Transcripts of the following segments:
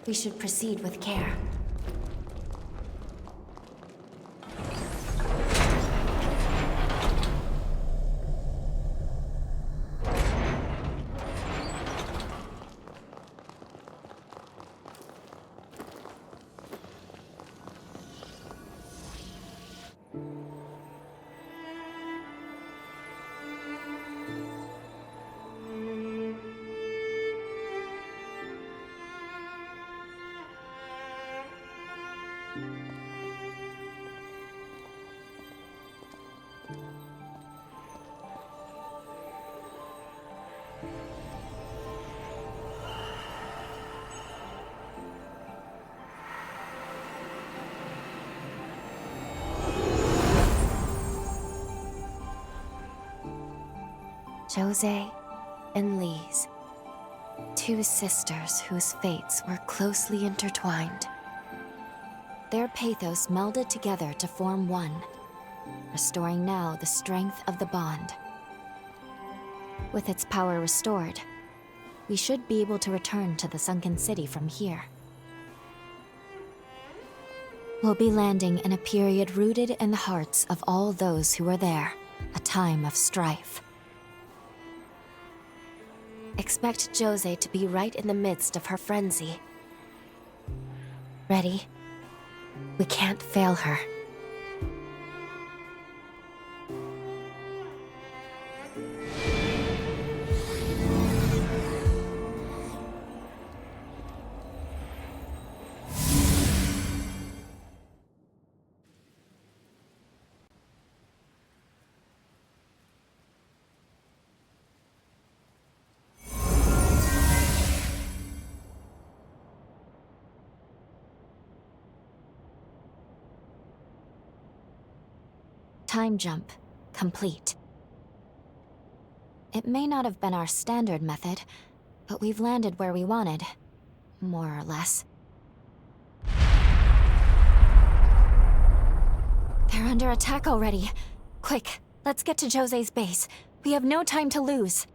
We should proceed with care. Jose and Lise, two sisters whose fates were closely intertwined. Their pathos melded together to form one, restoring now the strength of the bond. With its power restored, we should be able to return to the sunken city from here. We'll be landing in a period rooted in the hearts of all those who were there, a time of strife. Expect Jose to be right in the midst of her frenzy. Ready? We can't fail her. Time jump complete. It may not have been our standard method, but we've landed where we wanted, more or less. They're under attack already. Quick, let's get to Jose's base. We have no time to lose.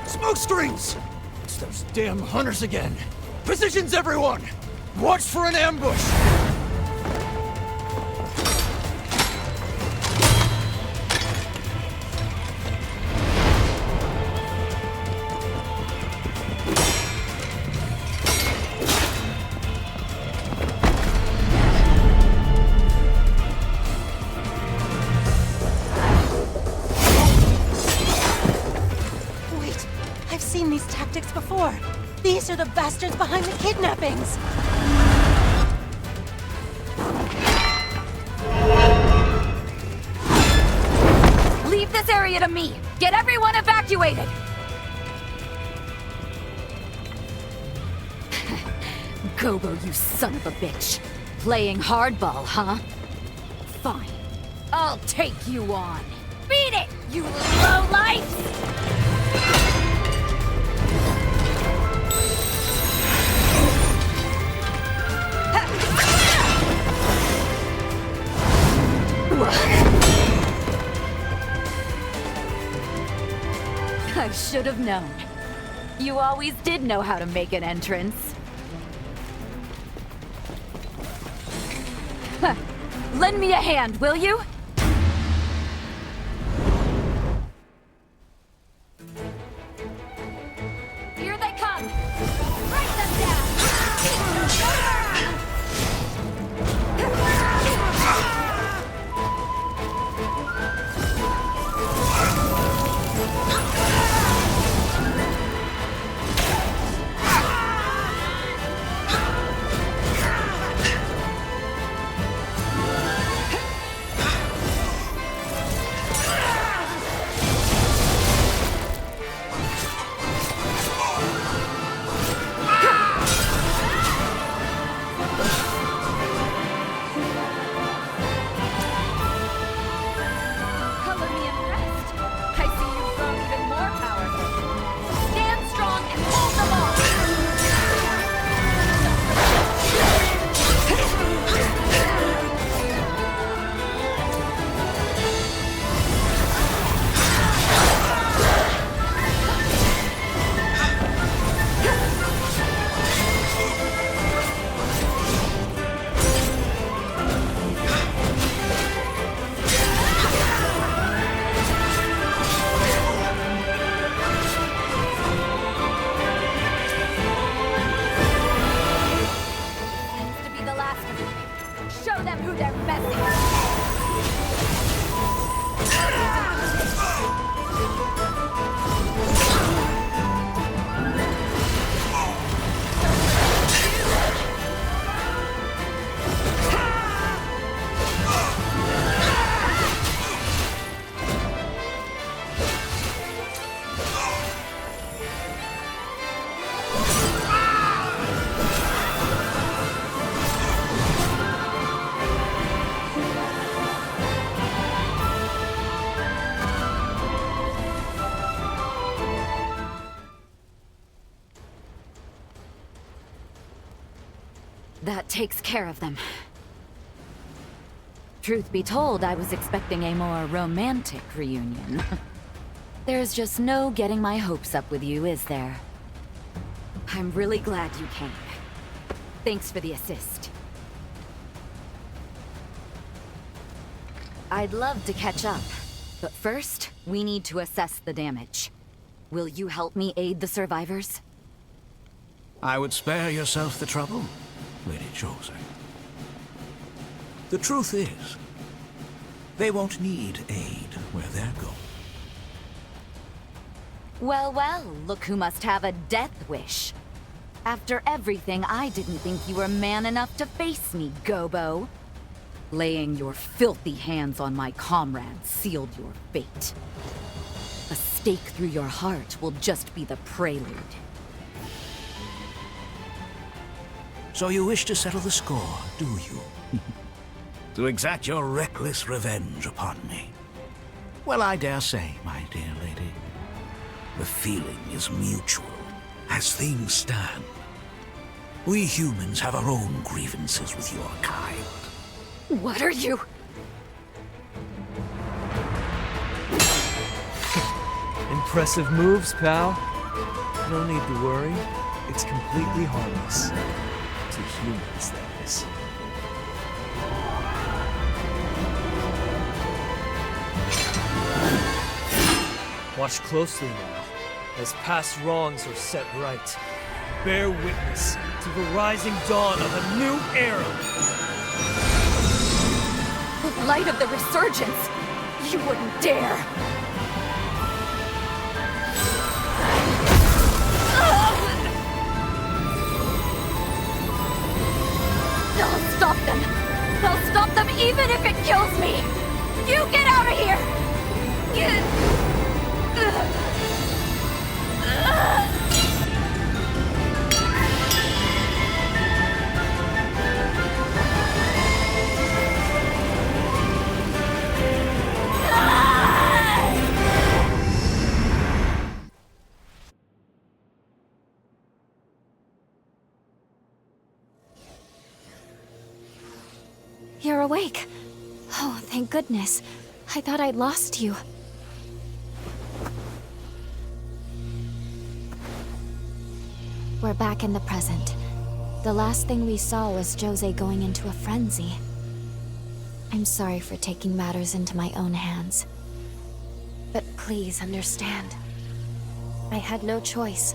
Smoke screens! It's those damn hunters again. Positions, everyone! Watch for an ambush! Before. These are the bastards behind the kidnappings! Leave this area to me! Get everyone evacuated! Gobo, you son of a bitch. Playing hardball, huh? Fine. I'll take you on. Beat it, you lowlife! I should have known. You always did know how to make an entrance. Lend me a hand, will you? Here they come! Break them down! That takes care of them. Truth be told, I was expecting a more romantic reunion. There's just no getting my hopes up with you, is there? I'm really glad you came. Thanks for the assist. I'd love to catch up, but first, we need to assess the damage. Will you help me aid the survivors? I would spare yourself the trouble, Lady Jose. The truth is, they won't need aid where they're going. Well, well, look who must have a death wish. After everything, I didn't think you were man enough to face me, Gobo. Laying your filthy hands on my comrades sealed your fate. A stake through your heart will just be the prelude. So you wish to settle the score, do you? To exact your reckless revenge upon me? Well, I dare say, my dear lady, the feeling is mutual. As things stand, we humans have our own grievances with your kind. What are you? Impressive moves, pal. No need to worry. It's completely harmless. To humans, that is. Watch closely now, as past wrongs are set right. Bear witness to the rising dawn of a new era! The light of the resurgence! You wouldn't dare! I'll stop them! I'll stop them even if it kills me! You get out of here! You're awake. Oh, thank goodness. I thought I'd lost you. We're back in the present. The last thing we saw was Jose going into a frenzy. I'm sorry for taking matters into my own hands. But please understand. I had no choice.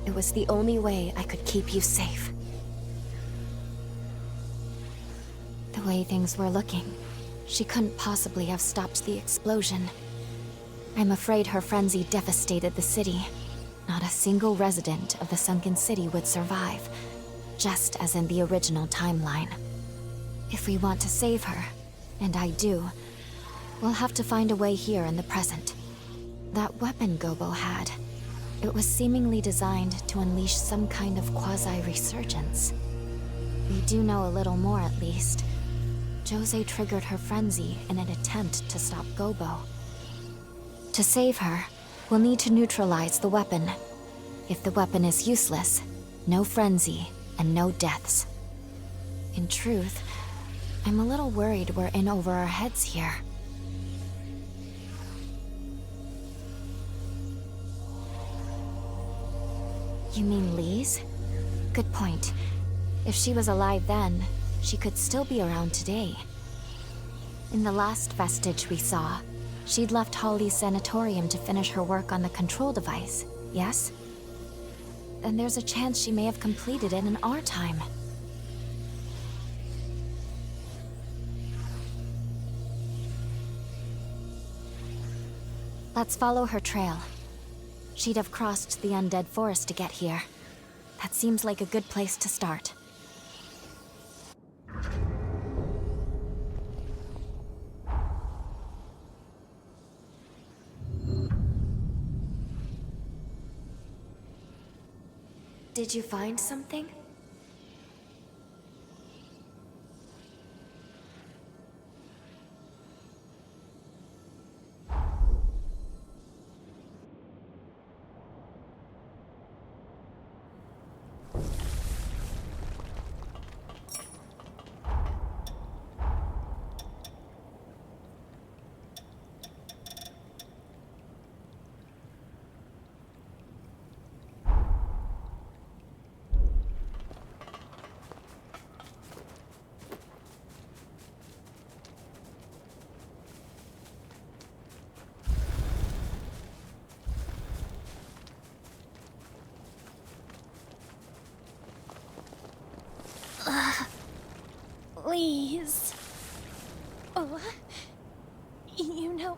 It was the only way I could keep you safe. The way things were looking, she couldn't possibly have stopped the explosion. I'm afraid her frenzy devastated the city. Not a single resident of the sunken city would survive, just as in the original timeline. If we want to save her, and I do, we'll have to find a way here in the present. That weapon Gobo had, it was seemingly designed to unleash some kind of quasi-resurgence. We do know a little more at least. Jose triggered her frenzy in an attempt to stop Gobo. To save her, we'll need to neutralize the weapon. If the weapon is useless, no frenzy and no deaths. In truth, I'm a little worried we're in over our heads here. You mean Lise? Good point. If she was alive then, she could still be around today. In the last vestige we saw, she'd left Holly's sanatorium to finish her work on the control device, yes? Then there's a chance she may have completed it in our time. Let's follow her trail. She'd have crossed the undead forest to get here. That seems like a good place to start. Did you find something? Please. Oh, you know,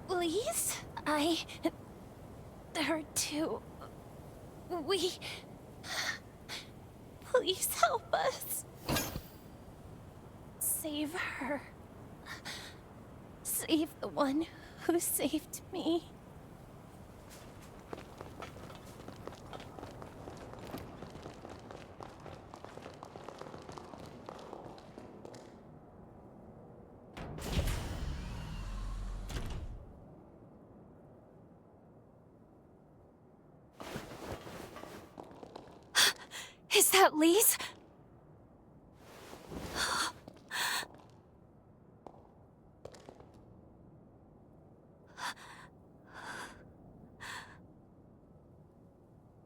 please? Her too. Please help us. Save her. Save the one who saved me. Is that Lise?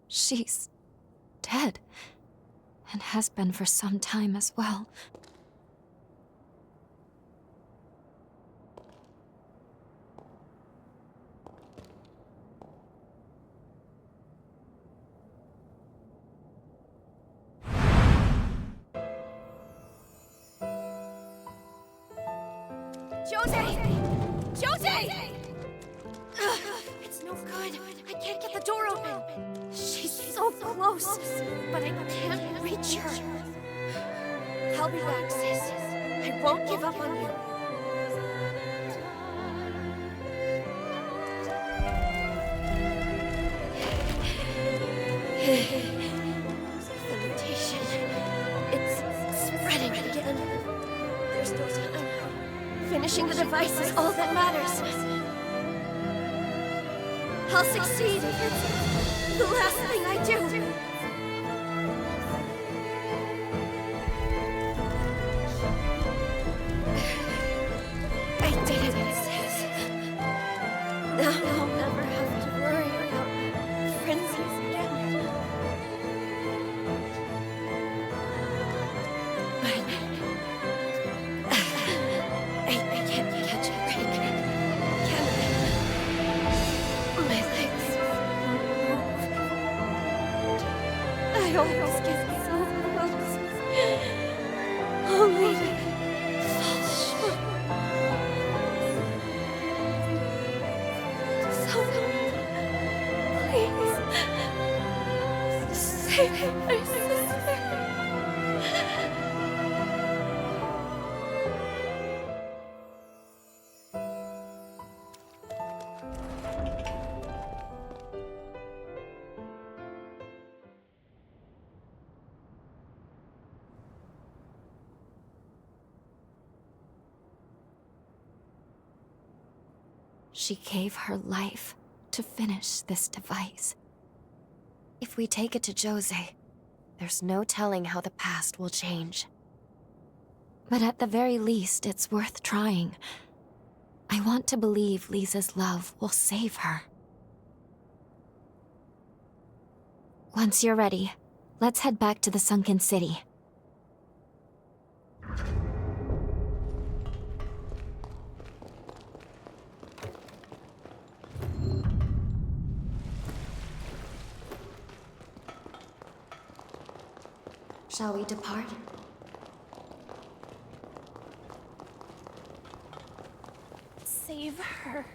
She's dead, and has been for some time as well. Jose! Jose! It's no good. I can't get the door open. She's so close, but I can't reach her. I'll be back, sis. I won't give up on you. The mutation. It's spreading again. There's no time. Finishing the device is all that matters. I'll succeed if it's the last thing I do. I did it, sis. Now I'll never have to worry about frenzies again. I can't catch a break. Can I? My legs move. I always get so close. Only to fall short. Someone, please, save my sister. She gave her life to finish this device. If we take it to Jose, there's no telling how the past will change. But at the very least, it's worth trying. I want to believe Lisa's love will save her. Once you're ready, let's head back to the Sunken City. Shall we depart? Save her.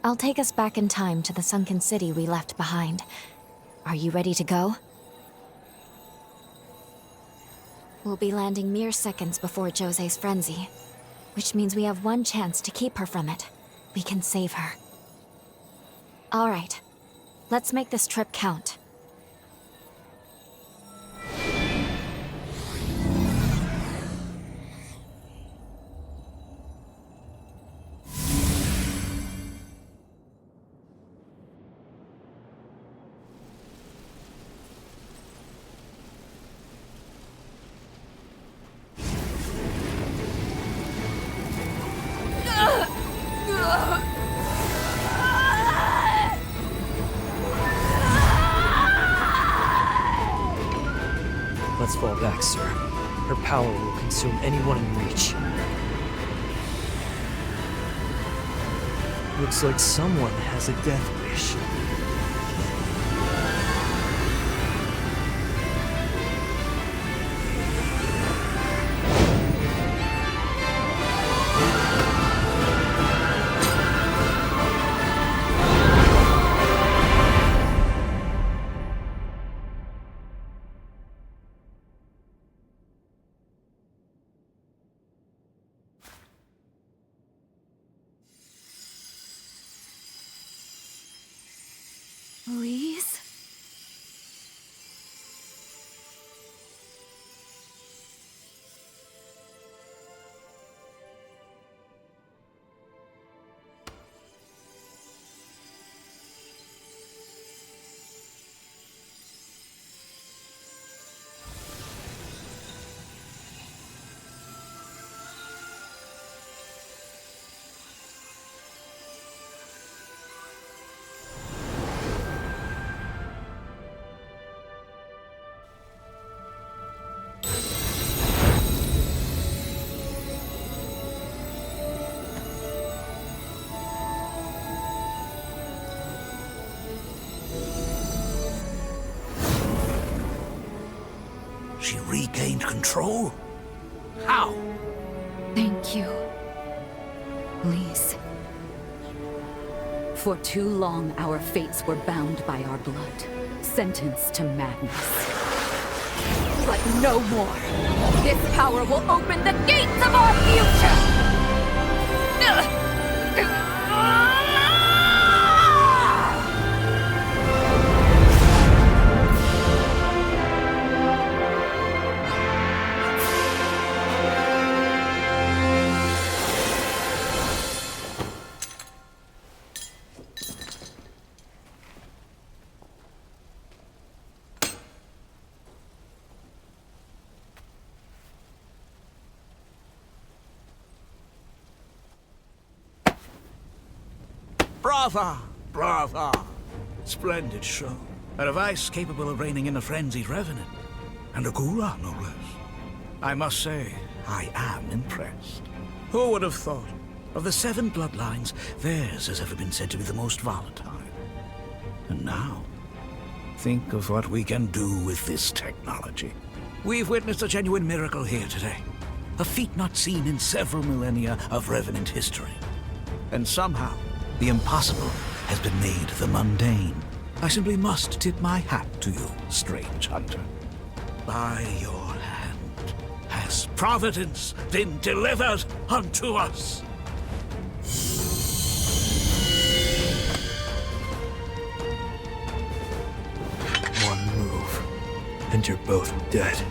I'll take us back in time to the Sunken City we left behind. Are you ready to go? We'll be landing mere seconds before Jose's frenzy, which means we have one chance to keep her from it. We can save her. All right, let's make this trip count. Let's fall back, sir. Her power will consume anyone in reach. Looks like someone has a death wish. Louise? She regained control? How? Thank you, Lise. For too long, our fates were bound by our blood, sentenced to madness. But no more! This power will open the gates of our future! Brava! Brava! Splendid show. A device capable of reining in a frenzied revenant. And a Gura, no less. I must say, I am impressed. Who would have thought? Of the 7 bloodlines, theirs has ever been said to be the most volatile. And now, think of what we can do with this technology. We've witnessed a genuine miracle here today. A feat not seen in several millennia of Revenant history. And somehow, the impossible has been made the mundane. I simply must tip my hat to you, strange hunter. By your hand has Providence been delivered unto us. One move, and you're both dead.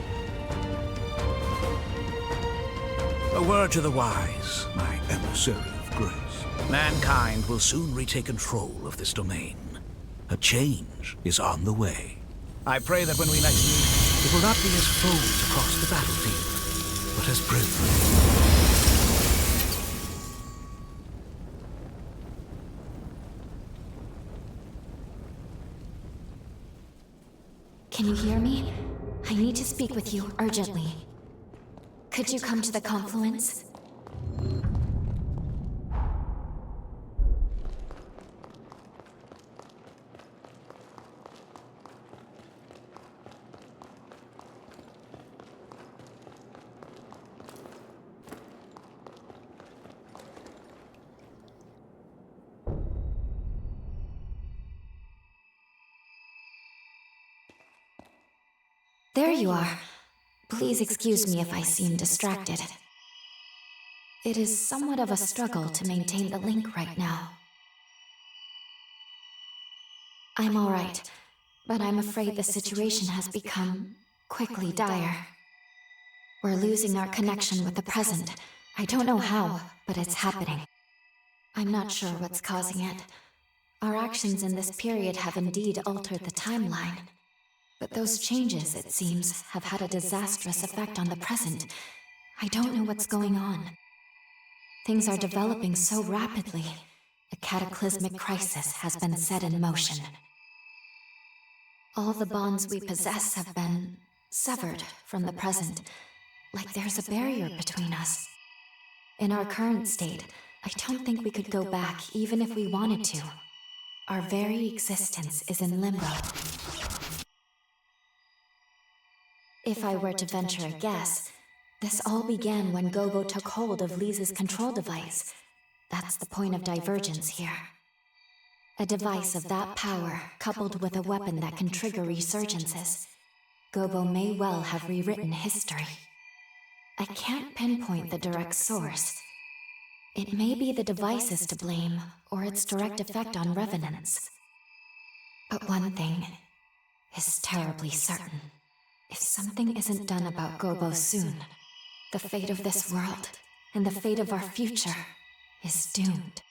A word to the wise, my emissary of grace. Mankind will soon retake control of this domain. A change is on the way. I pray that when we next meet, it will not be as foes across the battlefield, but as brethren. Can you hear me? I need to speak with you urgently. Could you come to the confluence? There you are. Please excuse me if I seem distracted. It is somewhat of a struggle to maintain the link right now. I'm all right, but I'm afraid the situation has become quickly dire. We're losing our connection with the present. I don't know how, but it's happening. I'm not sure what's causing it. Our actions in this period have indeed altered the timeline. But those changes, it seems, have had a disastrous effect on the present. I don't know what's going on. Things are developing so rapidly. A cataclysmic crisis has been set in motion. All the bonds we possess have been severed from the present, like there's a barrier between us. In our current state, I don't think we could go back even if we wanted to. Our very existence is in limbo. If I were to venture a guess, this all began when Gobo took hold of Lisa's control device. That's the point of divergence here. A device of that power, coupled with a weapon that can trigger resurgences. Gobo may well have rewritten history. I can't pinpoint the direct source. It may be the devices to blame, or its direct effect on revenants. But one thing is terribly certain. If something isn't done about Gobo soon, the fate of this world, and the fate of our future, is doomed.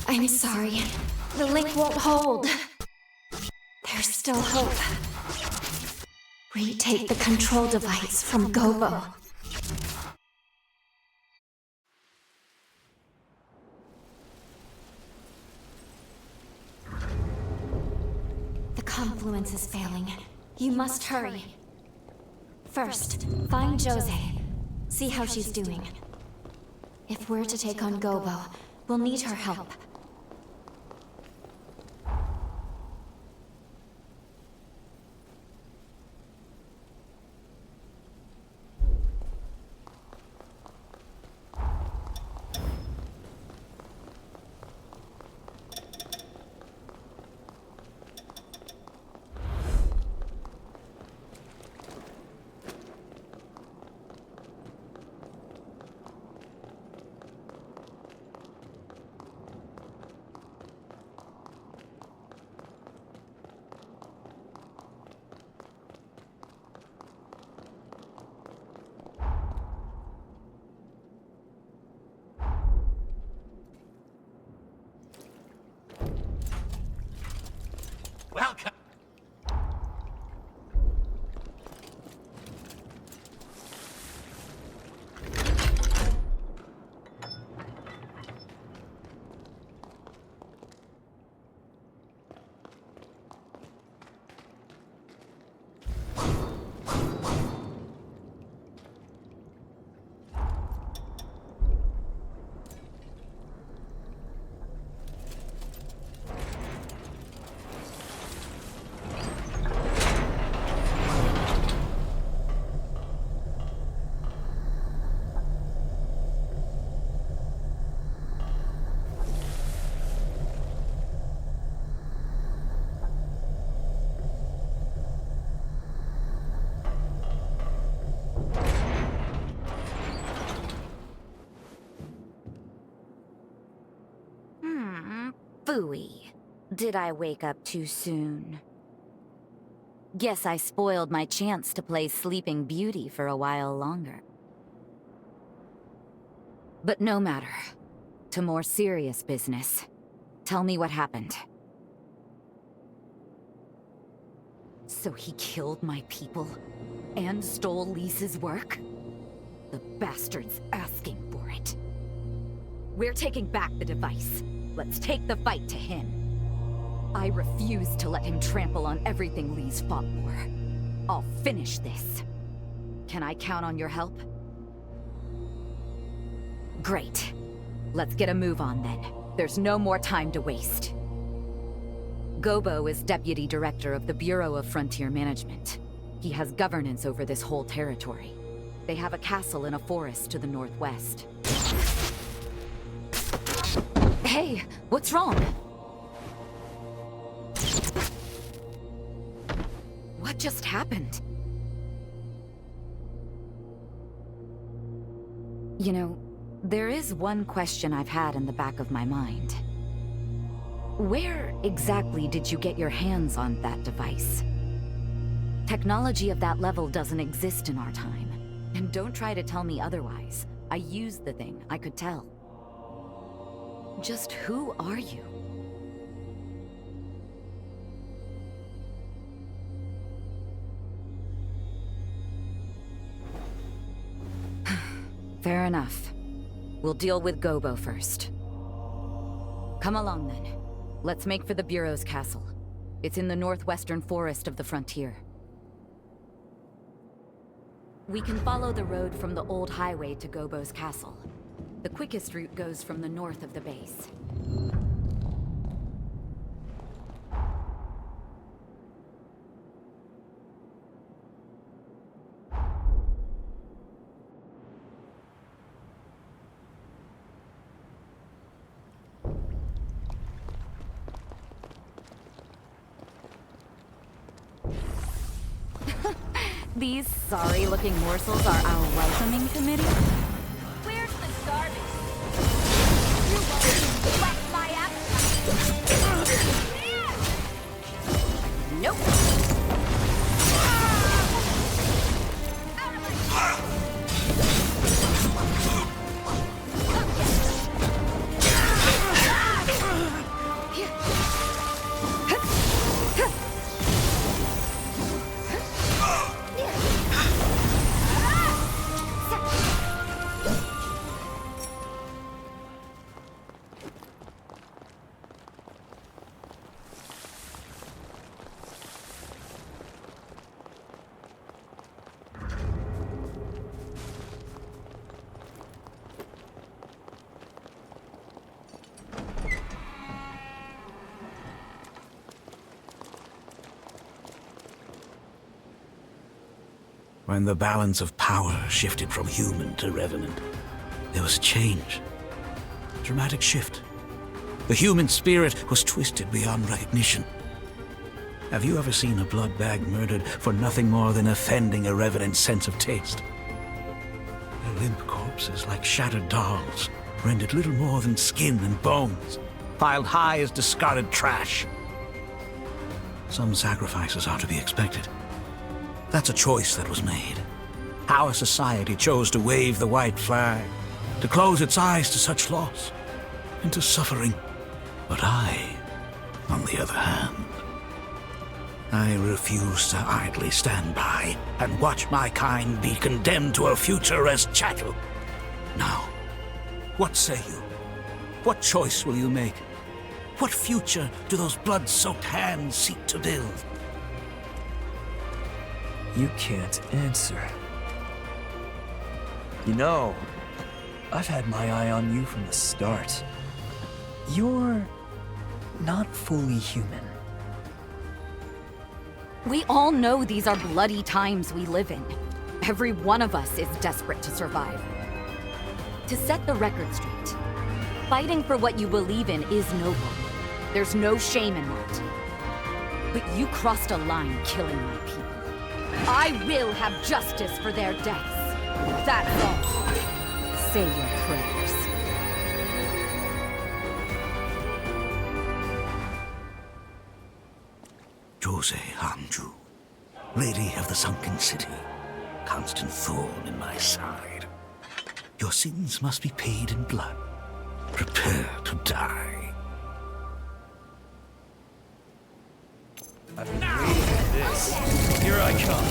I'm sorry. The link won't hold. There's still hope. Retake the control device from Gobo. The confluence is failing. You must hurry. First, find Jose. See how she's doing. If we're to take on Gobo, we'll need her help. Welcome. Phooey. Did I wake up too soon? Guess I spoiled my chance to play Sleeping Beauty for a while longer. But no matter. To more serious business. Tell me what happened. So he killed my people and stole Lisa's work? The bastard's asking for it. We're taking back the device. Let's take the fight to him. I refuse to let him trample on everything Lise fought for. I'll finish this. Can I count on your help? Great. Let's get a move on then. There's no more time to waste. Gobo is Deputy Director of the Bureau of Frontier Management. He has governance over this whole territory. They have a castle in a forest to the northwest. Hey, what's wrong? What just happened? You know, there is one question I've had in the back of my mind. Where exactly did you get your hands on that device? Technology of that level doesn't exist in our time. And don't try to tell me otherwise. I used the thing, I could tell. Just who are you? Fair enough. We'll deal with Gobo first. Come along then. Let's make for the Bureau's castle. It's in the northwestern forest of the frontier. We can follow the road from the old highway to Gobo's castle. The quickest route goes from the north of the base. These sorry-looking morsels are our welcoming committee? Where's the garbage? You won't whet my appetite. Nope. Out of When the balance of power shifted from human to revenant, there was a change. A dramatic shift. The human spirit was twisted beyond recognition. Have you ever seen a blood bag murdered for nothing more than offending a revenant's sense of taste? Their limp corpses, like shattered dolls, rendered little more than skin and bones, piled high as discarded trash. Some sacrifices are to be expected. That's a choice that was made. Our society chose to wave the white flag, to close its eyes to such loss, and to suffering. But I, on the other hand, I refuse to idly stand by and watch my kind be condemned to a future as chattel. Now, what say you? What choice will you make? What future do those blood-soaked hands seek to build? You can't answer. You know, I've had my eye on you from the start. You're not fully human. We all know these are bloody times we live in. Every one of us is desperate to survive. To set the record straight, fighting for what you believe in is noble. There's no shame in that. But you crossed a line killing my people. I will have justice for their deaths. That's all. Say your prayers. Jose Hanju, Lady of the Sunken City, constant thorn in my side. Your sins must be paid in blood. Prepare to die. I've been waiting for this. Here I come.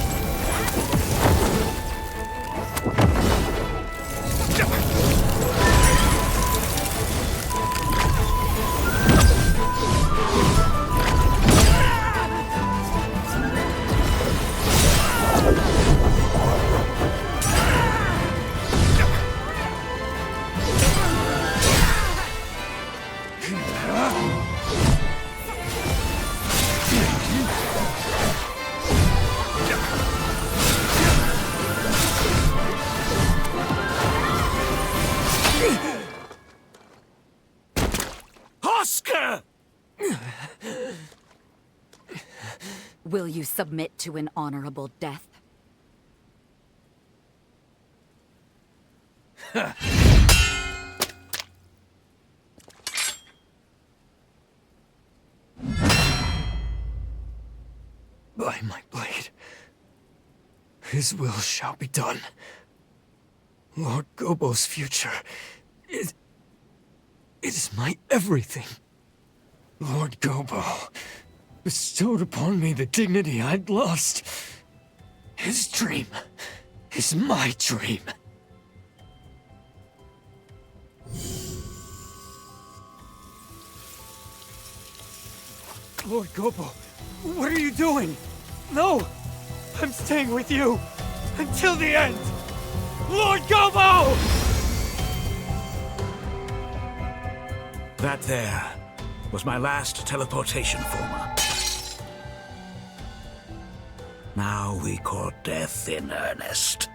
Oscar! Will you submit to an honorable death? By my blade, his will shall be done. Lord Gobo's future it is my everything. Lord Gobo bestowed upon me the dignity I'd lost. His dream is my dream. Lord Gobo, what are you doing? No! I'm staying with you! Until the end! Lord Gobo! That there was my last teleportation former. Now we court death in earnest.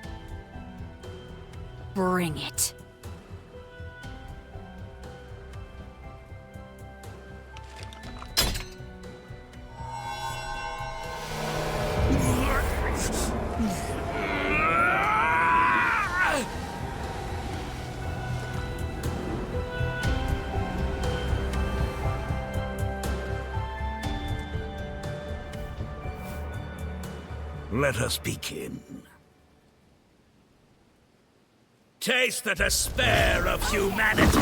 Bring it. Let us begin. Taste the despair of humanity!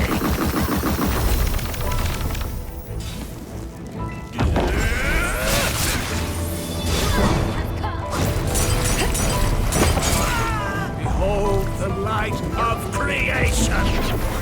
Behold the light of creation!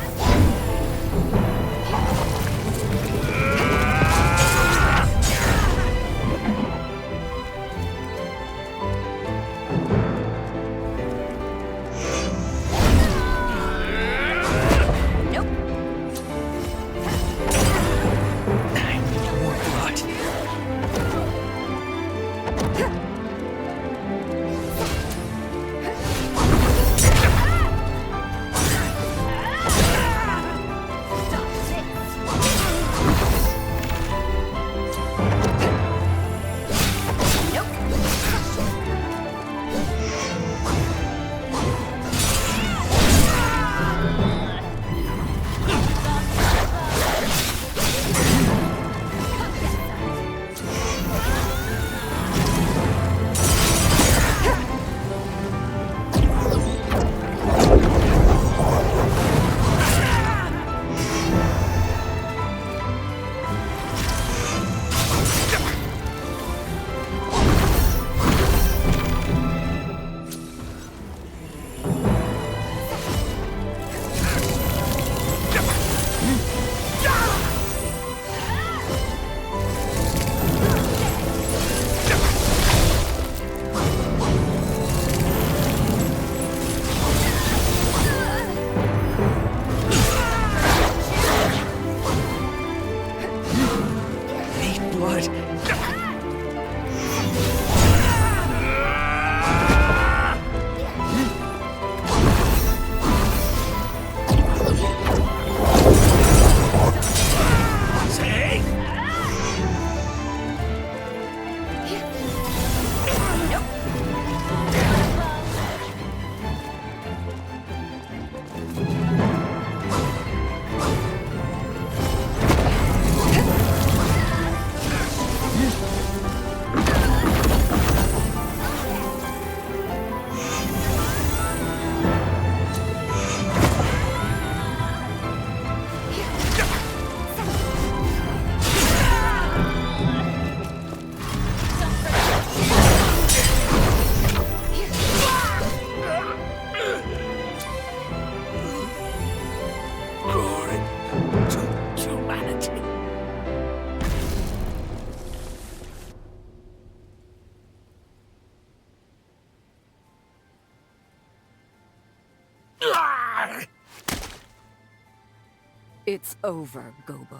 It's over, Gobo.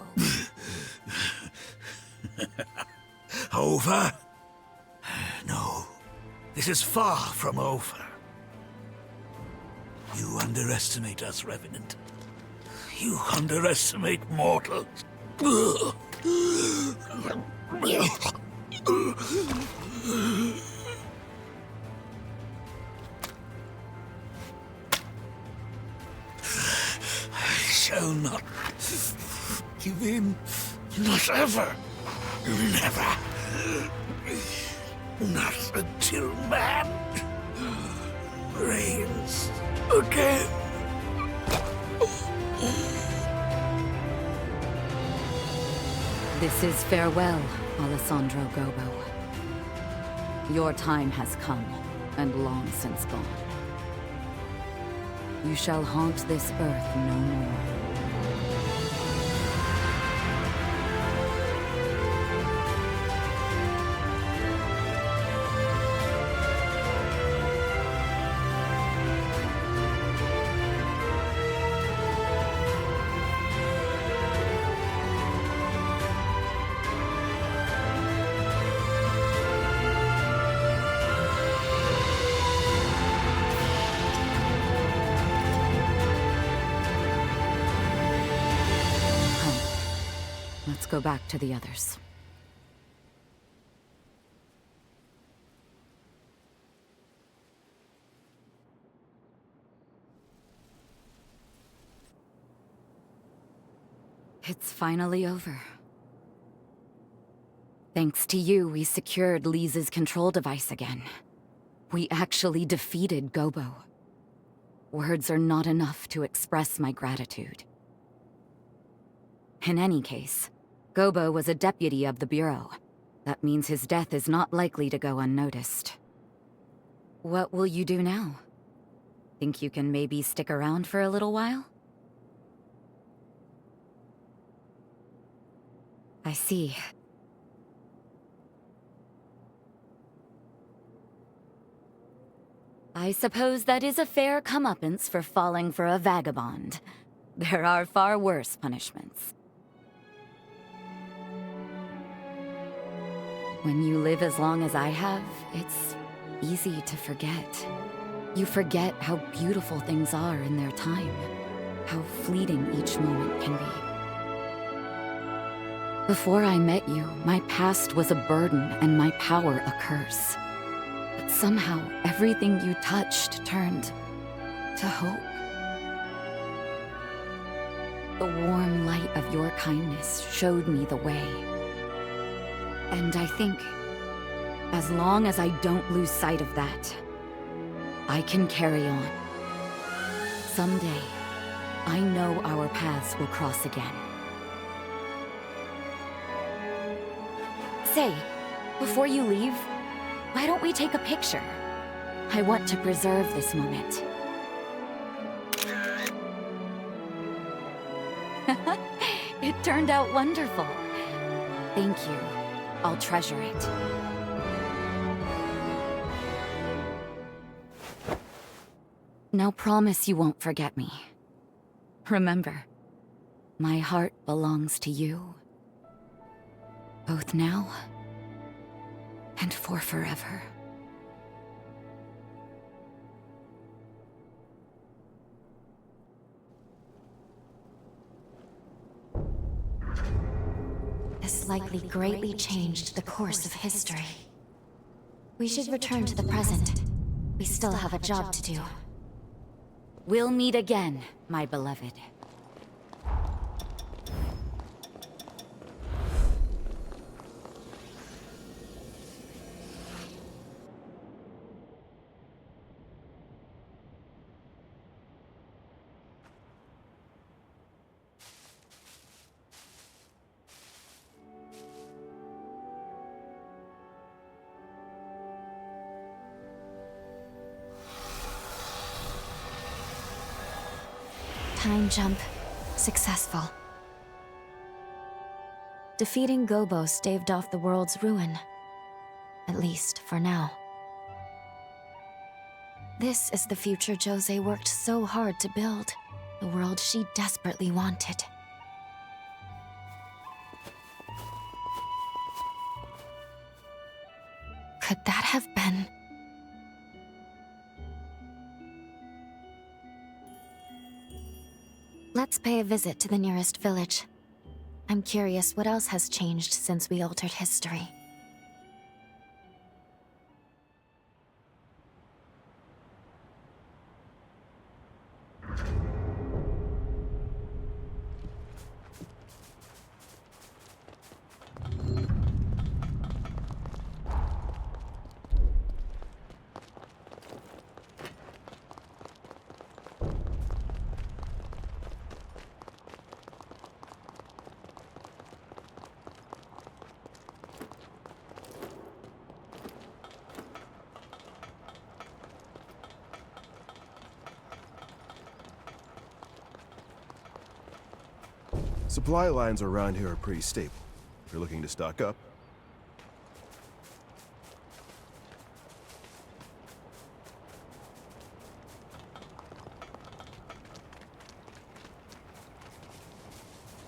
Over? No. This is far from over. You underestimate us, Revenant. You underestimate mortals. I shall not give in. Not ever. Never. Not until man reigns again. This is farewell, Alessandro Gobo. Your time has come, and long since gone. You shall haunt this earth no more. go back to the others. It's finally over. Thanks to you, we secured Lisa's control device again. We actually defeated Gobo. Words are not enough to express my gratitude. In any case, Gobo was a deputy of the Bureau. That means his death is not likely to go unnoticed. What will you do now? Think you can maybe stick around for a little while? I see. I suppose that is a fair comeuppance for falling for a vagabond. There are far worse punishments. When you live as long as I have, it's easy to forget. You forget how beautiful things are in their time, how fleeting each moment can be. Before I met you, my past was a burden and my power a curse. But somehow, everything you touched turned to hope. The warm light of your kindness showed me the way. And I think, as long as I don't lose sight of that, I can carry on. Someday, I know our paths will cross again. Say, before you leave, why don't we take a picture? I want to preserve this moment. It turned out wonderful. Thank you. I'll treasure it. Now promise you won't forget me. Remember, my heart belongs to you. Both now and for forever. This likely greatly changed the course of history. We should return to the present. We still have a job to do. We'll meet again, my beloved. Time jump successful. Defeating Gobo staved off the world's ruin. At least for now. This is the future Jose worked so hard to build. The world she desperately wanted. Could that have been... Let's pay a visit to the nearest village. I'm curious what else has changed since we altered history. Supply lines around here are pretty stable. If you're looking to stock up.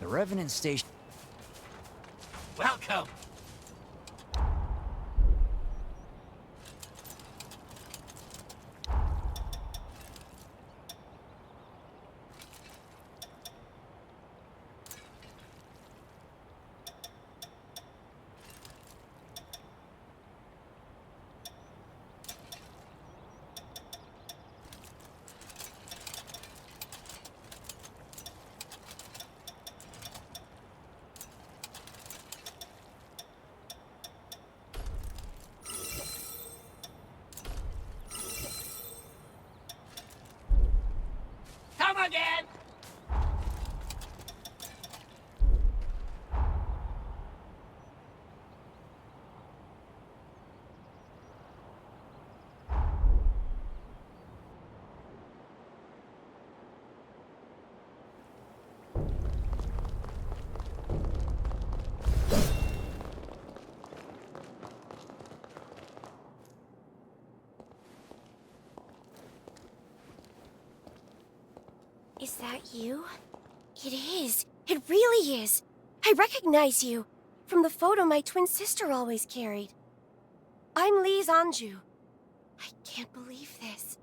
The Revenant Station. Welcome! Is that you? It is. It really is. I recognize you from the photo my twin sister always carried. I'm Lise Anjou. I can't believe this.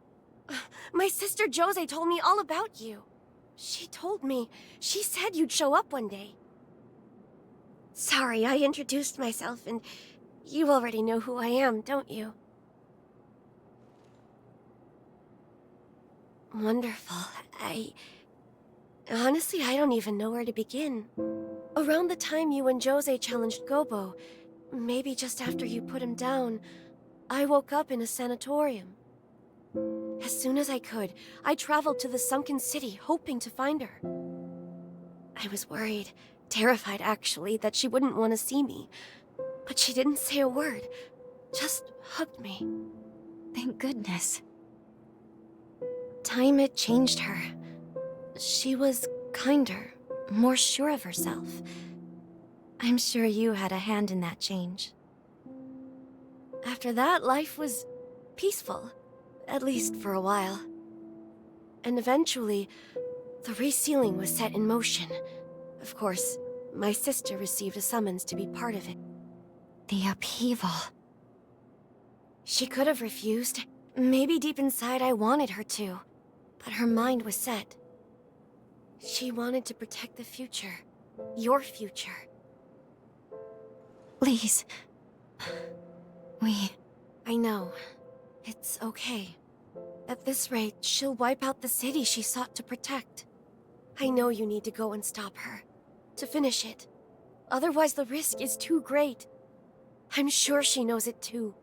My sister Jose told me all about you. She told me. She said you'd show up one day. Sorry, I introduced myself, and you already know who I am, don't you? Wonderful. Honestly, I don't even know where to begin. Around the time you and Jose challenged Gobo, maybe just after you put him down, I woke up in a sanatorium. As soon as I could, I traveled to the sunken city, hoping to find her. I was worried, terrified actually, that she wouldn't want to see me. But she didn't say a word, just hugged me. Thank goodness. Time had changed her. She was kinder, more sure of herself. I'm sure you had a hand in that change. After that, life was peaceful, at least for a while. And eventually, the resealing was set in motion. Of course, my sister received a summons to be part of it. The upheaval. She could have refused. Maybe deep inside I wanted her to. But her mind was set. She wanted to protect the future. Your future. Lise. I know. It's okay. At this rate, she'll wipe out the city she sought to protect. I know you need to go and stop her. To finish it. Otherwise the risk is too great. I'm sure she knows it too.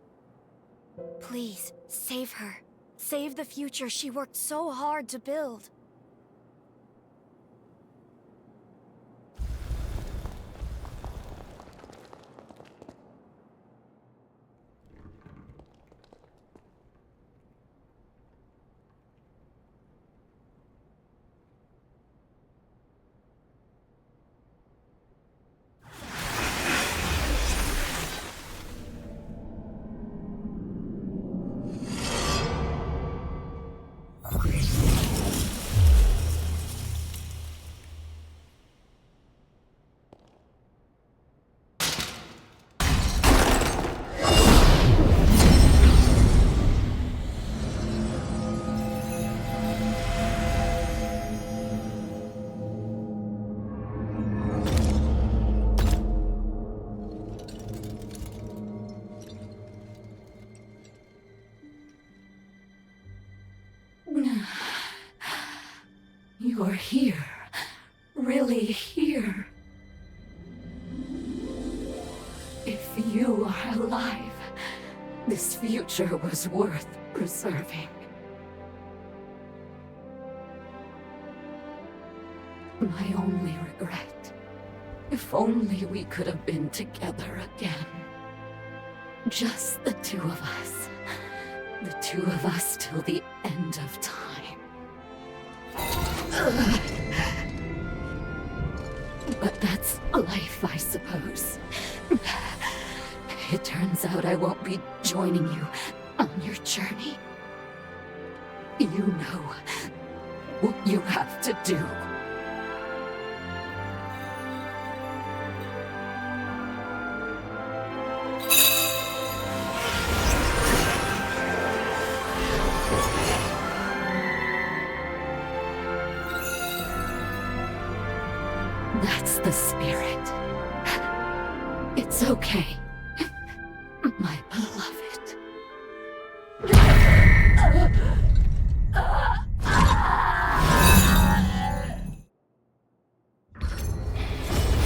Please, save her. Save the future she worked so hard to build. You're here. Really here. If you are alive, this future was worth preserving. My only regret. If only we could have been together again. Just the two of us. The two of us till the end of time. But that's life, I suppose. It turns out I won't be joining you on your journey. You know what you have to do. That's the spirit. It's okay, my beloved.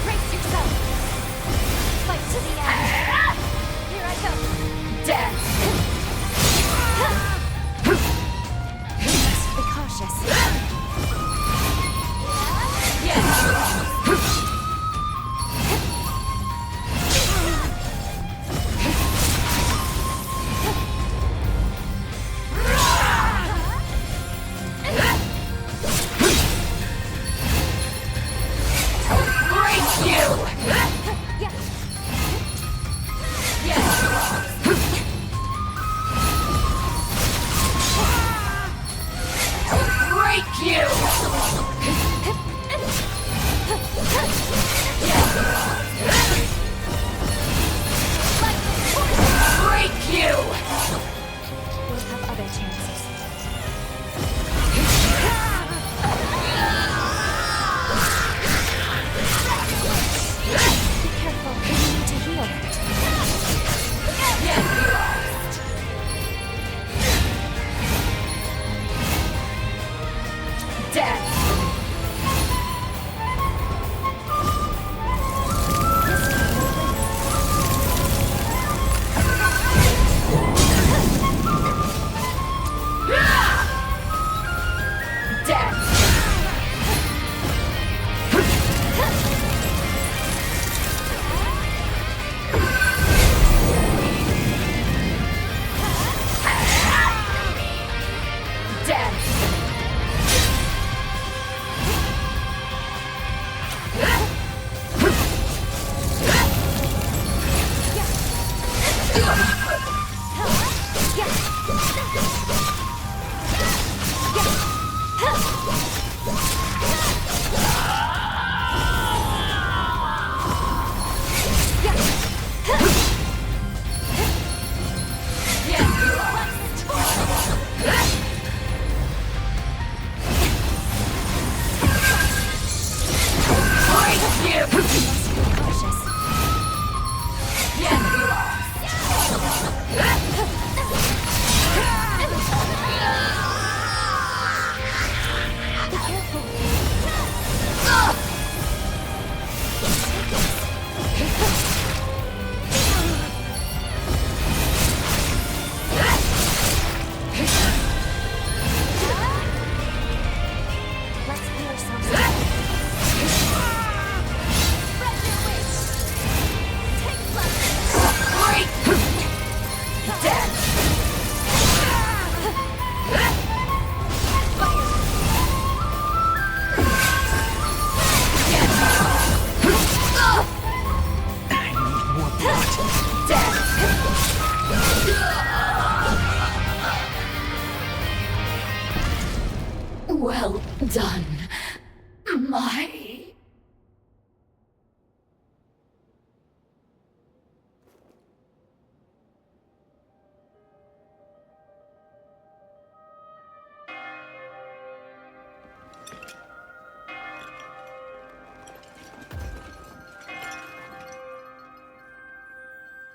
Brace yourself! Fight to the end! Here I come! Dance! Be cautious. Well done, my...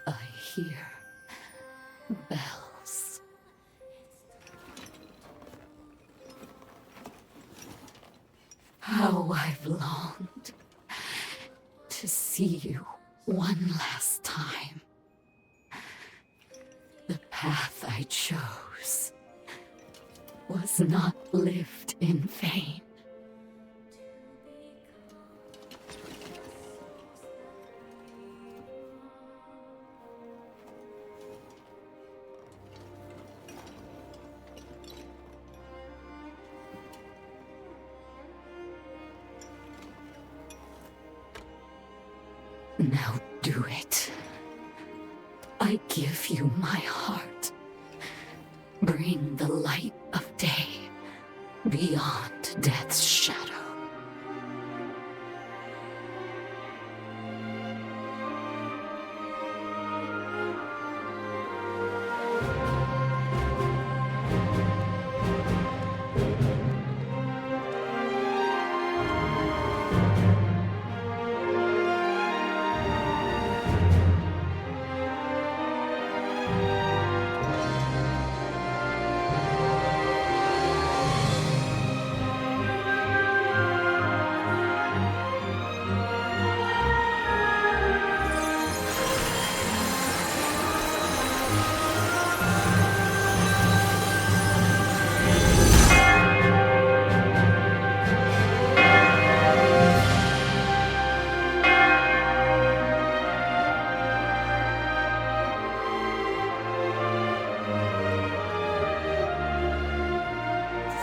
I hear bells. How I've longed to see you one last time. The path I chose was not lived in vain. Now do it. I give you my heart. Bring the light of day beyond death's shadow.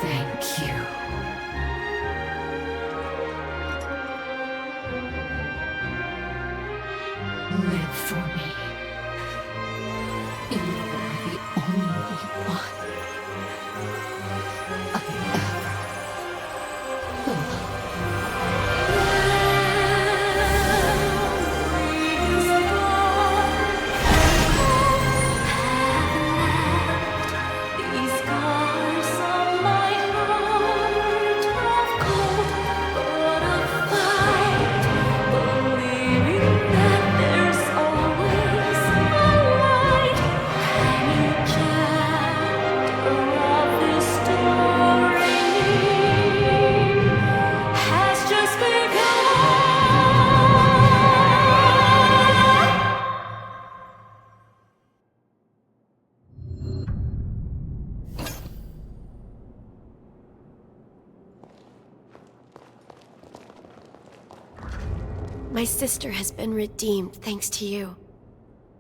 Thank you. Live for me. You are the only one I ever These scars on my heart of cold, but of fight, believing that there's always a light. Any chapter of this story has just begun. My sister has been redeemed thanks to you.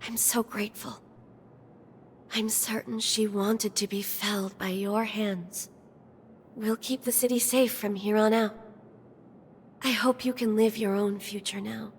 I'm so grateful. I'm certain she wanted to be felled by your hands. We'll keep the city safe from here on out. I hope you can live your own future now.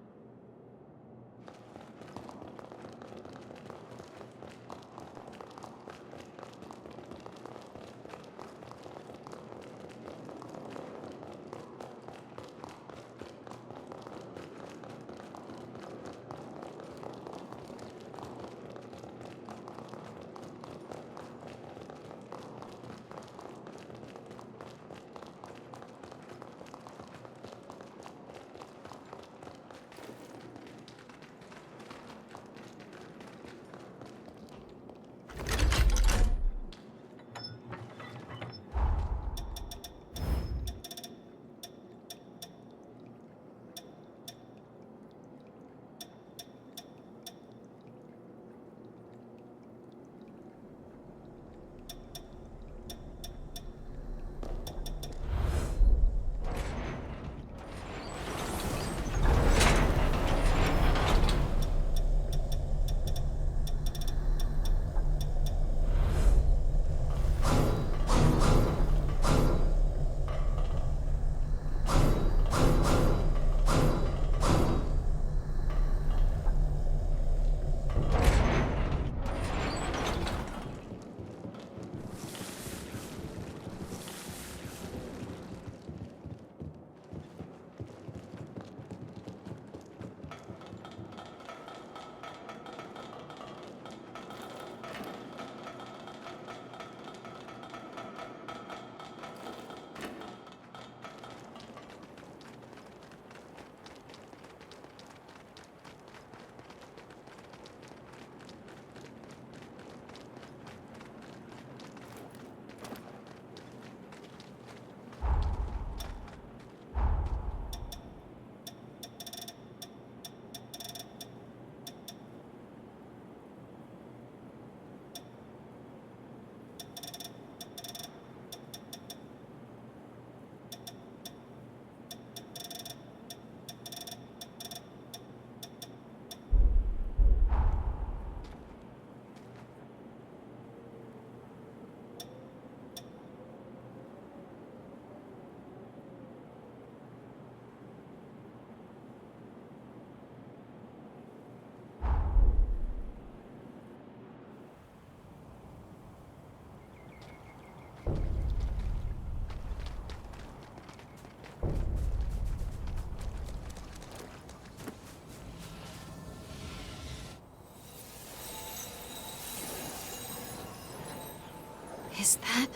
Is that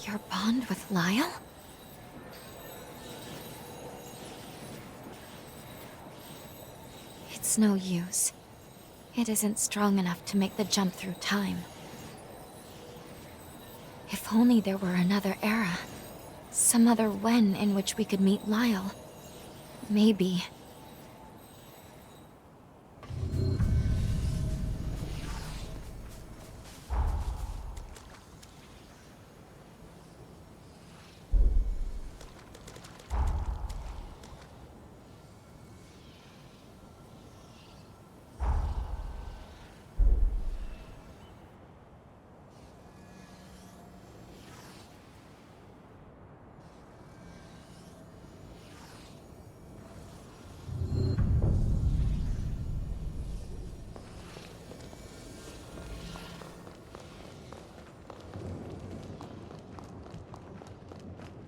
your bond with Lyle? It's no use. It isn't strong enough to make the jump through time. If only there were another era. Some other when in which we could meet Lyle. Maybe.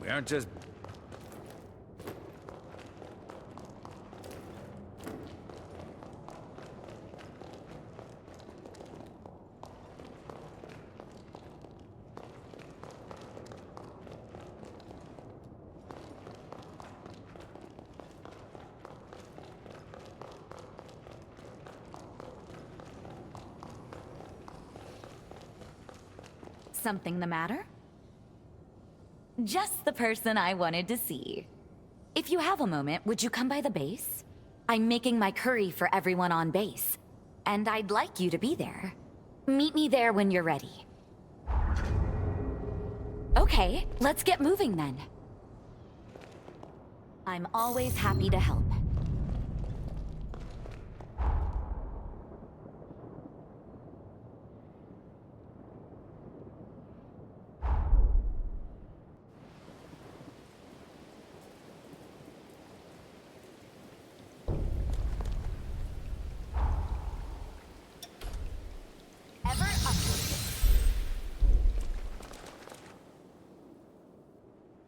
We aren't just... Something the matter? Just the person I wanted to see. If you have a moment, would you come by the base? I'm making my curry for everyone on base, and I'd like you to be there. Meet me there when you're ready. Okay, let's get moving then. I'm always happy to help.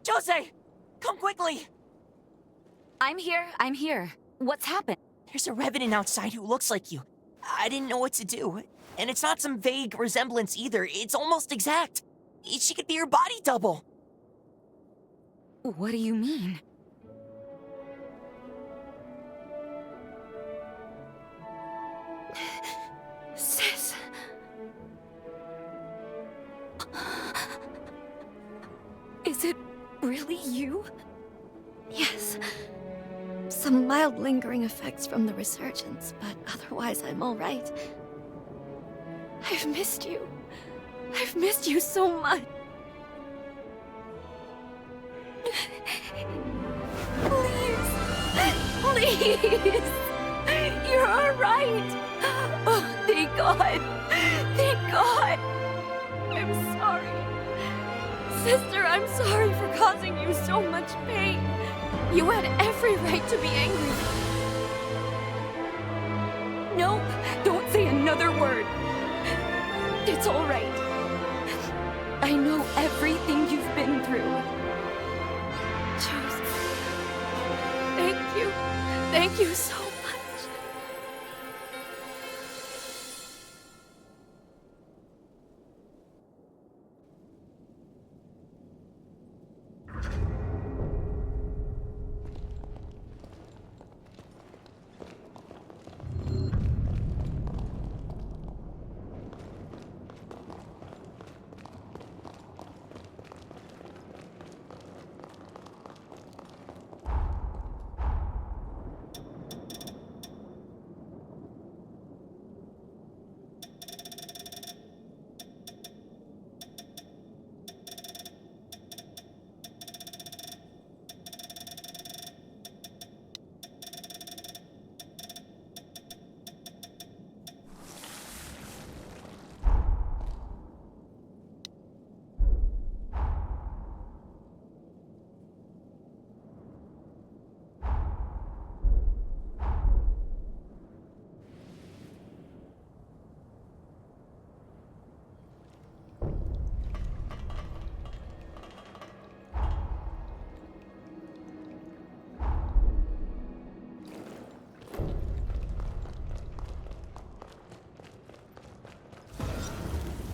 Jose! Come quickly! I'm here. What's happened? There's a revenant outside who looks like you. I didn't know what to do. And it's not some vague resemblance either. It's almost exact. She could be your body double. What do you mean? Sis. Is it really you? Yes. Some mild lingering effects from the resurgence, but otherwise I'm all right. I've missed you. I've missed you so much. Please. Please. You're all right. Oh, thank God. Thank God. I'm sorry. Sister, I'm sorry for causing you so much pain. You had every right to be angry. No, don't say another word. It's all right. I know everything you've been through. Joseph, thank you. Thank you so much.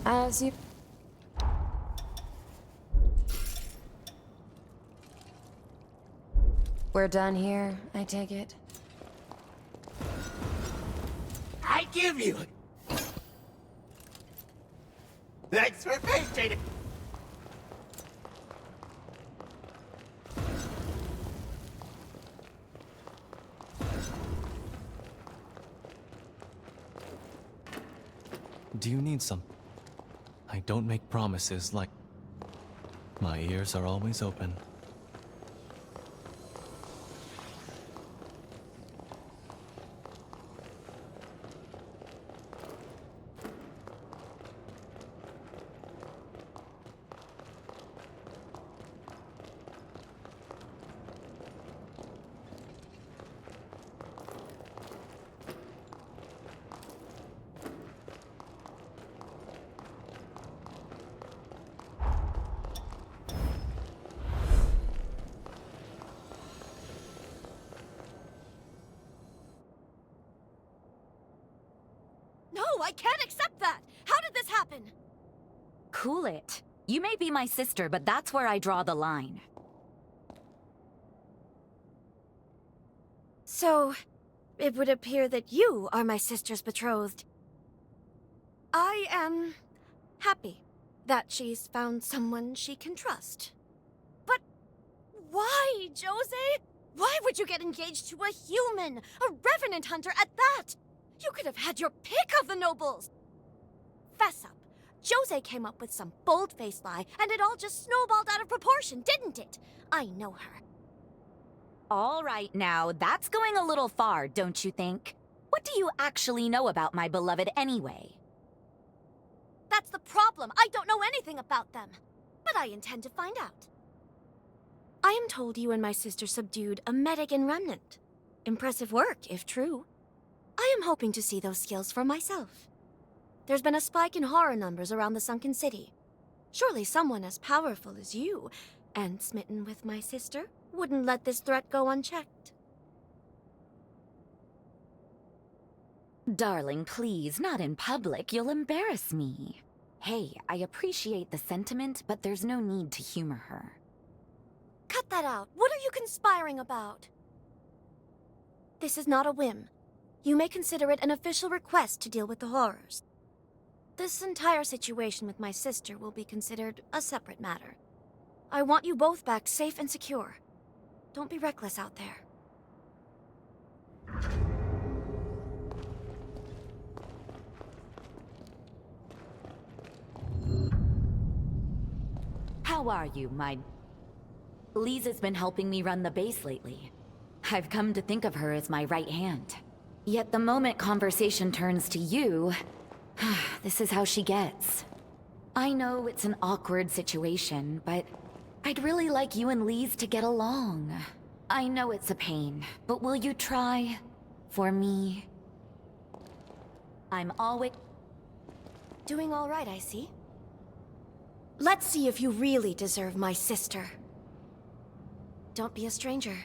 As you... We're done here, I take it? I give you. Thanks for patience. Do you need some? I don't make promises like... My ears are always open. No, I can't accept that! How did this happen? Cool it. You may be my sister, but that's where I draw the line. So, it would appear that you are my sister's betrothed. I am happy that she's found someone she can trust. But why, Jose? Why would you get engaged to a human, a revenant hunter at that? You could have had your pick of the nobles! Fess up. Jose came up with some bold-faced lie, and it all just snowballed out of proportion, didn't it? I know her. All right now, that's going a little far, don't you think? What do you actually know about my beloved anyway? That's the problem. I don't know anything about them. But I intend to find out. I am told you and my sister subdued a Medigan remnant. Impressive work, if true. I am hoping to see those skills for myself. There's been a spike in horror numbers around the sunken city. Surely someone as powerful as you, and smitten with my sister, wouldn't let this threat go unchecked. Darling, please, not in public. You'll embarrass me. Hey, I appreciate the sentiment, but there's no need to humor her. Cut that out. What are you conspiring about? This is not a whim. You may consider it an official request to deal with the horrors. This entire situation with my sister will be considered a separate matter. I want you both back safe and secure. Don't be reckless out there. How are you, my... Lisa's been helping me run the base lately. I've come to think of her as my right hand. Yet the moment conversation turns to you, this is how she gets. I know it's an awkward situation, but I'd really like you and Lise to get along. I know it's a pain, but will you try? For me? I'm always... Doing all right, I see. Let's see if you really deserve my sister. Don't be a stranger.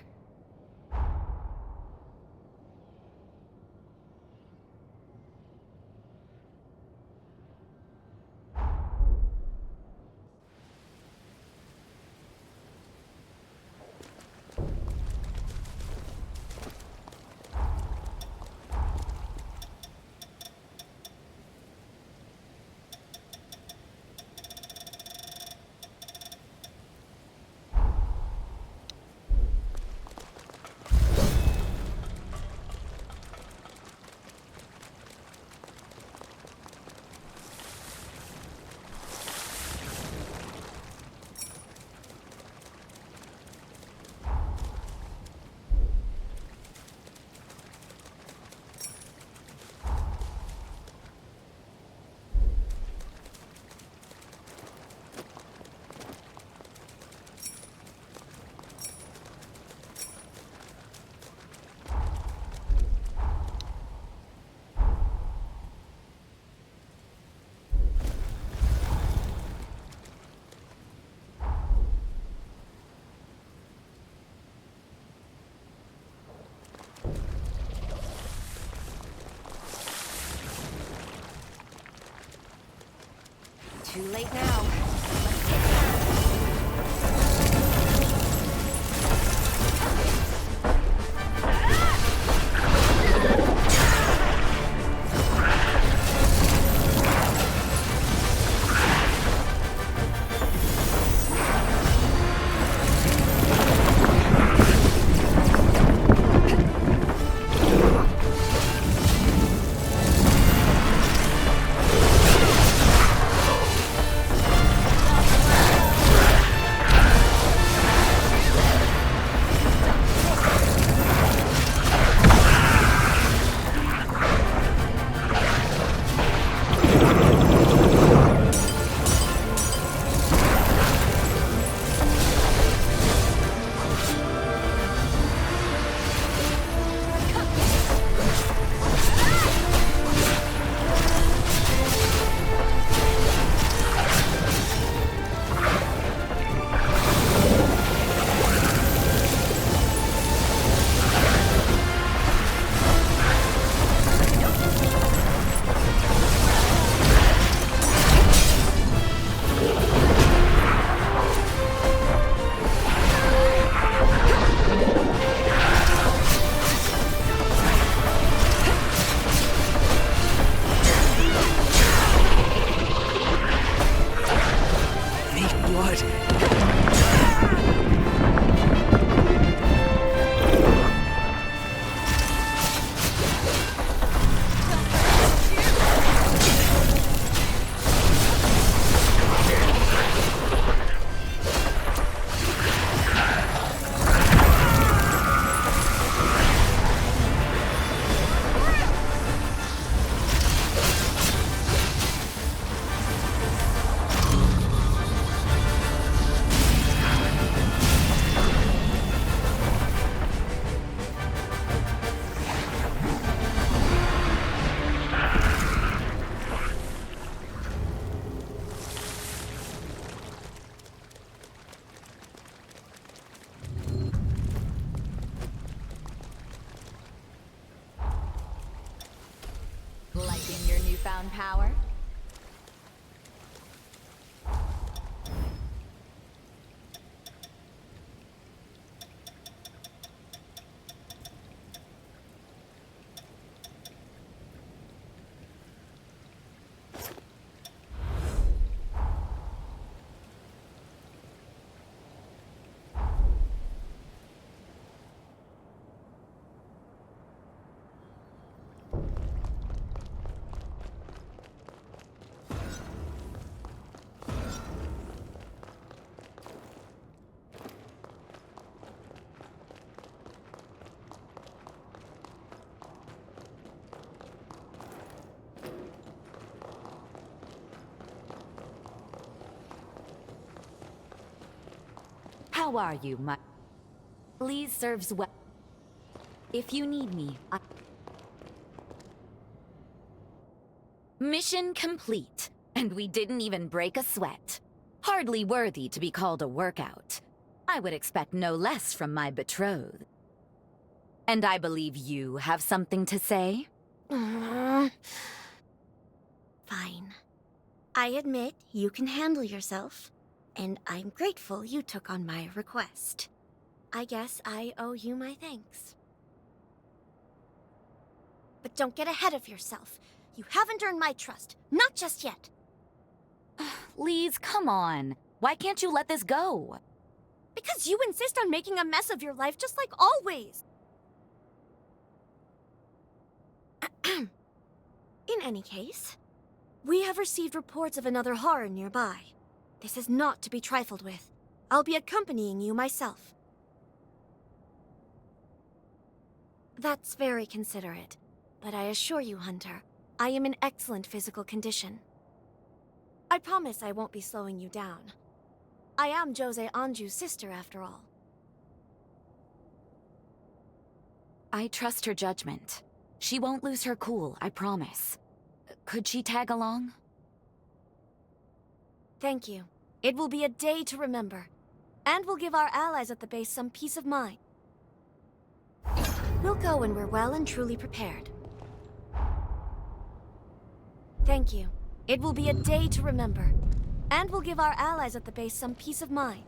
Too late now. newfound power? How are you, my... Please serves well. If you need me, Mission complete, and we didn't even break a sweat. Hardly worthy to be called a workout. I would expect no less from my betrothed. And I believe you have something to say? Fine. I admit you can handle yourself, and I'm grateful you took on my request. I guess I owe you my thanks. But don't get ahead of yourself. You haven't earned my trust, not just yet. Lise, come on. Why can't you let this go? Because you insist on making a mess of your life just like always. In any case, we have received reports of another horror nearby. This is not to be trifled with. I'll be accompanying you myself. That's very considerate, but I assure you, Hunter, I am in excellent physical condition. I promise I won't be slowing you down. I am Jose Anju's sister, after all. I trust her judgment. She won't lose her cool, I promise. Could she tag along? Thank you. It will be a day to remember, and will give our allies at the base some peace of mind. We'll go when we're well and truly prepared. Thank you. It will be a day to remember, and will give our allies at the base some peace of mind.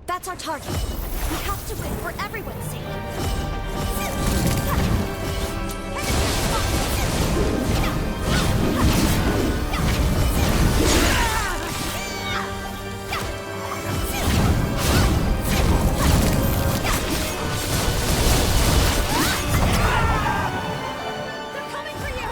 That's our target. We have to win for everyone's sake. They're coming for you!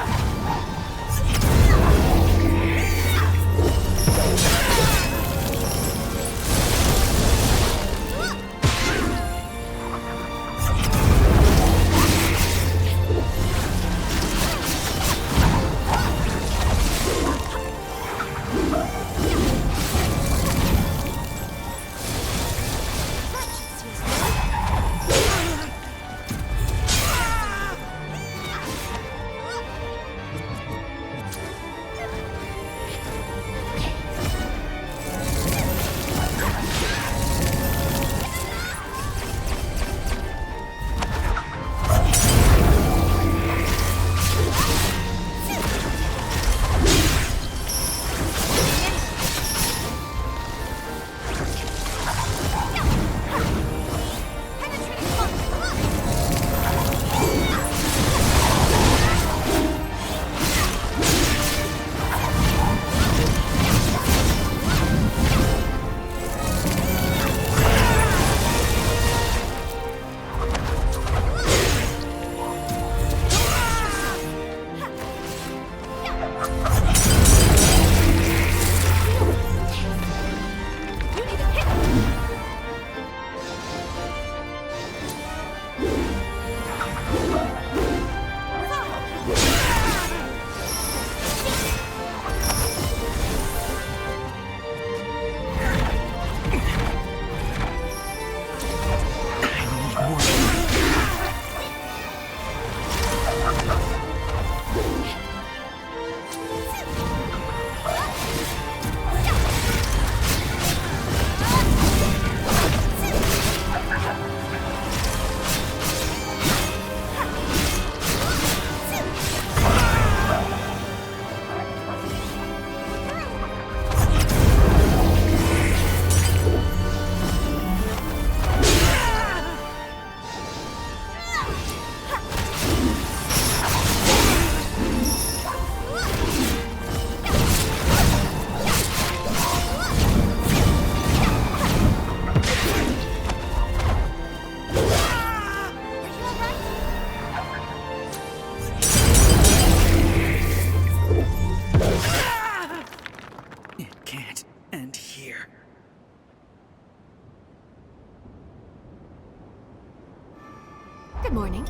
Good morning.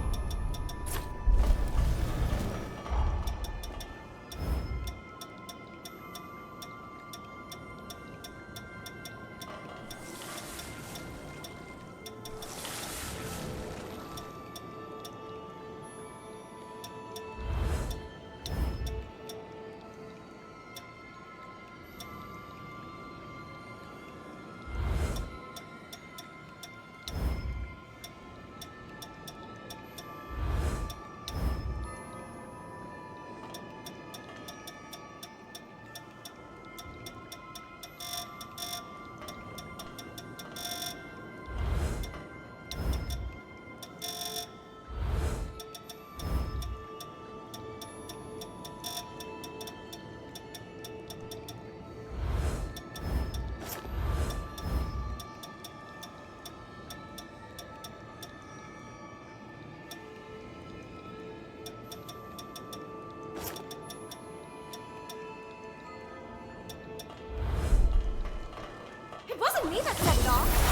It wasn't me that set it off.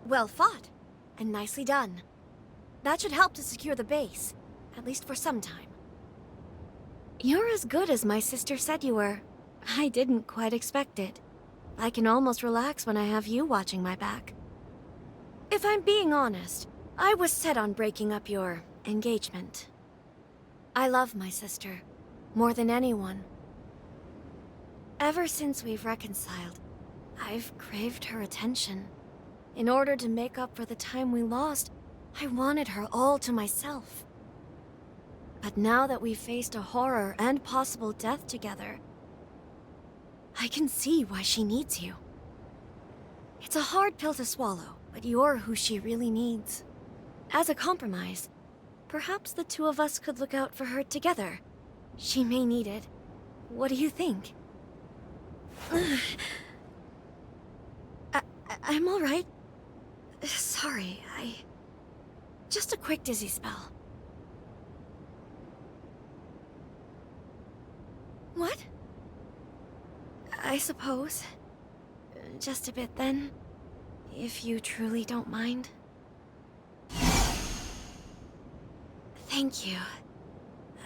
Well fought, and nicely done. That should help to secure the base, at least for some time. You're as good as my sister said you were. I didn't quite expect it. I can almost relax when I have you watching my back. If I'm being honest, I was set on breaking up your engagement. I love my sister, more than anyone. Ever since we've reconciled, I've craved her attention. In order to make up for the time we lost, I wanted her all to myself. But now that we've faced a horror and possible death together, I can see why she needs you. It's a hard pill to swallow, but you're who she really needs. As a compromise, perhaps the two of us could look out for her together. She may need it. What do you think? I'm all right. Sorry, just a quick dizzy spell. What? I suppose. Just a bit then, if you truly don't mind. Thank you.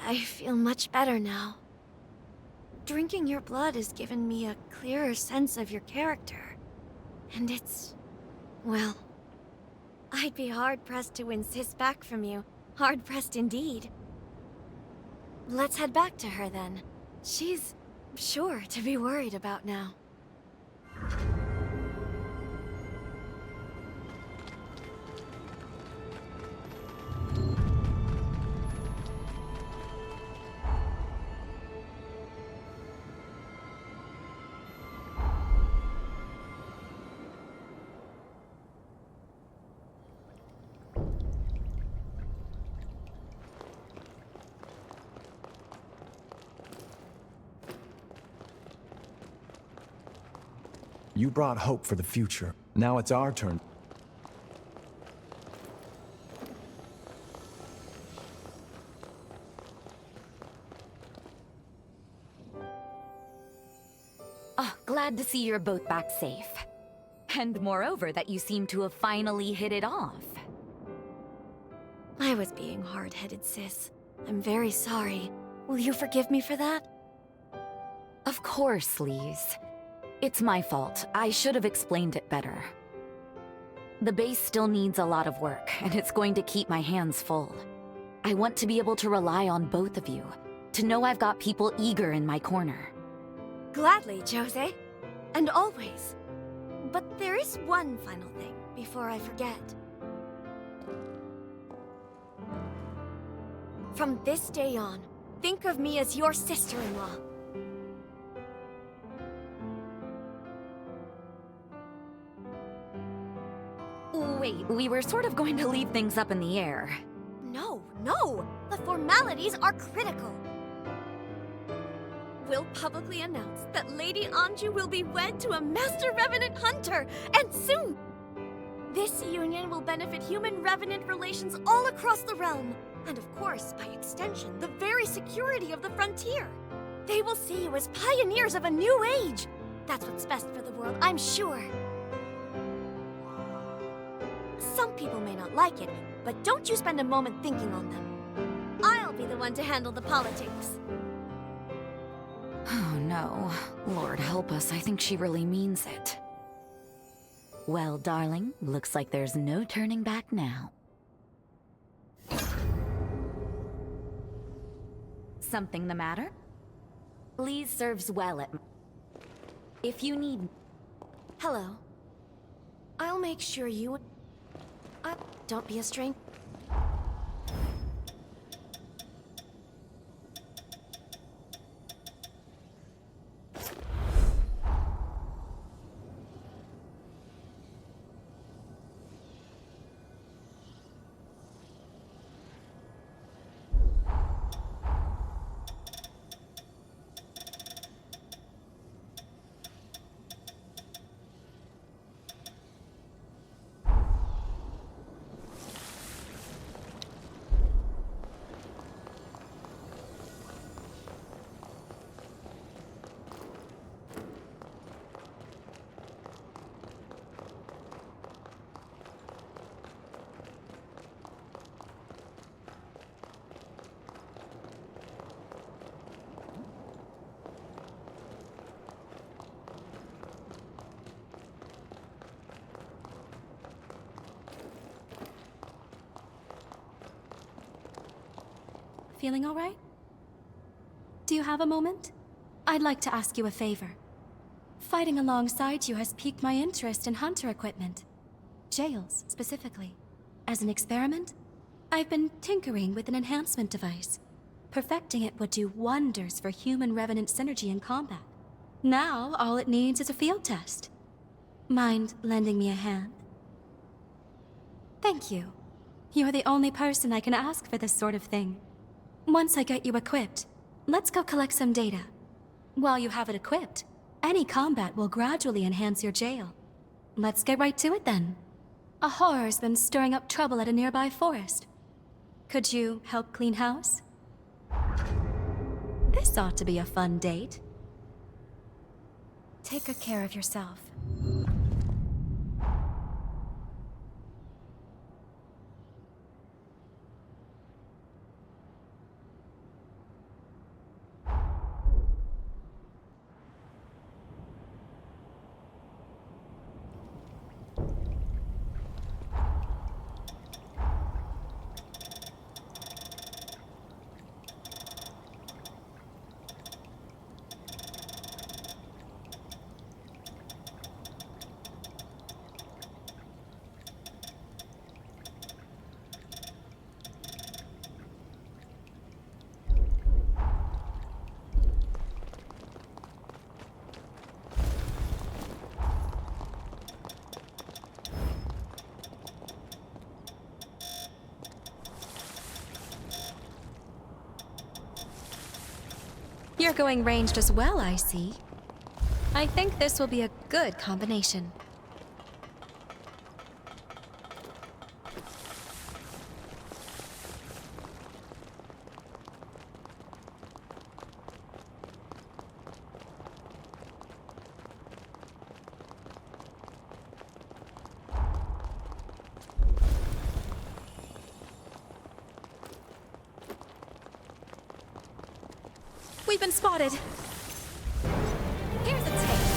I feel much better now. Drinking your blood has given me a clearer sense of your character. And it's... well... I'd be hard-pressed to win Sis back from you. Hard-pressed indeed. Let's head back to her then. She's sure to be worried about now. You brought hope for the future. Now it's our turn. Oh, glad to see you're both back safe. And moreover, that you seem to have finally hit it off. I was being hard-headed, sis. I'm very sorry. Will you forgive me for that? Of course, Lise. It's my fault. I should have explained it better. The base still needs a lot of work, and it's going to keep my hands full. I want to be able to rely on both of you, to know I've got people eager in my corner. Gladly, Jose. And always. But there is one final thing before I forget. From this day on, think of me as your sister-in-law. Wait, we were sort of going to leave things up in the air. No, no! The formalities are critical. We'll publicly announce that Lady Anju will be wed to a Master Revenant Hunter, and soon! This union will benefit human-revenant relations all across the realm, and of course, by extension, the very security of the frontier. They will see you as pioneers of a new age. That's what's best for the world, I'm sure. Some people may not like it, but don't you spend a moment thinking on them. I'll be the one to handle the politics. Oh no. Lord help us, I think she really means it. Well, darling, looks like there's no turning back now. Something the matter? Lise serves well at... If you need... Hello. I'll make sure you... don't be a stranger. Feeling all right? Do you have a moment? I'd like to ask you a favor. Fighting alongside you has piqued my interest in hunter equipment. Jails, specifically. As an experiment, I've been tinkering with an enhancement device. Perfecting it would do wonders for human-revenant synergy in combat. Now, all it needs is a field test. Mind lending me a hand? Thank you. You're the only person I can ask for this sort of thing. Once I get you equipped, let's go collect some data. While you have it equipped, any combat will gradually enhance your jail. Let's get right to it then. A horror's been stirring up trouble at a nearby forest. Could you help clean house? This ought to be a fun date. Take good care of yourself. You're going ranged as well, I see. I think this will be a good combination. We've been spotted. Here's a taste.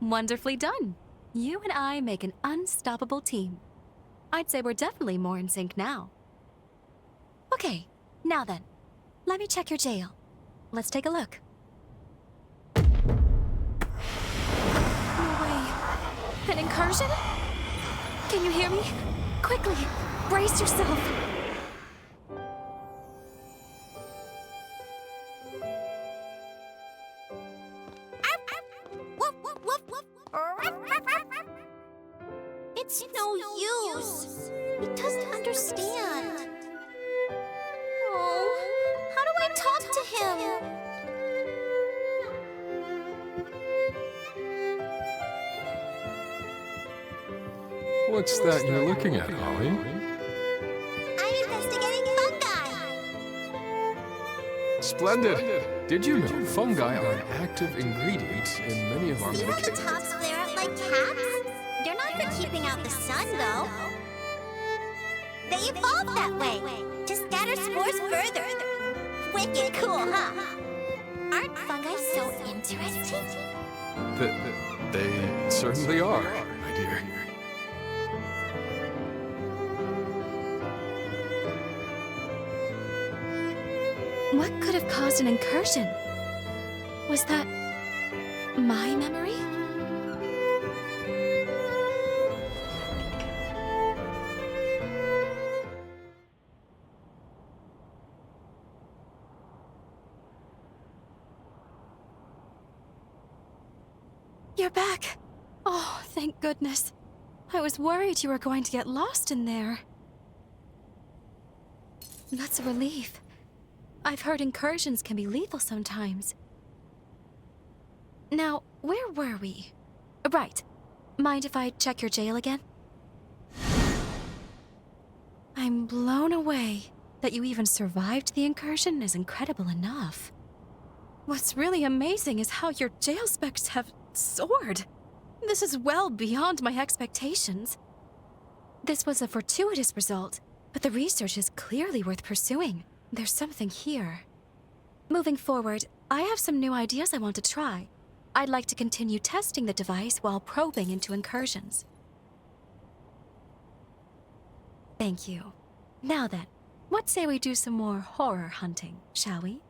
Wonderfully done. You and I make an unstoppable team. I'd say we're definitely more in sync now. Okay, now then, let me check your jail. Let's take a look. No way. An incursion? Can you hear me? Quickly, brace yourself. It's no use. He doesn't understand. Oh, how do I talk to him? What's that you're looking at, Holly? I'm investigating fungi. Splendid! Did you know fungi are an active ingredient in many of our See how the medications? tops flare out like caps? They're not for keeping out the sun, though. They evolved that way, to scatter spores further. Wicked cool, huh? Aren't fungi so interesting? They certainly are, my dear. What could have caused an incursion? Was that my memory? You're back. Oh, thank goodness. I was worried you were going to get lost in there. That's a relief. I've heard incursions can be lethal sometimes. Now, where were we? Right. Mind if I check your jail again? I'm blown away. That you even survived the incursion is incredible enough. What's really amazing is how your jail specs have soared. This is well beyond my expectations. This was a fortuitous result, but the research is clearly worth pursuing. There's something here. Moving forward, I have some new ideas I want to try. I'd like to continue testing the device while probing into incursions. Thank you. Now then, what say we do some more horror hunting, shall we?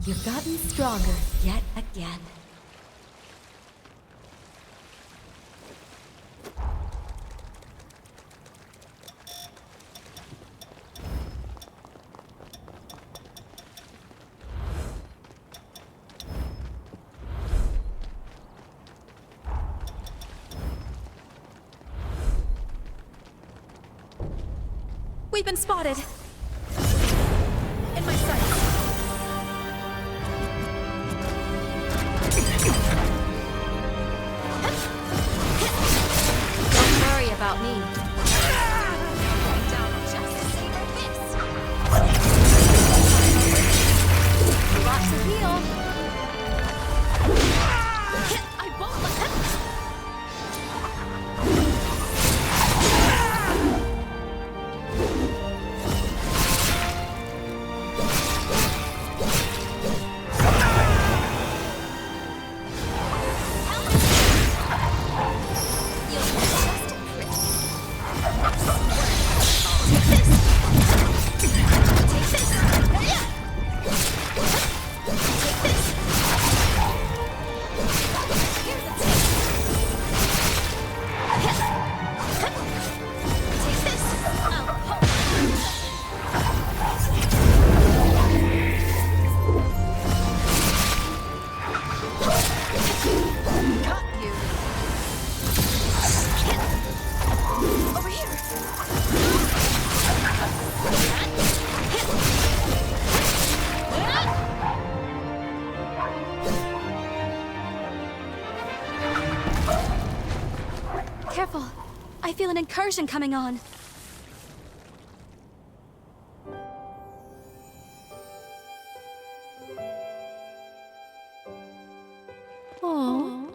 You've gotten stronger yet again. We've been spotted. In my sights. Don't worry about me. Down just to savor this. Lots to heal. I won't let them. Careful. I feel an incursion coming on. Oh,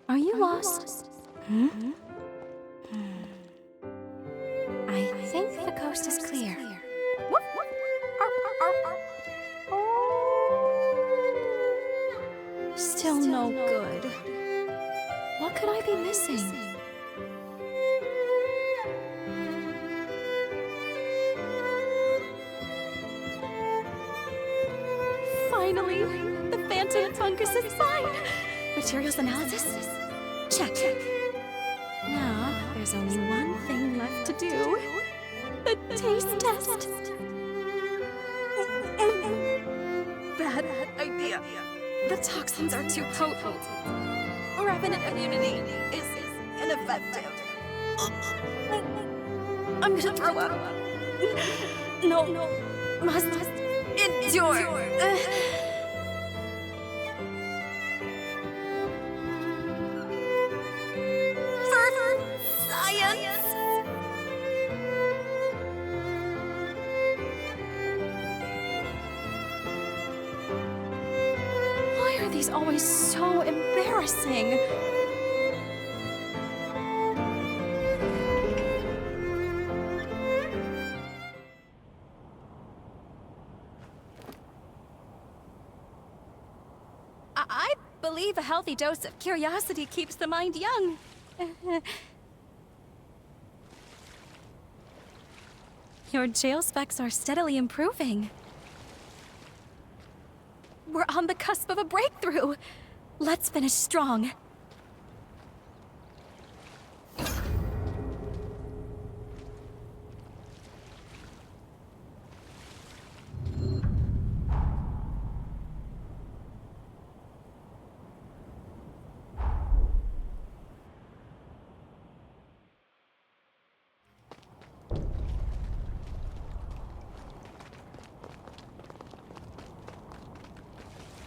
are you lost? Hmm? I think the coast is clear. Still no good. What could I be missing? Finally, the phantom fungus is fine. Materials analysis? Check. Now, there's only one thing left to do. The taste test. Bad idea. The toxins are too potent. Revenant immunity is ineffective. I'm gonna throw up. No, must endure. For science. Everybody's always so embarrassing. I believe a healthy dose of curiosity keeps the mind young. Your jail specs are steadily improving. We're on the cusp of a breakthrough. Let's finish strong.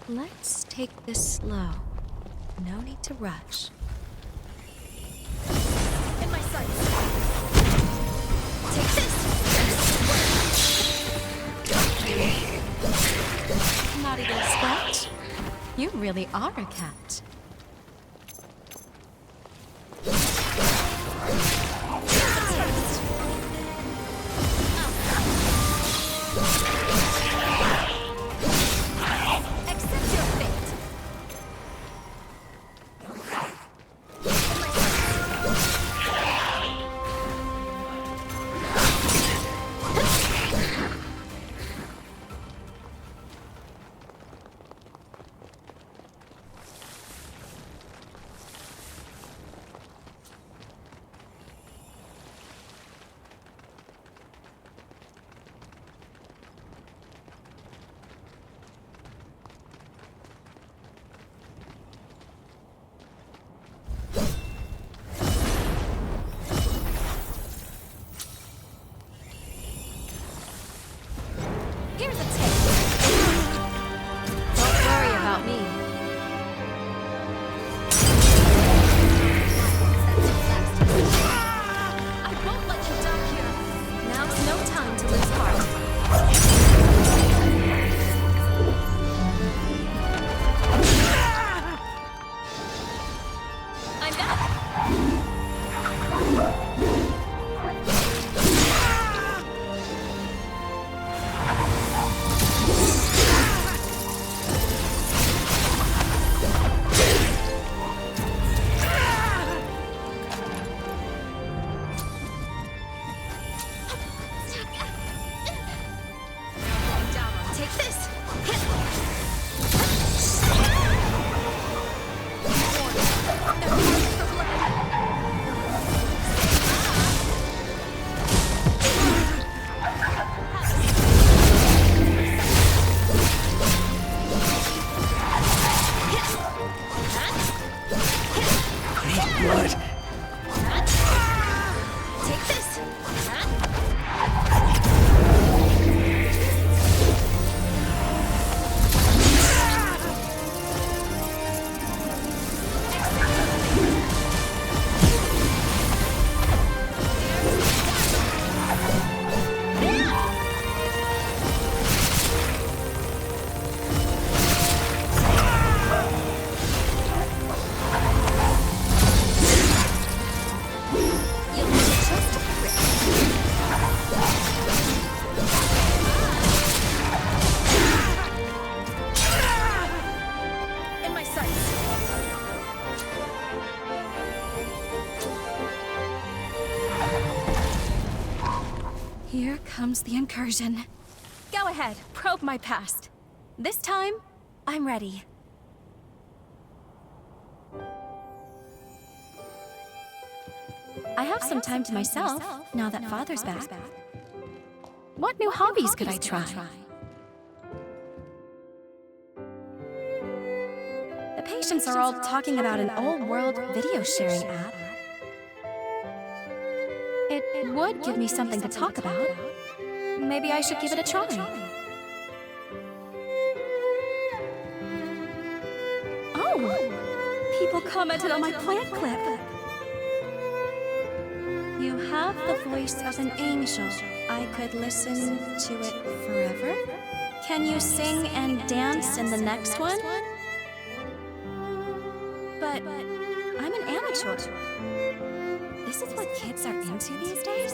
Let's take this slow. No need to rush. In my sights. Take this! Not even a scratch? You really are a cat. Here's a tip. Don't worry about me. I won't let you die here. Now's no time to lose heart. I'm back. Take this! Blood. Take this! In my sights. Here comes the incursion. Go ahead, probe my past. This time, I'm ready. I have some time to myself now that Father's back. What new hobbies could I try? The patients are all talking about an old-world video sharing app. It would give me something to talk about. Maybe I should give it a try. Oh! People commented on my plant clip. You have the voice of an angel. I could listen to it forever. Can you sing and dance in the next one? sure. This is what kids are into these days?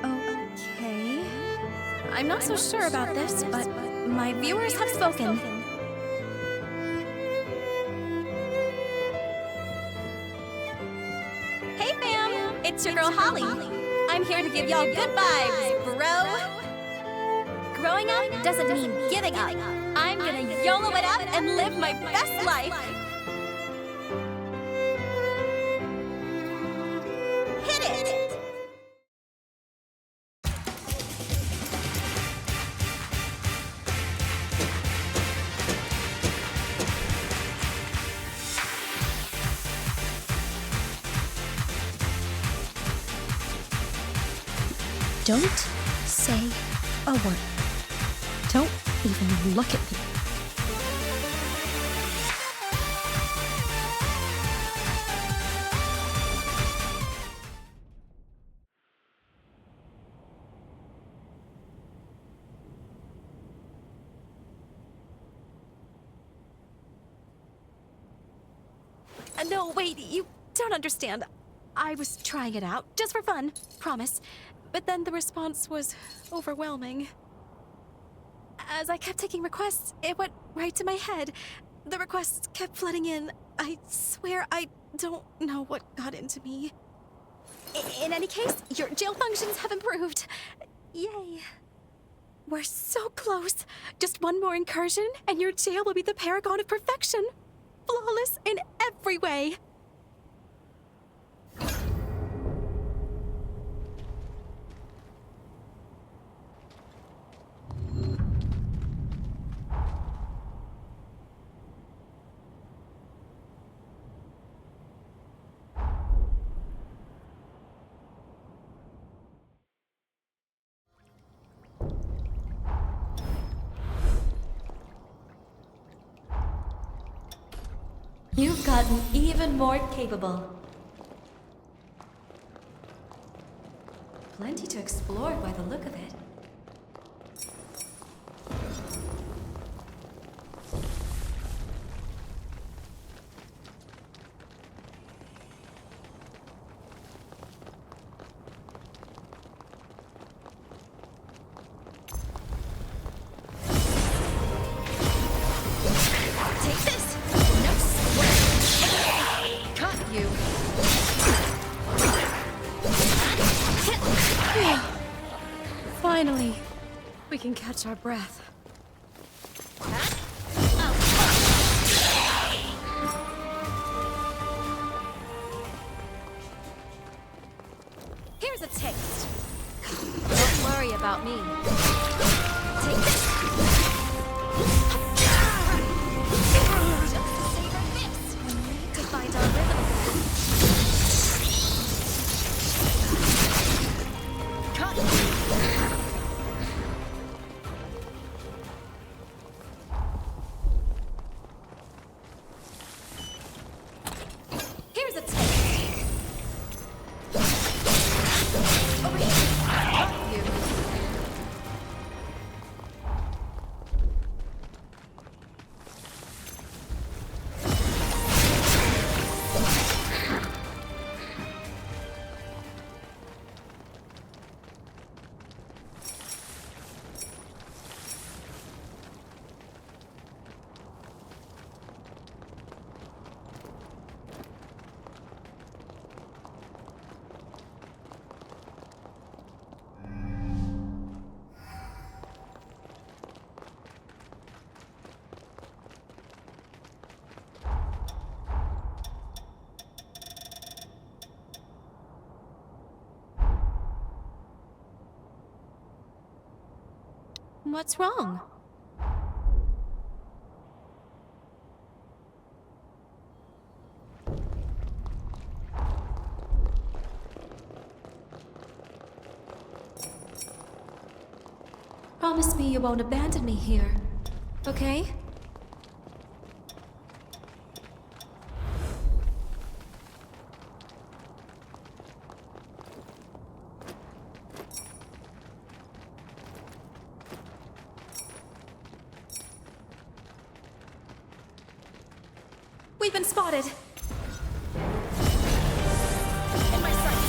Okay. I'm not so sure about this, but my viewers have spoken. Hey fam! It's your girl Holly. I'm here to give y'all good vibes, bro. Growing up doesn't mean giving up. I'm gonna YOLO it up and live my best life. Hit it! Don't say a word. Don't even look at me. No, wait, you don't understand. I was trying it out, just for fun, promise. But then the response was overwhelming. As I kept taking requests, it went right to my head. The requests kept flooding in. I swear I don't know what got into me. In any case, your jail functions have improved. Yay. We're so close. Just one more incursion, and your jail will be the paragon of perfection. Flawless in every way. You've gotten even more capable. Plenty to explore by the look of it. Take this! No sweat! Cut you! Finally, we can catch our breath. Here's a taste. Don't worry about me. Take this. We need to find our rhythm again. Cut. Here's a taste. Over here. Cut you. What's wrong? Promise me you won't abandon me here, okay? We've been spotted. In my sights.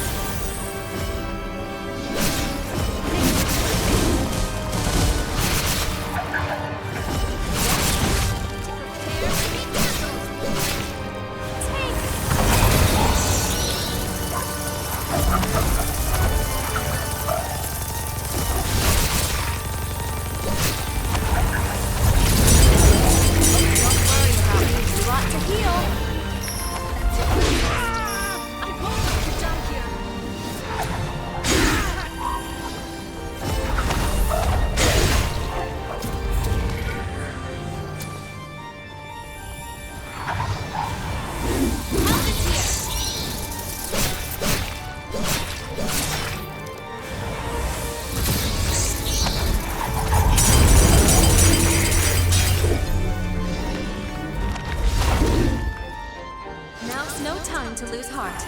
Now's no time to lose heart.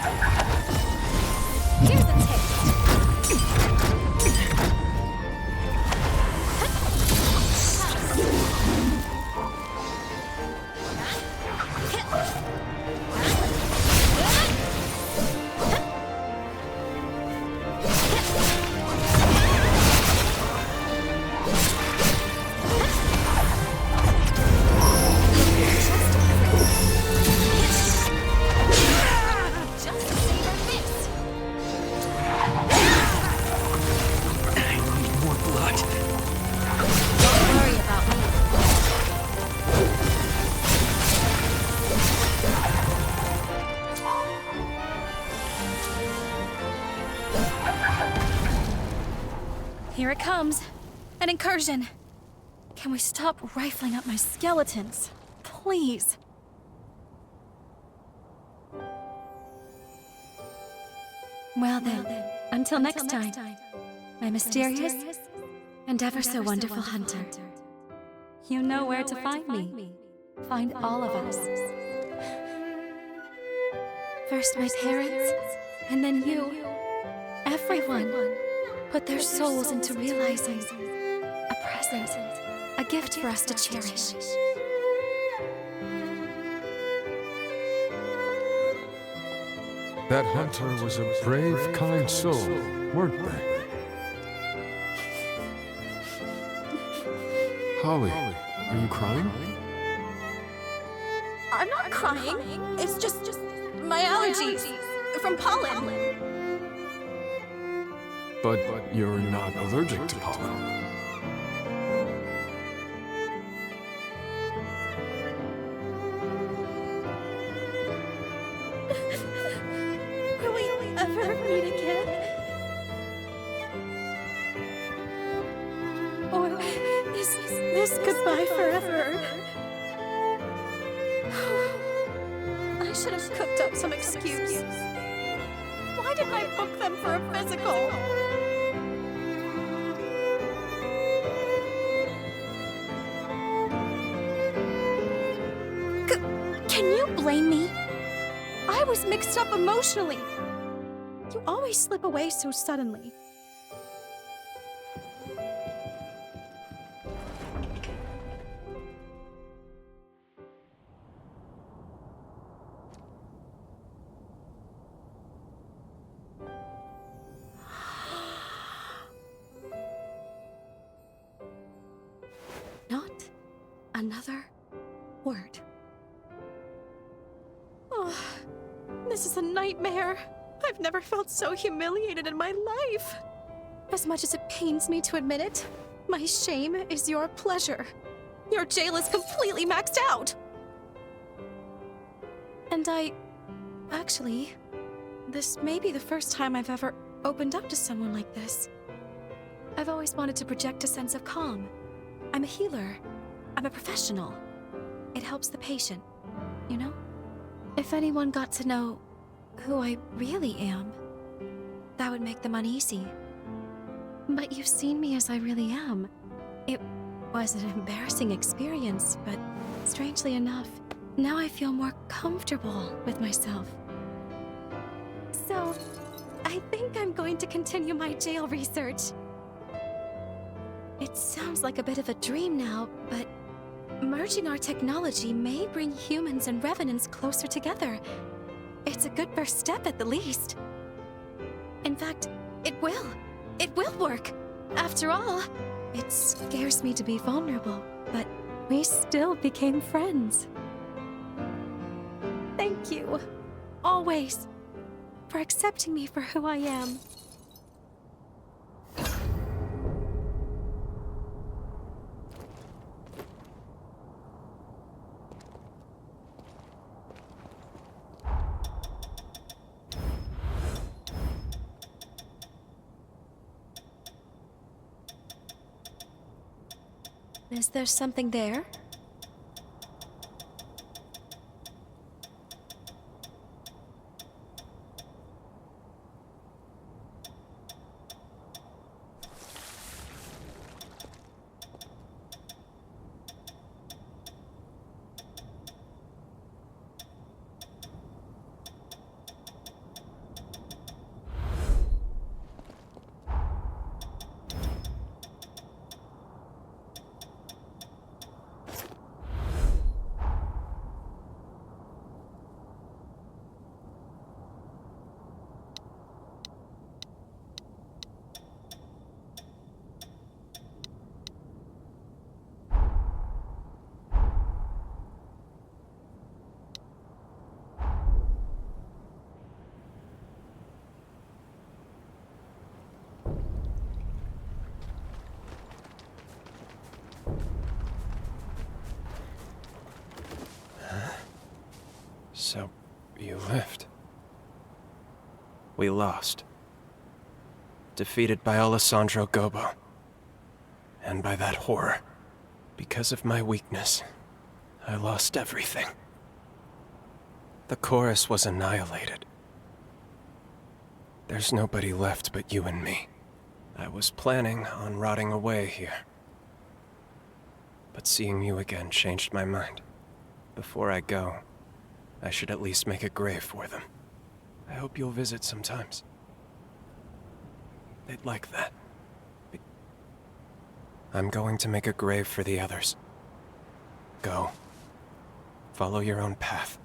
Here's a taste. Here it comes. An incursion. Can we stop rifling up my skeletons? Please. Well then, until next time, my mysterious and ever so wonderful hunter. You know where to find me. Find all of us. First my parents, and then you. Everyone put their souls into realizing a present, a gift for us to cherish. That hunter was a brave, kind soul, weren't they? Holly, are you crying? I'm not crying. It's just my allergies from pollen. But you're not allergic to pollen. Will we ever meet again? Or is this goodbye forever? I should have cooked up some excuse. Why didn't I book them for a physical? Can you blame me? I was mixed up emotionally. You always slip away so suddenly. Not another word. Oh, this is a nightmare. I've never felt so humiliated in my life. As much as it pains me to admit it, my shame is your pleasure. Your jail is completely maxed out. And actually, this may be the first time I've ever opened up to someone like this. I've always wanted to project a sense of calm. I'm a healer. I'm a professional. It helps the patient, you know? If anyone got to know who I really am, that would make them uneasy. But you've seen me as I really am. It was an embarrassing experience, but strangely enough, now I feel more comfortable with myself. So, I think I'm going to continue my jail research. It sounds like a bit of a dream now, but Merging our technology may bring humans and revenants closer together. It's a good first step at the least. In fact, it will. It will work. After all, it scares me to be vulnerable, but we still became friends. Thank you, always, for accepting me for who I am. Is there something there? So, you lived. We lost. Defeated by Alessandro Gobo. And by that horror. Because of my weakness, I lost everything. The chorus was annihilated. There's nobody left but you and me. I was planning on rotting away here. But seeing you again changed my mind. Before I go, I should at least make a grave for them. I hope you'll visit sometimes. They'd like that. I'm going to make a grave for the others. Go. Follow your own path.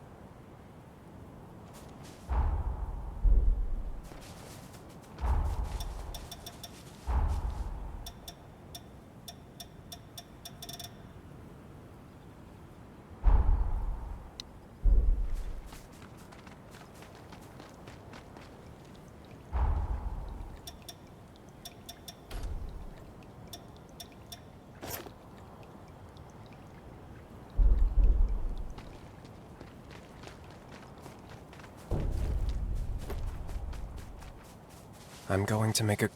I'm going to make a...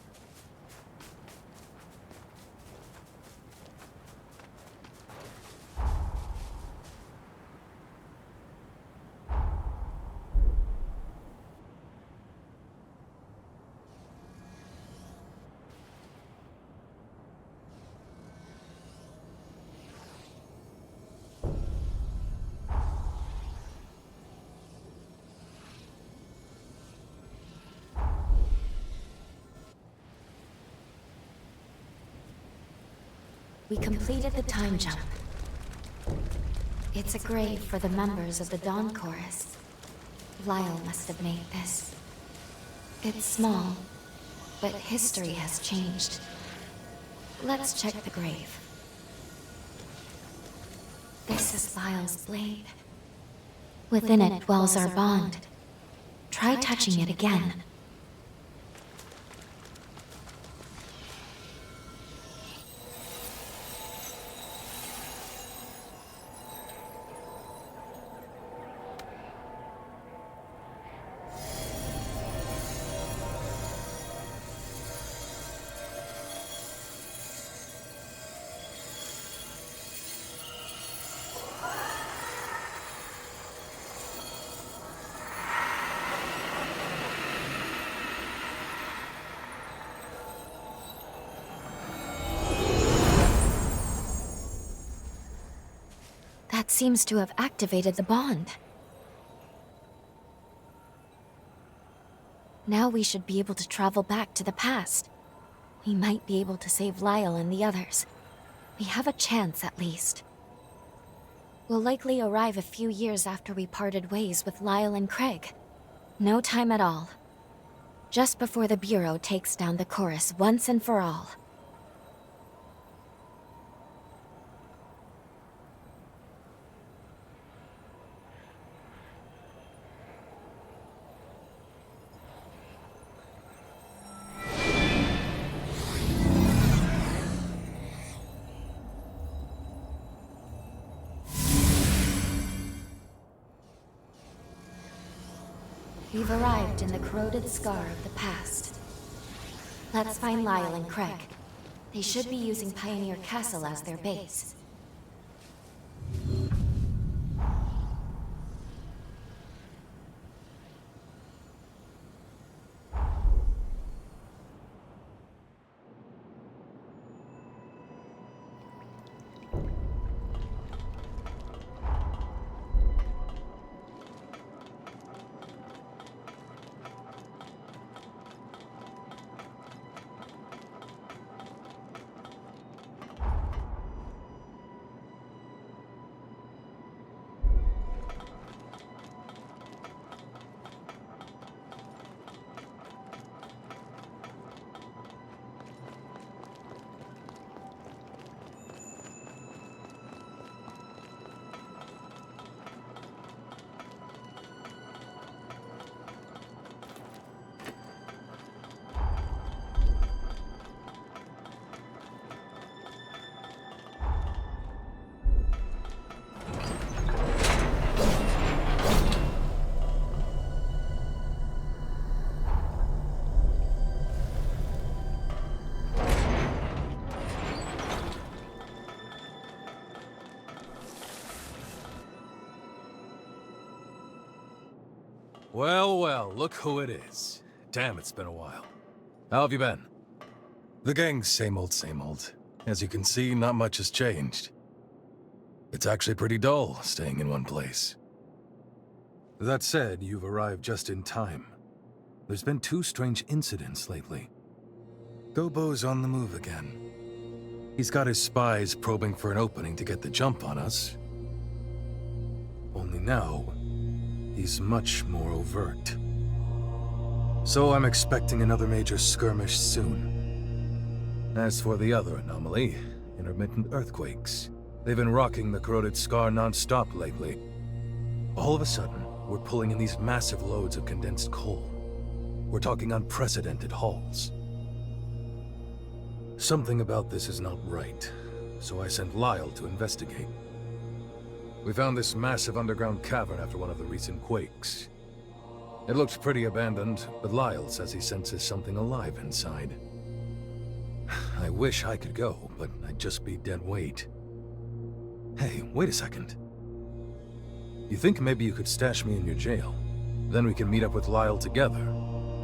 We completed the time jump. It's a grave for the members of the Dawn Chorus. Lyle must have made this. It's small, but history has changed. Let's check the grave. This is Lyle's blade. Within it dwells our bond. Try touching it again. That seems to have activated the bond. Now we should be able to travel back to the past. We might be able to save Lyle and the others. We have a chance, at least. will likely arrive a few years after we parted ways with Lyle and Craig. No time at all. Just before the Bureau takes down the Chorus once and for all. We've arrived in the corroded scar of the past. Let's find Lyle and Craig. They should be using Pioneer Castle as their base. Well, well, look who it is. Damn, it's been a while. How have you been? The gang's same old, same old. As you can see, not much has changed. It's actually pretty dull, staying in one place. That said, you've arrived just in time. There's been 2 strange incidents lately. Gobo's on the move again. He's got his spies probing for an opening to get the jump on us. Only now, he's much more overt. So I'm expecting another major skirmish soon. As for the other anomaly, intermittent earthquakes, they've been rocking the corroded scar non-stop lately. All of a sudden, we're pulling in these massive loads of condensed coal. We're talking unprecedented hauls. Something about this is not right, so I sent Lyle to investigate. We found this massive underground cavern after one of the recent quakes. It looked pretty abandoned, but Lyle says he senses something alive inside. I wish I could go, but I'd just be dead weight. Hey, wait a second. You think maybe you could stash me in your jail? Then we can meet up with Lyle together.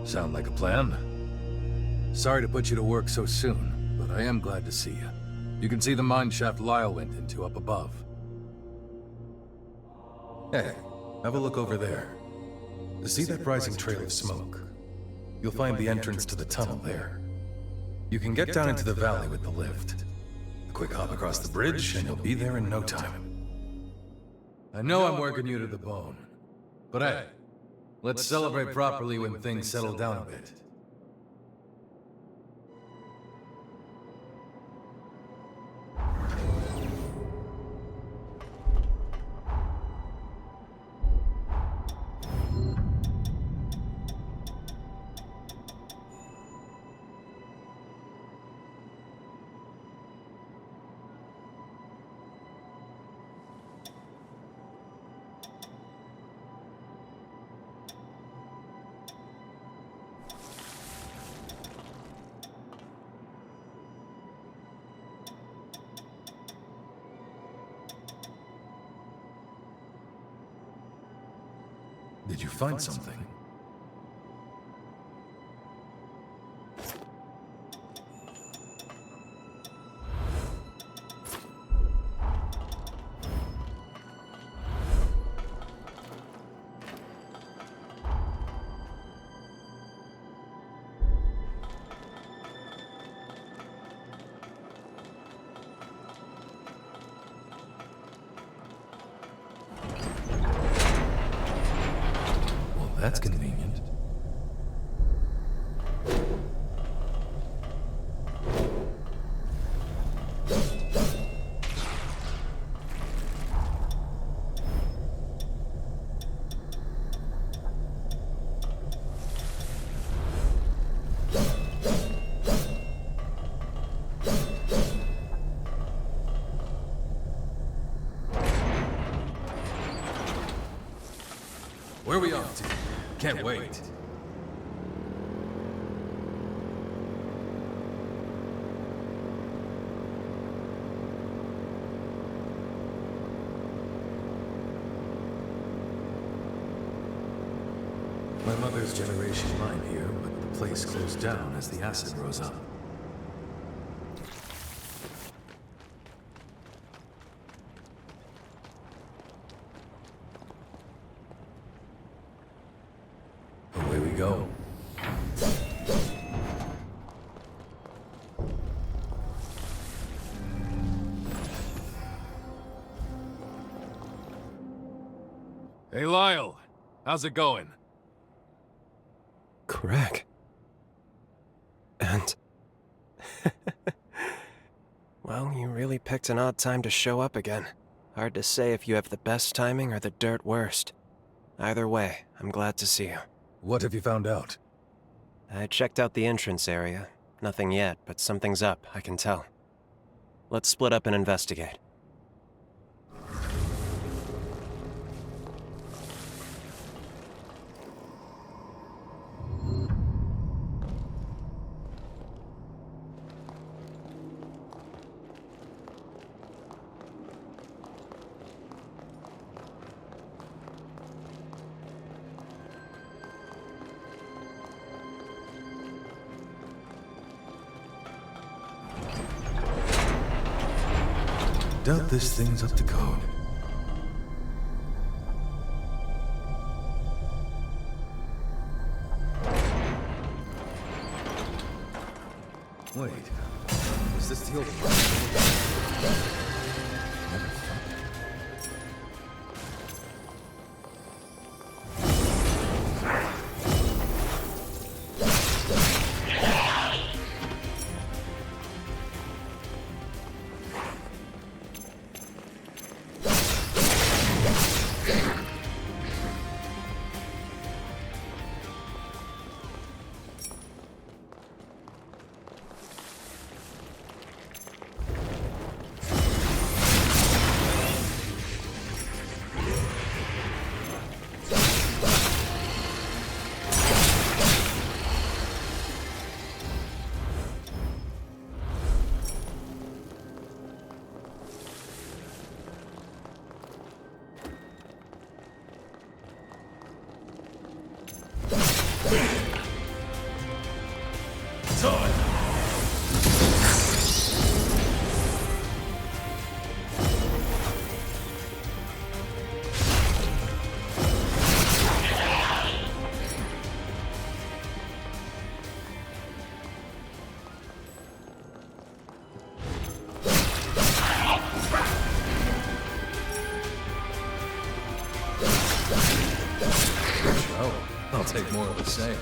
Sound like a plan? Sorry to put you to work so soon, but I am glad to see you. You can see the mine shaft Lyle went into up above. Hey, have a look over there. See that rising trail of smoke? You'll find the entrance to the tunnel there. You can get down into the valley with the lift. A quick hop across the bridge, and you'll be there in no time. I know I'm working you to the bone, but hey, let's celebrate properly when things settle down a bit. Did you find something? Where are we off to? Can't wait. My mother's generation mined here, but the place closed down as the acid rose up. Away we go. Hey, Lyle. How's it going? Greg. And... well, you really picked an odd time to show up again. Hard to say if you have the best timing or the dirt worst. Either way, I'm glad to see you. What have you found out? I checked out the entrance area. Nothing yet, but something's up, I can tell. Let's split up and investigate. Doubt this thing's up to code. Wait, is this the old one? I'll take more of the same.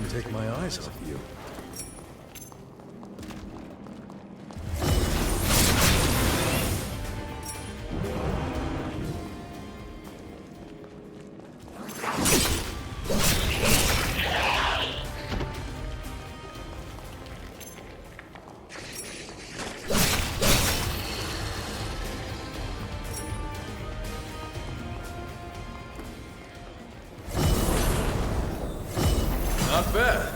couldn't take my eyes off you. Not bad.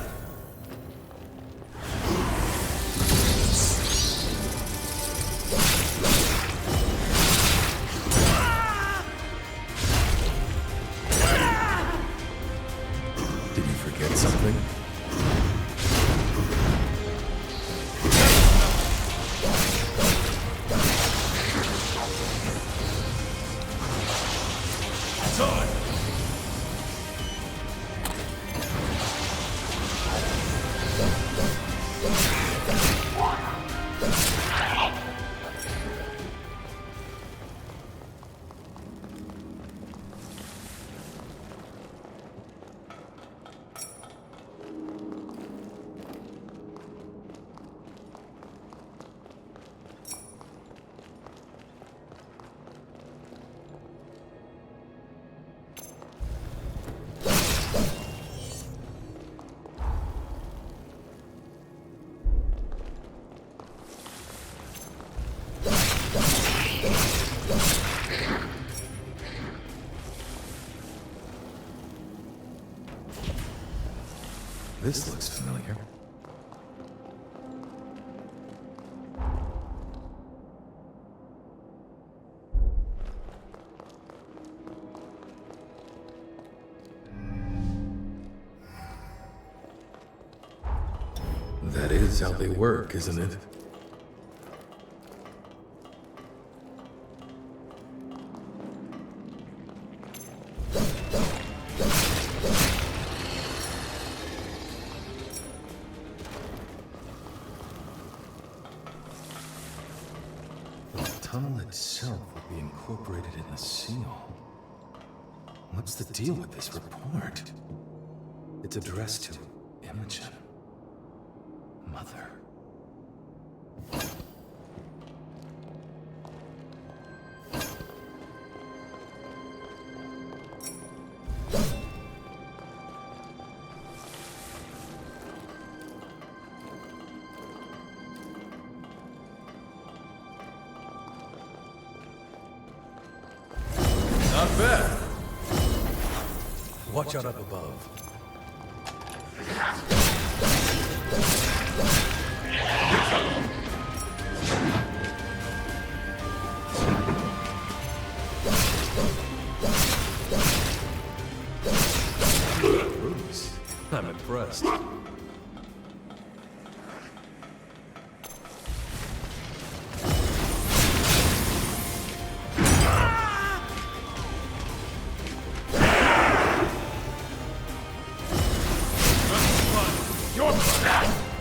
Did you forget something? This looks familiar. That is how they work, isn't it? The tunnel itself will be incorporated in the seal. What's the deal with this report? It's addressed to Imogen. Mother. Not bad. Watch out up above. Bruce, I'm impressed. Your blood.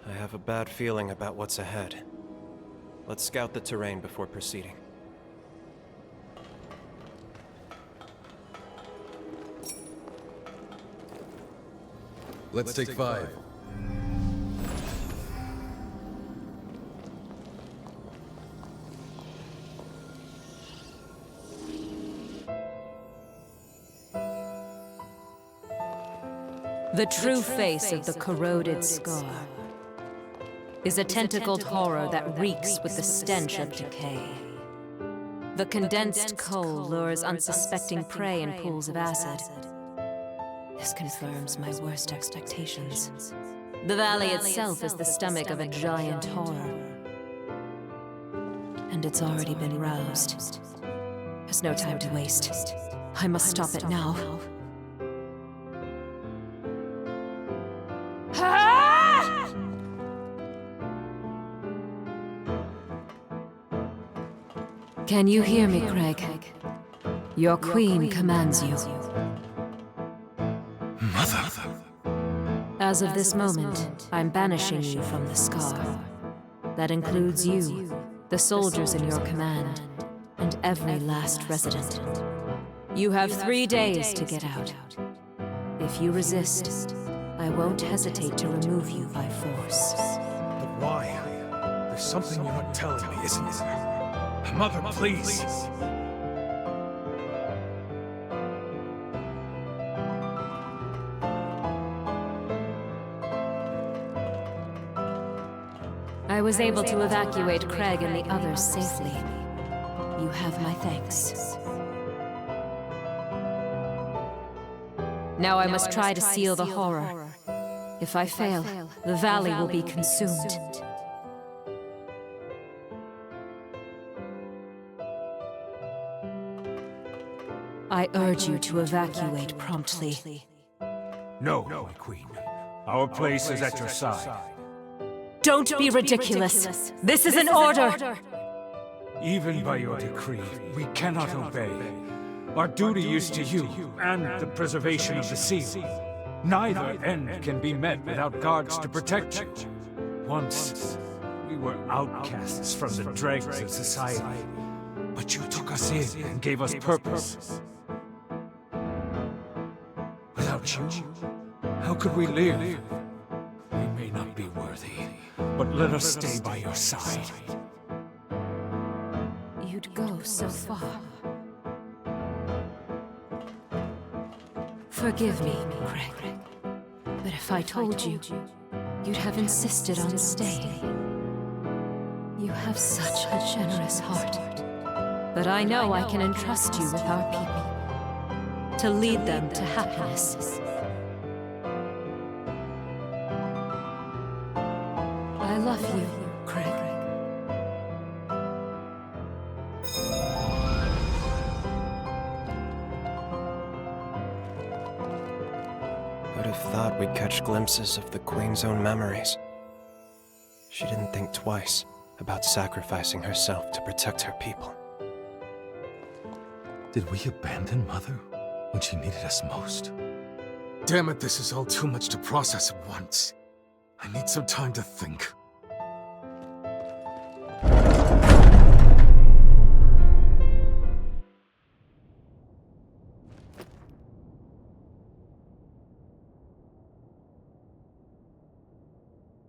I have a bad feeling about what's ahead. Let's scout the terrain before proceeding. Let's take 5. The true face of the corroded scar is a tentacled horror that reeks with the stench of decay. The condensed coal lures unsuspecting prey in pools of acid. This confirms my worst expectations. The valley itself is the stomach of a giant horror. And it's already been roused. There's no time to waste. I must stop it now. Can you hear me, Craig? Your queen commands you. Mother! As of this moment, I'm banishing you from the Scar. That includes you, the soldiers in your command, and every last resident. You have 3 days to get out. If you resist, I won't hesitate to remove you by force. But why? There's something you're not telling me, isn't there? Mother, please! I was able to evacuate Craig and the others safely. You have my thanks. Now I must try to seal the horror. If I fail, the valley will be consumed. I urge you to evacuate promptly. No, my queen. Our place is at your side. Don't be ridiculous. This is an order. Even by your decree, we cannot obey. Our duty is to you, and the preservation of the seal. Neither end can be met without guards to protect you. Once, we were outcasts from the dregs of society. But you took us in and gave us purpose. Without you, how could we live? We may not be worthy, but let us stay by your side. You'd go so far. Forgive me, Craig. But if I told you, you'd have insisted on staying. You have such a generous heart. But I know I can entrust you with our people, to lead them to happiness. I love you, Craig. Who'd have thought we'd catch glimpses of the Queen's own memories? She didn't think twice about sacrificing herself to protect her people. Did we abandon Mother when she needed us most? Damn it, this is all too much to process at once. I need some time to think.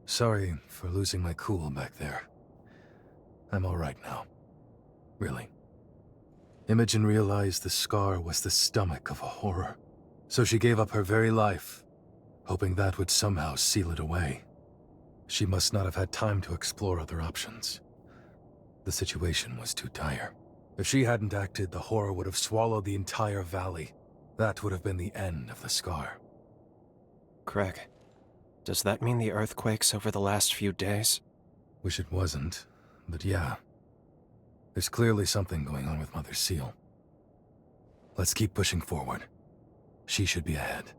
Sorry for losing my cool back there. I'm all right now. Really. Imogen realized the scar was the stomach of a horror, so she gave up her very life, hoping that would somehow seal it away. She must not have had time to explore other options. The situation was too dire. If she hadn't acted, the horror would have swallowed the entire valley. That would have been the end of the scar. Craig, does that mean the earthquakes over the last few days? Wish it wasn't, but yeah. There's clearly something going on with Mother Seal. Let's keep pushing forward. She should be ahead.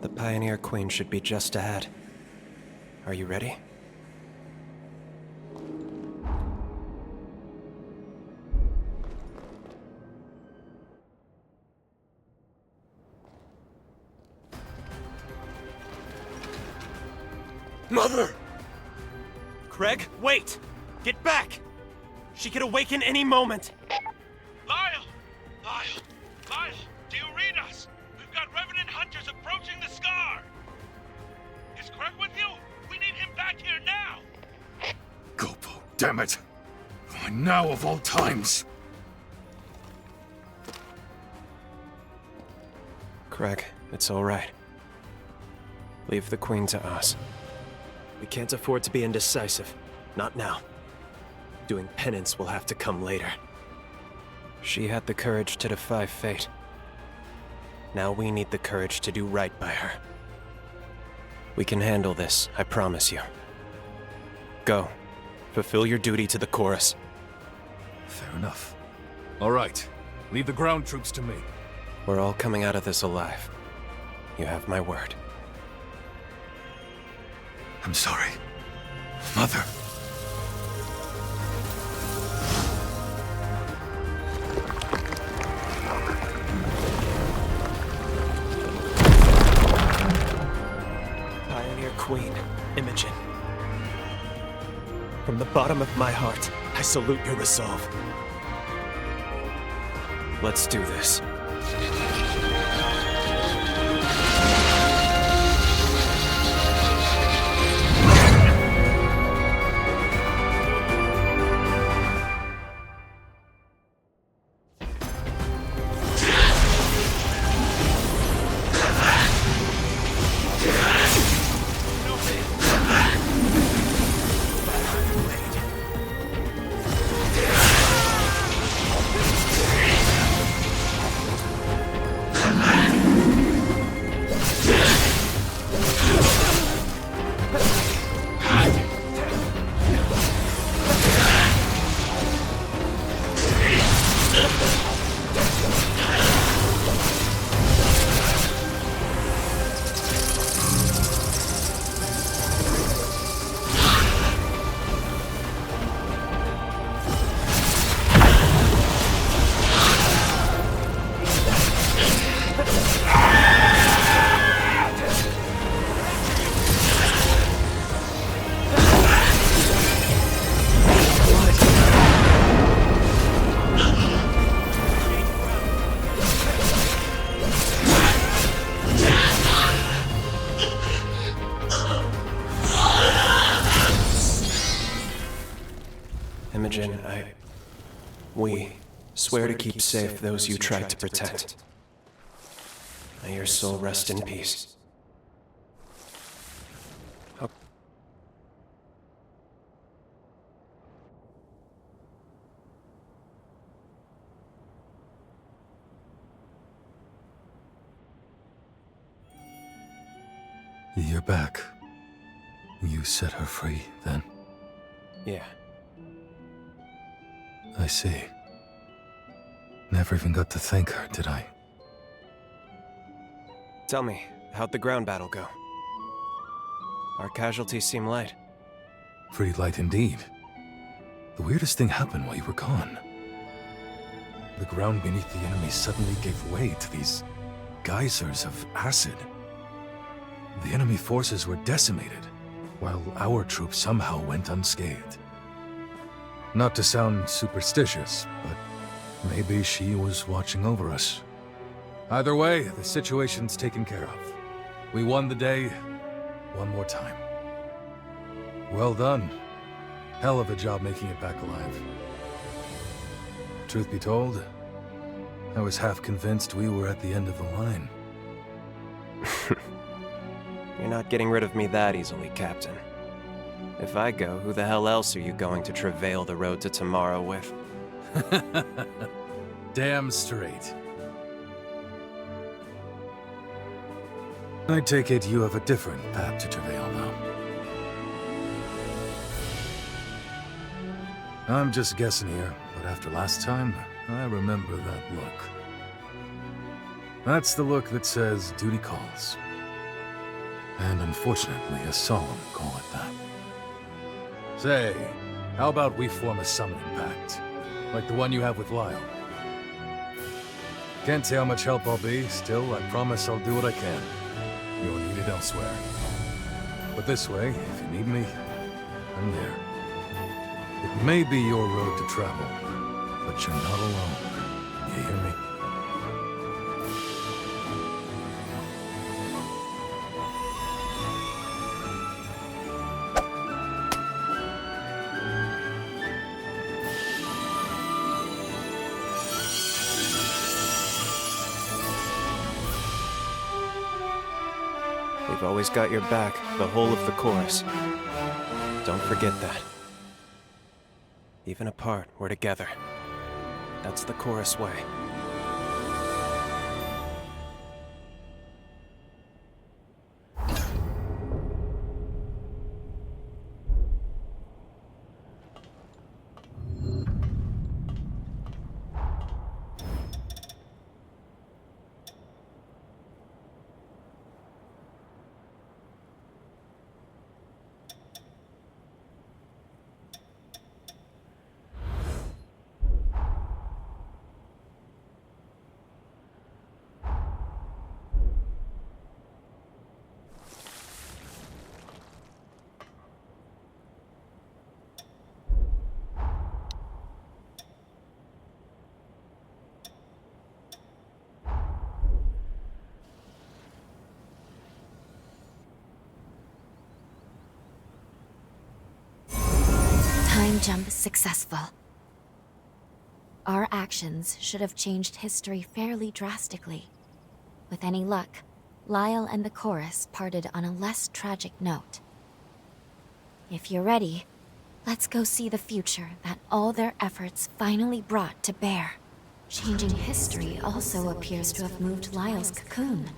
The Pioneer Queen should be just ahead. Are you ready? Mother! Craig, wait! Get back! She could awaken any moment! Lyle! Lyle, do you read us? We've got Revenant hunters approaching the Scar! Is Craig with you? We need him back here now! Gopo, damn it! Why now of all times? Craig, it's all right. Leave the Queen to us. We can't afford to be indecisive. Not now. Doing penance will have to come later. She had the courage to defy fate. Now we need the courage to do right by her. We can handle this, I promise you. Go. Fulfill your duty to the chorus. Fair enough. All right. Leave the ground troops to me. We're all coming out of this alive. You have my word. I'm sorry. Mother. Pioneer Queen, Imogen. From the bottom of my heart, I salute your resolve. Let's do this. Imogen, we swear to keep safe those you tried to protect. May your soul rest in peace. You're back. You set her free, then? Yeah. I see. Never even got to thank her, did I? Tell me, how'd the ground battle go? Our casualties seem light. Pretty light indeed. The weirdest thing happened while you were gone. The ground beneath the enemy suddenly gave way to these geysers of acid. The enemy forces were decimated, while our troops somehow went unscathed. Not to sound superstitious, but maybe she was watching over us. Either way, the situation's taken care of. We won the day one more time. Well done. Hell of a job making it back alive. Truth be told, I was half convinced we were at the end of the line. You're not getting rid of me that easily, Captain. If I go, who the hell else are you going to travail the road to tomorrow with? Damn straight. I take it you have a different path to travail now. I'm just guessing here, but after last time, I remember that look. That's the look that says duty calls. And unfortunately, a solemn call at that. Say, how about we form a summoning pact? Like the one you have with Lyle. Can't say how much help I'll be, still, I promise I'll do what I can. You'll need it elsewhere. But this way, if you need me, I'm there. It may be your road to travel, but you're not alone. You hear me? We've always got your back, the whole of the chorus. Don't forget that. Even apart, we're together. That's the chorus way. Time jump successful. Our actions should have changed history fairly drastically. With any luck, Lyle and the chorus parted on a less tragic note. If you're ready, let's go see the future that all their efforts finally brought to bear. Changing history also appears to have moved Lyle's cocoon.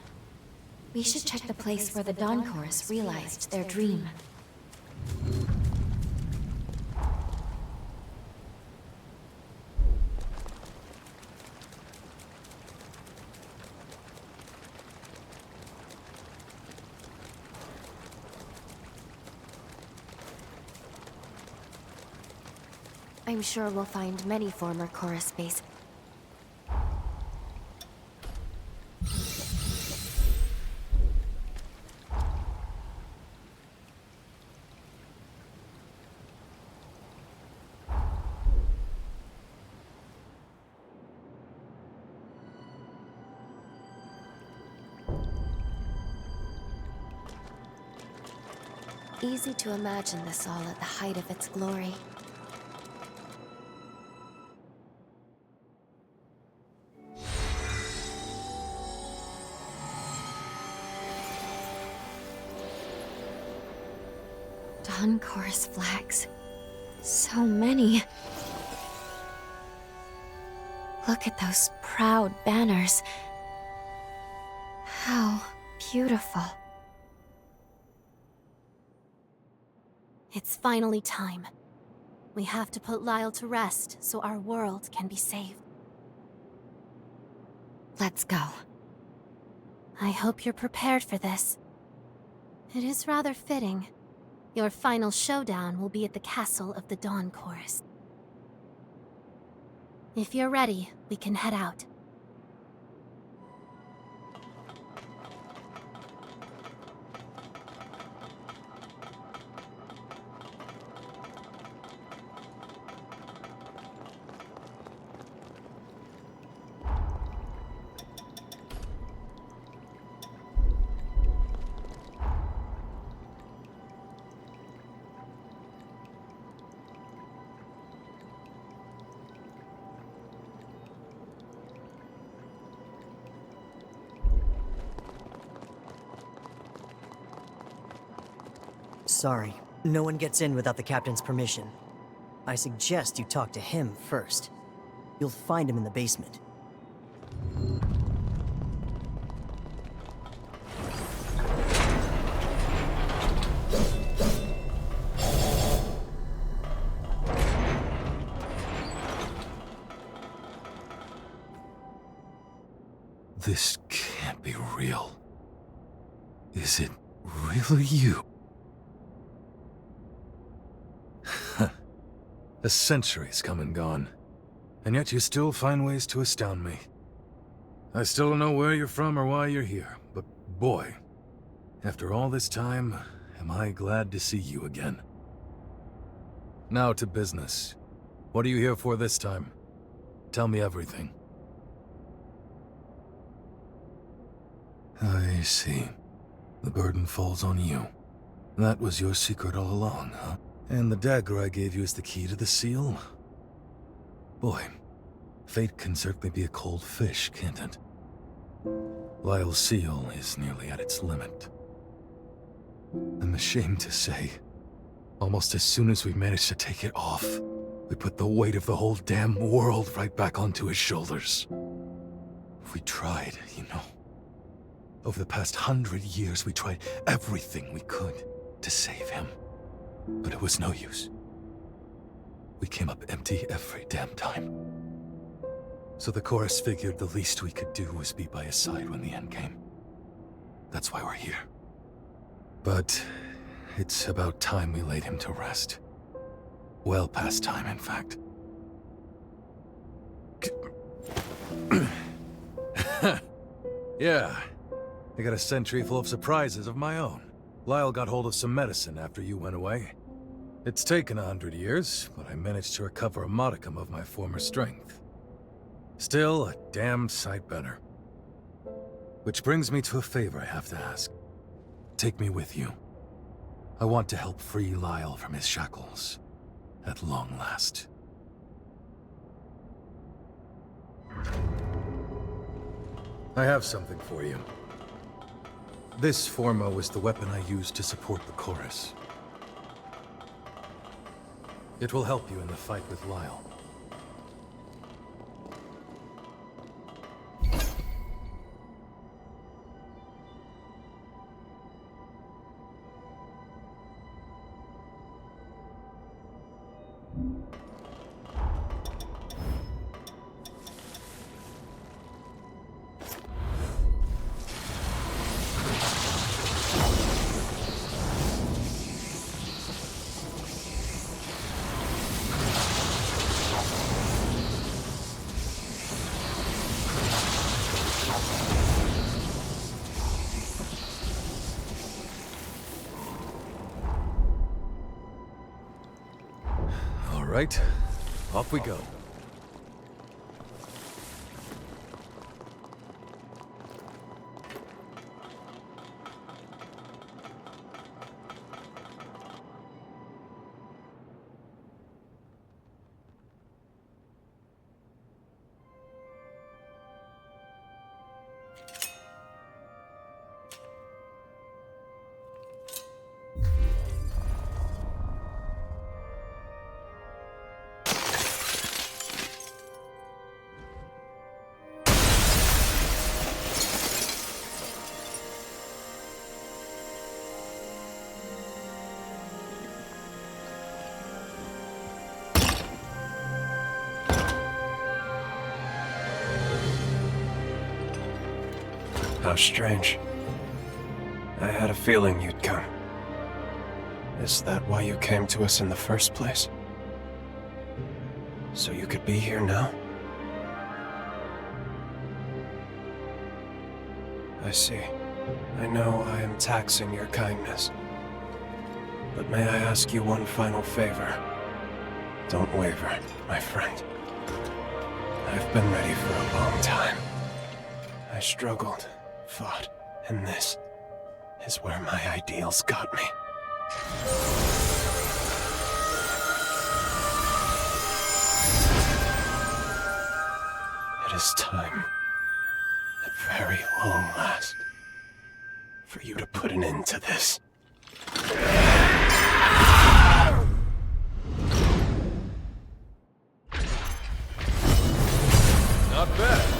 We should check the place where the Dawn Chorus realized their dream. I'm sure we'll find many former chorus bases. Easy to imagine this all at the height of its glory. Dawn Chorus flags. So many. Look at those proud banners. How beautiful. It's finally time. We have to put Lyle to rest so our world can be saved. Let's go. I hope you're prepared for this. It is rather fitting. Your final showdown will be at the castle of the Dawn Chorus. If you're ready, we can head out. Sorry, no one gets in without the captain's permission. I suggest you talk to him first. You'll find him in the basement. This can't be real. Is it really you? A century's come and gone, and yet you still find ways to astound me. I still don't know where you're from or why you're here, but boy, after all this time, am I glad to see you again. Now to business. What are you here for this time? Tell me everything. I see. The burden falls on you. That was your secret all along, huh? And the dagger I gave you is the key to the seal? Boy, fate can certainly be a cold fish, can't it? Lyle's seal is nearly at its limit. I'm ashamed to say, almost as soon as we managed to take it off, we put the weight of the whole damn world right back onto his shoulders. We tried, you know. Over the past 100 years, we tried everything we could to save him. But it was no use. We came up empty every damn time. So the chorus figured the least we could do was be by his side when the end came. That's why we're here. But it's about time we laid him to rest. Well past time, in fact. Yeah. I got a sentry full of surprises of my own. Lyle got hold of some medicine after you went away. It's taken 100 years, but I managed to recover a modicum of my former strength. Still, a damn sight better. Which brings me to a favor I have to ask. Take me with you. I want to help free Lyle from his shackles. At long last. I have something for you. This Forma was the weapon I used to support the chorus. It will help you in the fight with Lyle. All right, off we go. How strange. I had a feeling you'd come. Is that why you came to us in the first place? So you could be here now? I see. I know I am taxing your kindness. But may I ask you one final favor? Don't waver, my friend. I've been ready for a long time. I struggled, fought, and this is where my ideals got me. It is time, at very long last, for you to put an end to this. Not bad.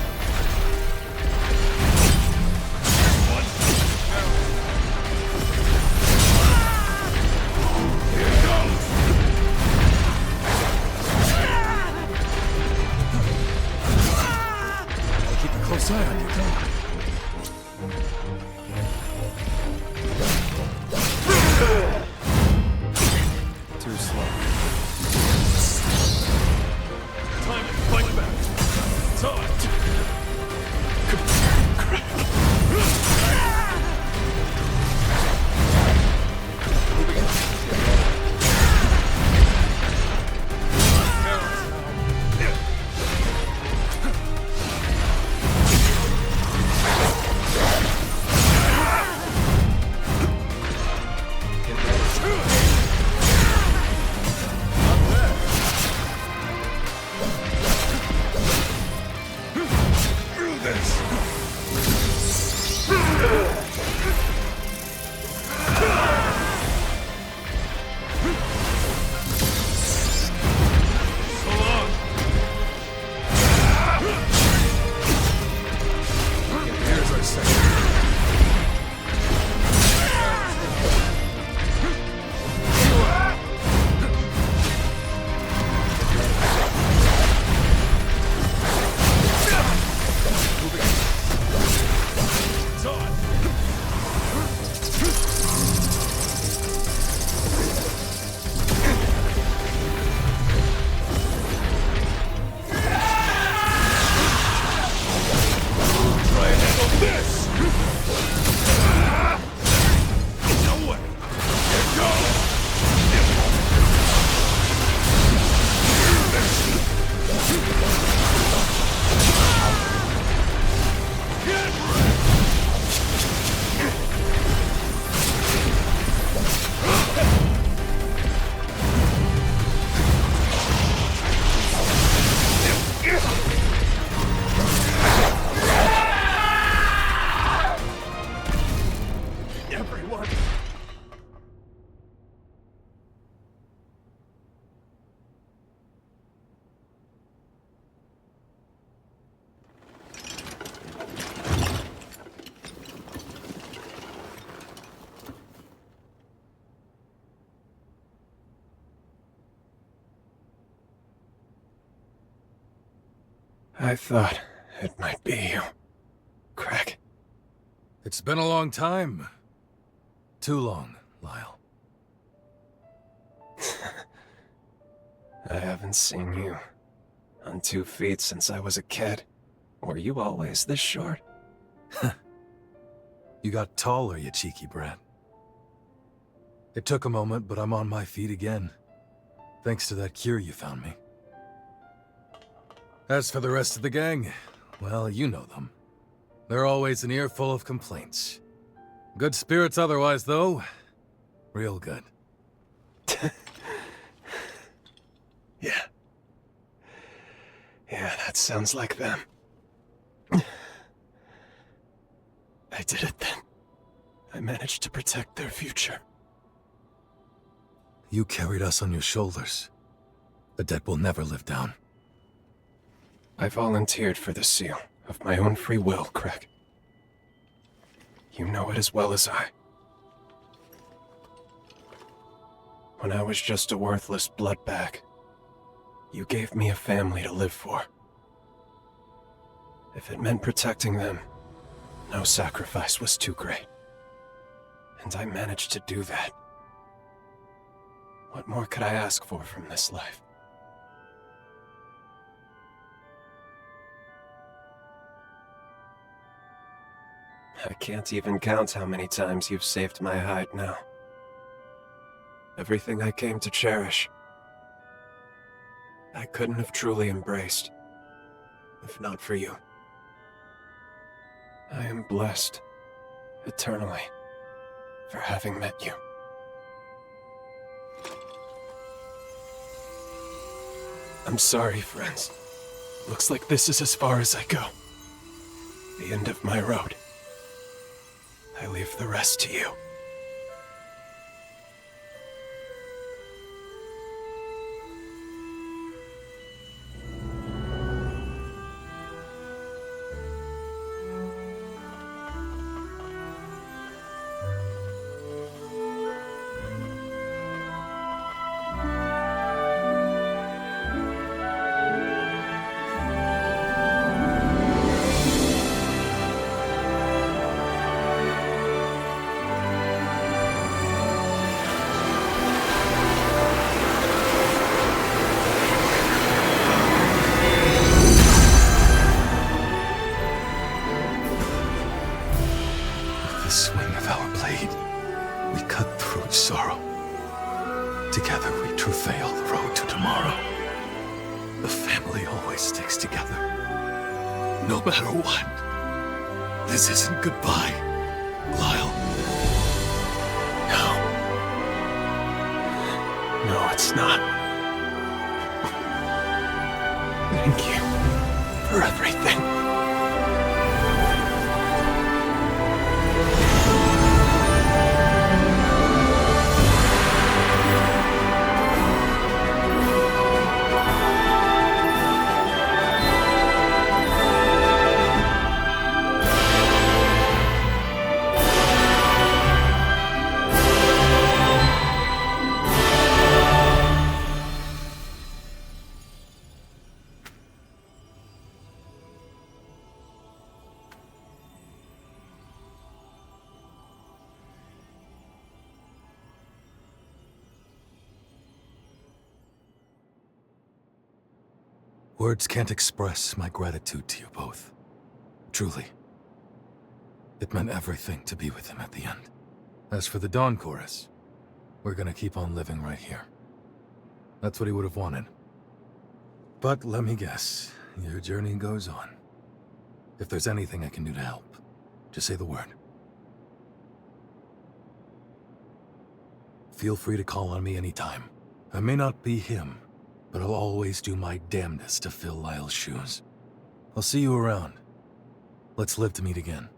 Eye on you, too slow. Time to fight back. I thought it might be you, Craig. It's been a long time. Too long, Lyle. I haven't seen you on 2 feet since I was a kid. Were you always this short? You got taller, you cheeky brat. It took a moment, but I'm on my feet again. Thanks to that cure you found me. As for the rest of the gang, well, you know them. They're always an earful of complaints. Good spirits otherwise, though. Real good. Yeah. Yeah, that sounds like them. I did it then. I managed to protect their future. You carried us on your shoulders. A debt will never live down. I volunteered for the seal, of my own free will, Craig. You know it as well as I. When I was just a worthless blood bag, you gave me a family to live for. If it meant protecting them, no sacrifice was too great. And I managed to do that. What more could I ask for from this life? I can't even count how many times you've saved my hide now. Everything I came to cherish, I couldn't have truly embraced, if not for you. I am blessed, eternally, for having met you. I'm sorry, friends. Looks like this is as far as I go. The end of my road. I leave the rest to you. No matter what, this isn't goodbye, Lyle. No. No, it's not. Thank you for everything. Words can't express my gratitude to you both. Truly. It meant everything to be with him at the end. As for the Dawn Chorus, we're gonna keep on living right here. That's what he would have wanted. But let me guess, your journey goes on. If there's anything I can do to help, just say the word. Feel free to call on me anytime. I may not be him, but I'll always do my damnedest to fill Lyle's shoes. I'll see you around. Let's live to meet again.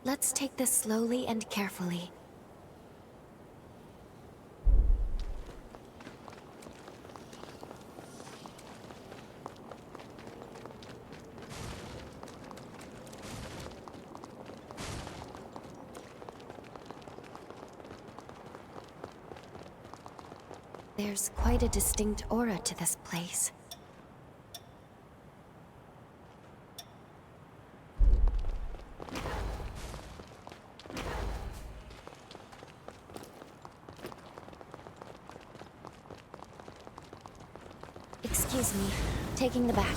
Let's take this slowly and carefully. There's quite a distinct aura to this place. Excuse me, taking the back.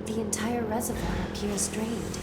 The entire reservoir appears drained.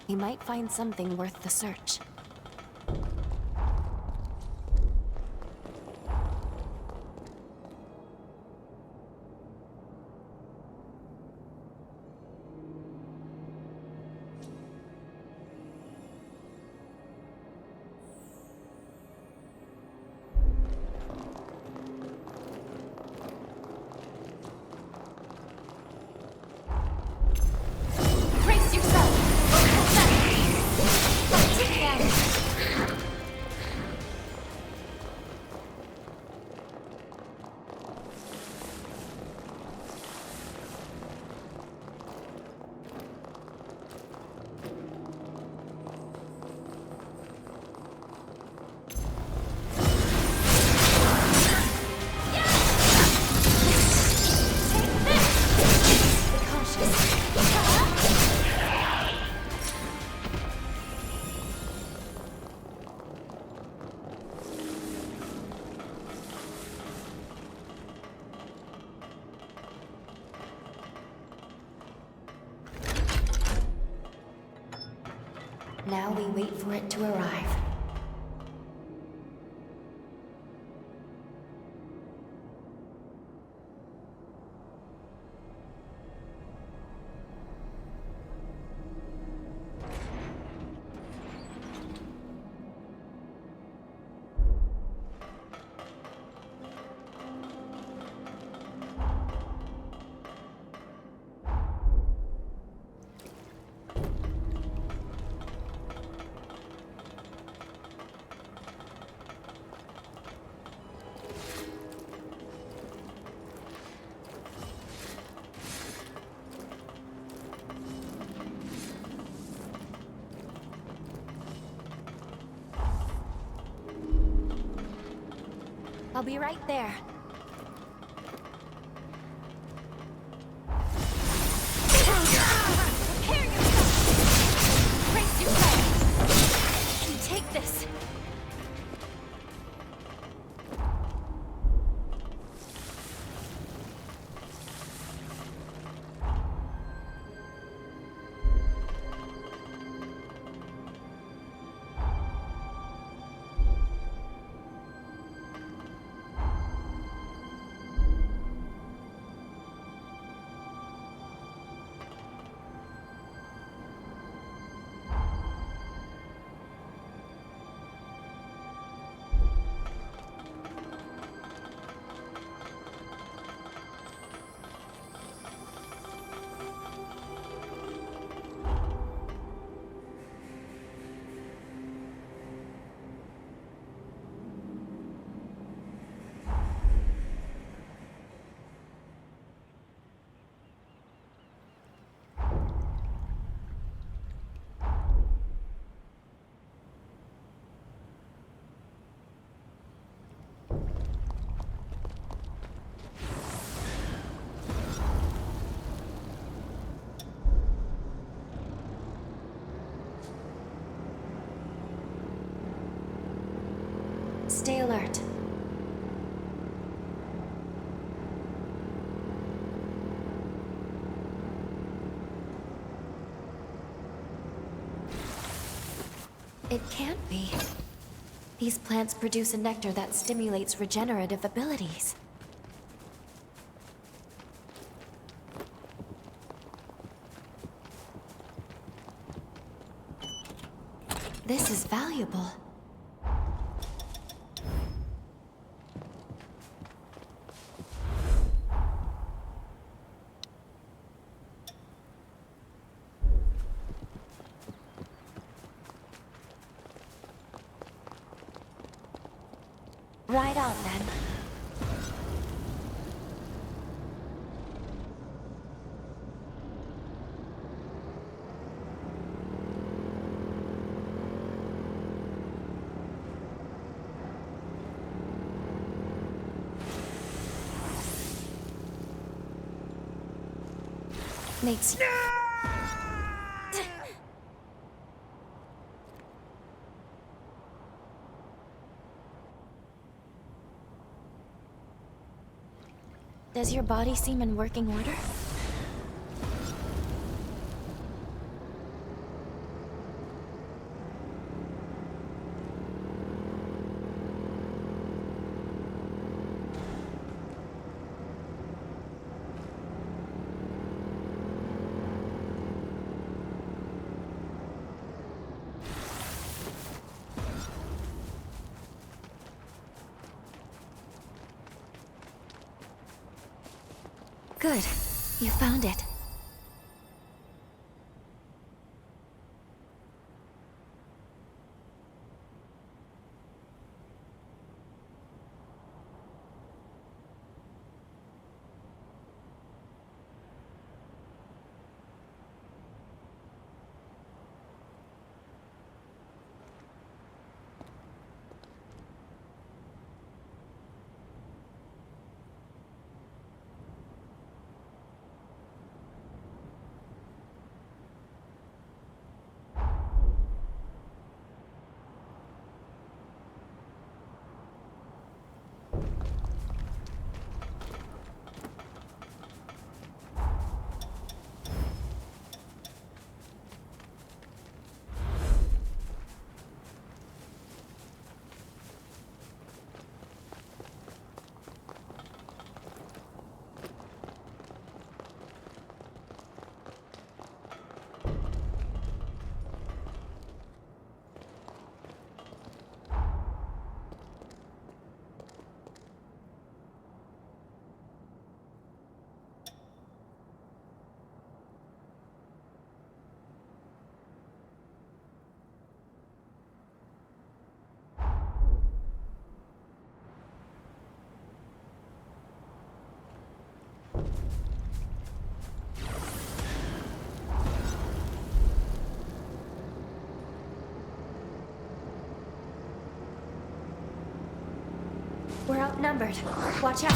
We might find something worth the search. Brace yourself! Take them! Now we wait for it to arrive. I'll be right there. Prepare yourself! Brace yourself! I can take this! Stay alert. It can't be. These plants produce a nectar that stimulates regenerative abilities. This is valuable. Right on, then. Makes you... Does your body seem in working order? Good. You found it. We're outnumbered. Watch out.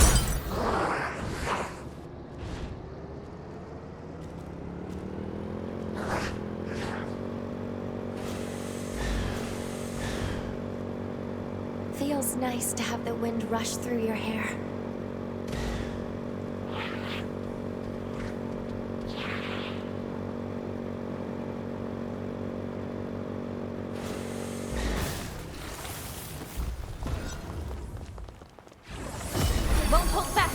Feels nice to have the wind rush through your hair. Won't hold back!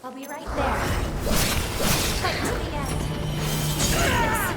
I'll be right there. Fight to the end. Yes.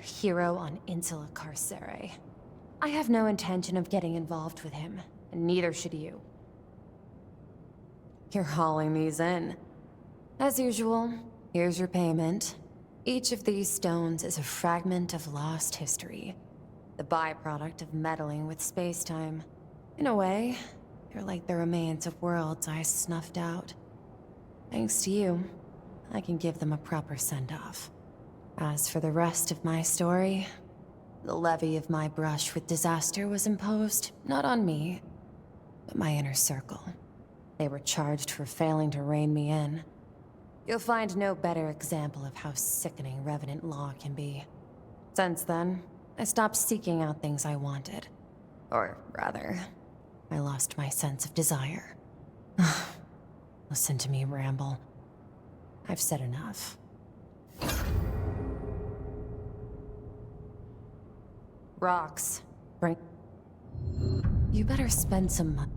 hero on Insula Carcere. I have no intention of getting involved with him, and neither should you. You're hauling these in. As usual, here's your payment. Each of these stones is a fragment of lost history, the byproduct of meddling with space-time. In a way, they're like the remains of worlds I snuffed out. Thanks to you, I can give them a proper send-off. As for the rest of my story, the levy of my brush with disaster was imposed not on me, but my inner circle. They were charged for failing to rein me in. You'll find no better example of how sickening Revenant law can be. Since then, I stopped seeking out things I wanted. Or rather, I lost my sense of desire. Listen to me ramble. I've said enough. Rocks. Bring... You better spend some money.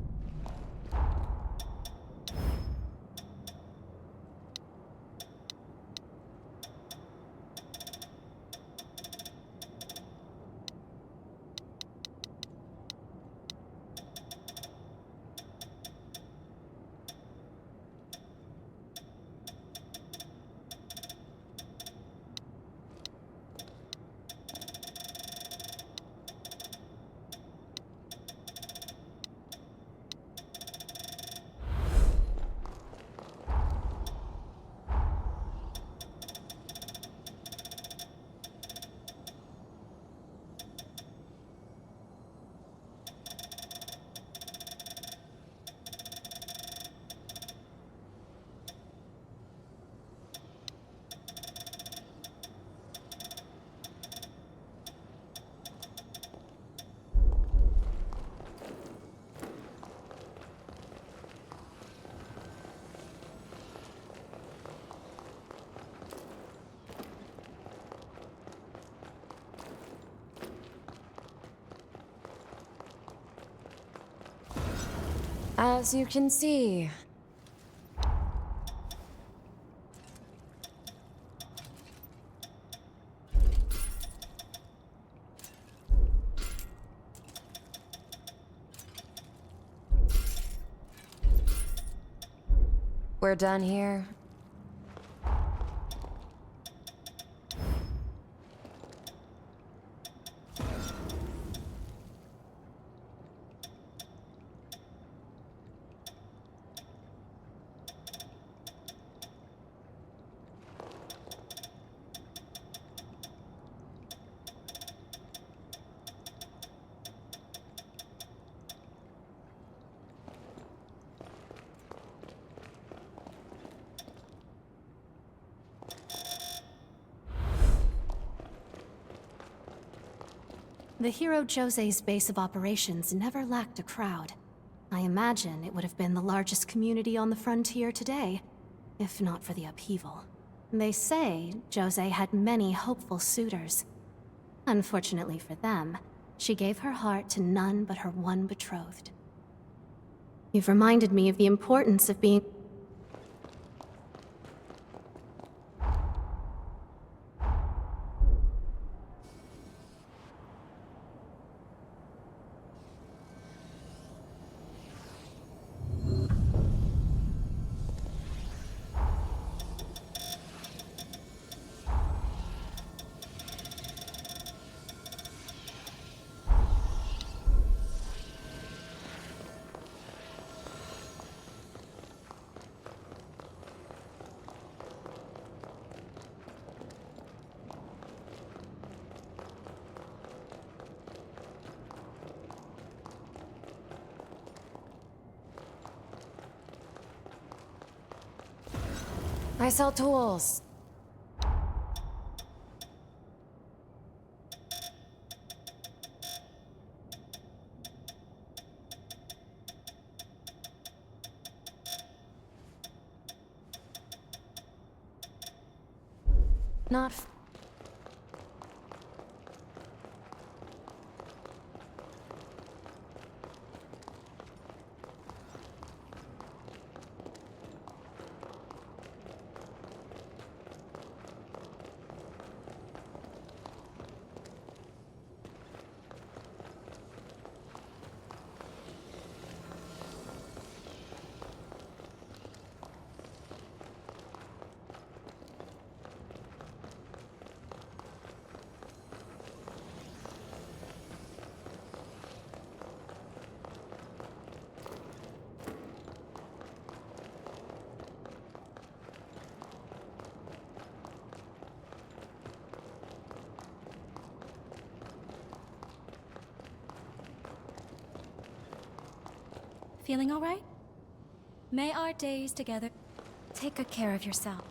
As you can see, we're done here. The hero Jose's base of operations never lacked a crowd. I imagine it would have been the largest community on the frontier today, if not for the upheaval. They say Jose had many hopeful suitors. Unfortunately for them, she gave her heart to none but her one betrothed. You've reminded me of the importance of being... I sell tools. Not... Feeling all right? May our days together take good care of yourself.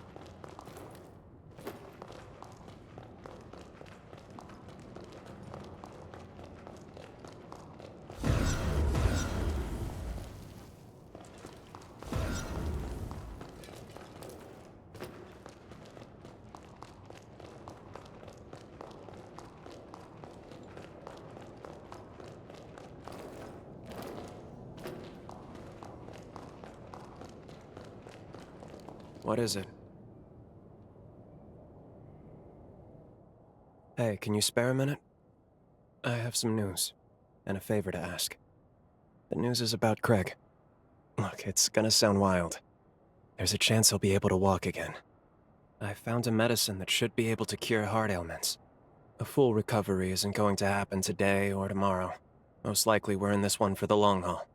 What is it? Hey, can you spare a minute? I have some news, and a favor to ask. The news is about Craig. Look, it's gonna sound wild. There's a chance he'll be able to walk again. I found a medicine that should be able to cure heart ailments. A full recovery isn't going to happen today or tomorrow. Most likely we're in this one for the long haul.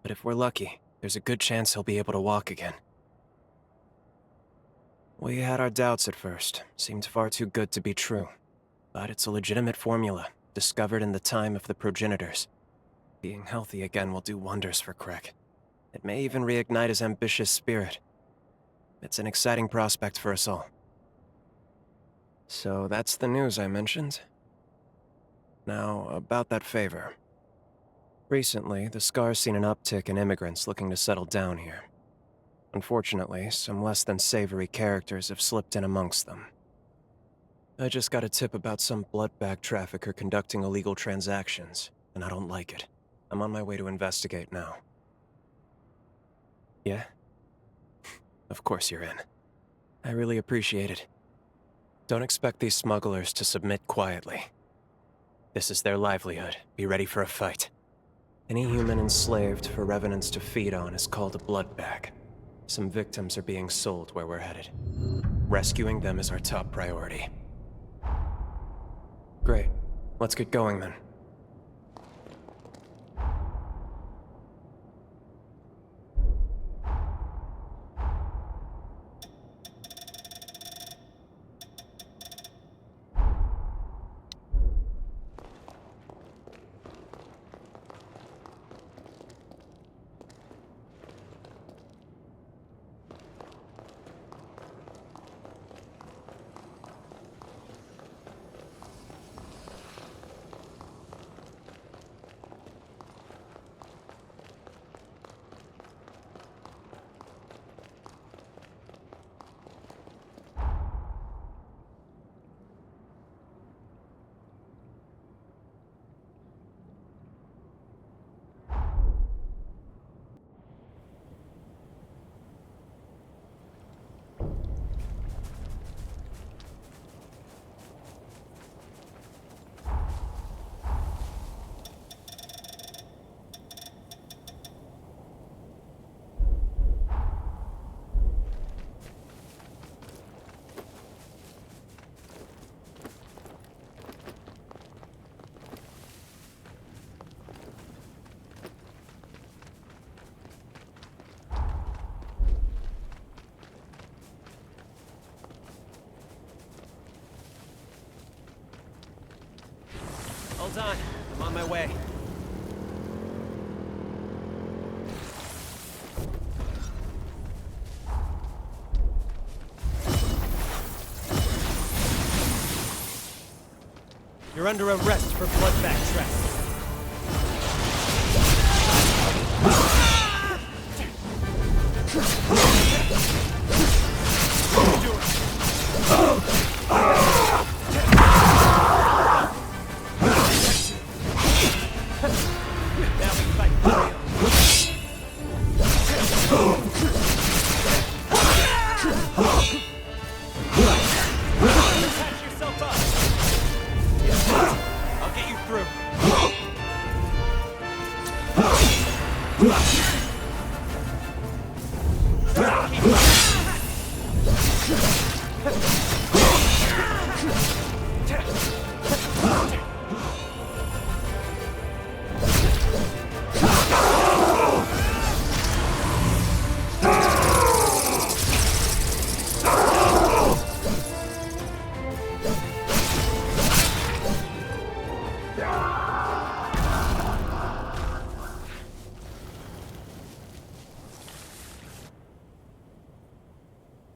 But if we're lucky, there's a good chance he'll be able to walk again. We had our doubts at first. Seemed far too good to be true. But it's a legitimate formula, discovered in the time of the progenitors. Being healthy again will do wonders for Craig. It may even reignite his ambitious spirit. It's an exciting prospect for us all. So that's the news I mentioned. Now, about that favor. Recently, the Scar's seen an uptick in immigrants looking to settle down here. Unfortunately, some less than savory characters have slipped in amongst them. I just got a tip about some blood bag trafficker conducting illegal transactions, and I don't like it. I'm on my way to investigate now. Yeah? Of course you're in. I really appreciate it. Don't expect these smugglers to submit quietly. This is their livelihood. Be ready for a fight. Any human enslaved for revenants to feed on is called a blood bag. Some victims are being sold where we're headed. Rescuing them is our top priority. Great. Let's get going then. Hold on, I'm on my way. You're under arrest for blood bag trafficking.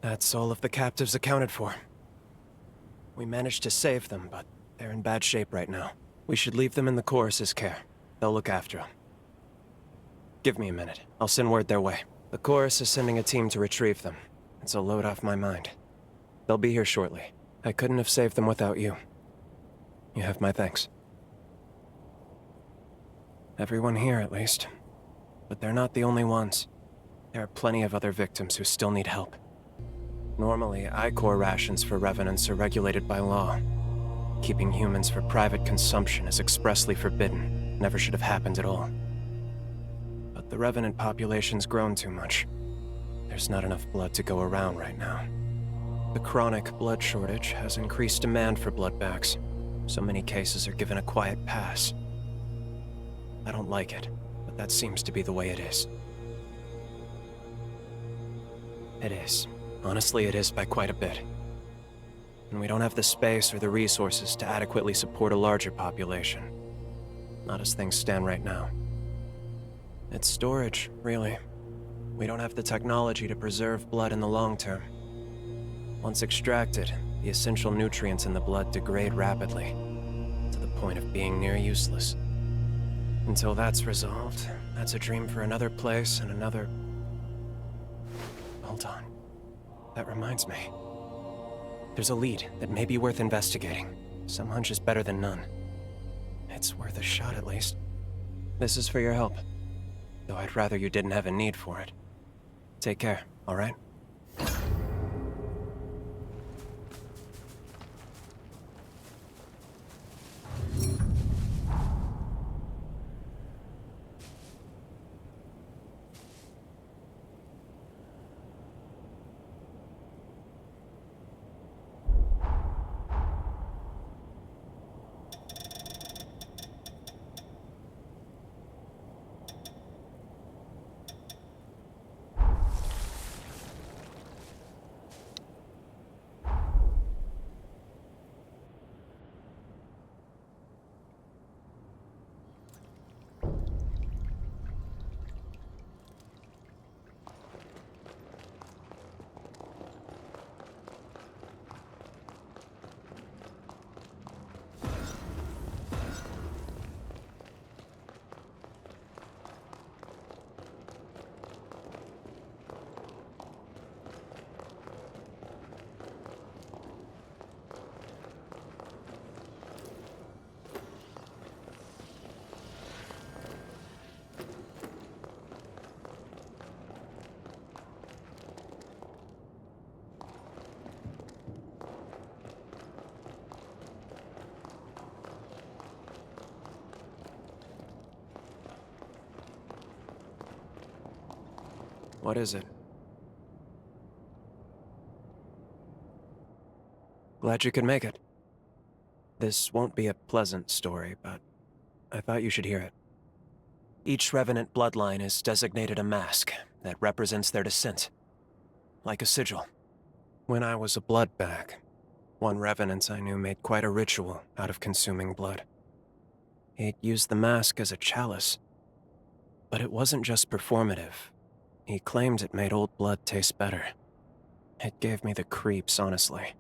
That's all of the captives accounted for. We managed to save them, but they're in bad shape right now. We should leave them in the Chorus's care. They'll look after them. Give me a minute. I'll send word their way. The Chorus is sending a team to retrieve them. It's a load off my mind. They'll be here shortly. I couldn't have saved them without you. You have my thanks. Everyone here, at least. But they're not the only ones. There are plenty of other victims who still need help. Normally, Ichor rations for Revenants are regulated by law. Keeping humans for private consumption is expressly forbidden. Never should have happened at all. But the Revenant population's grown too much. There's not enough blood to go around right now. The chronic blood shortage has increased demand for blood bags. So many cases are given a quiet pass. I don't like it, but that seems to be the way it is. It is. Honestly, it is by quite a bit. And we don't have the space or the resources to adequately support a larger population. Not as things stand right now. It's storage, really. We don't have the technology to preserve blood in the long term. Once extracted, the essential nutrients in the blood degrade rapidly, to the point of being near useless. Until that's resolved, that's a dream for another place and another... Hold on. That reminds me. There's a lead that may be worth investigating. Some hunch is better than none. It's worth a shot at least. This is for your help. Though I'd rather you didn't have a need for it. Take care, alright? What is it? Glad you could make it. This won't be a pleasant story, but I thought you should hear it. Each Revenant bloodline is designated a mask that represents their descent, like a sigil. When I was a blood bag, one Revenant I knew made quite a ritual out of consuming blood. He'd used the mask as a chalice, but it wasn't just performative. He claimed it made old blood taste better. It gave me the creeps, honestly.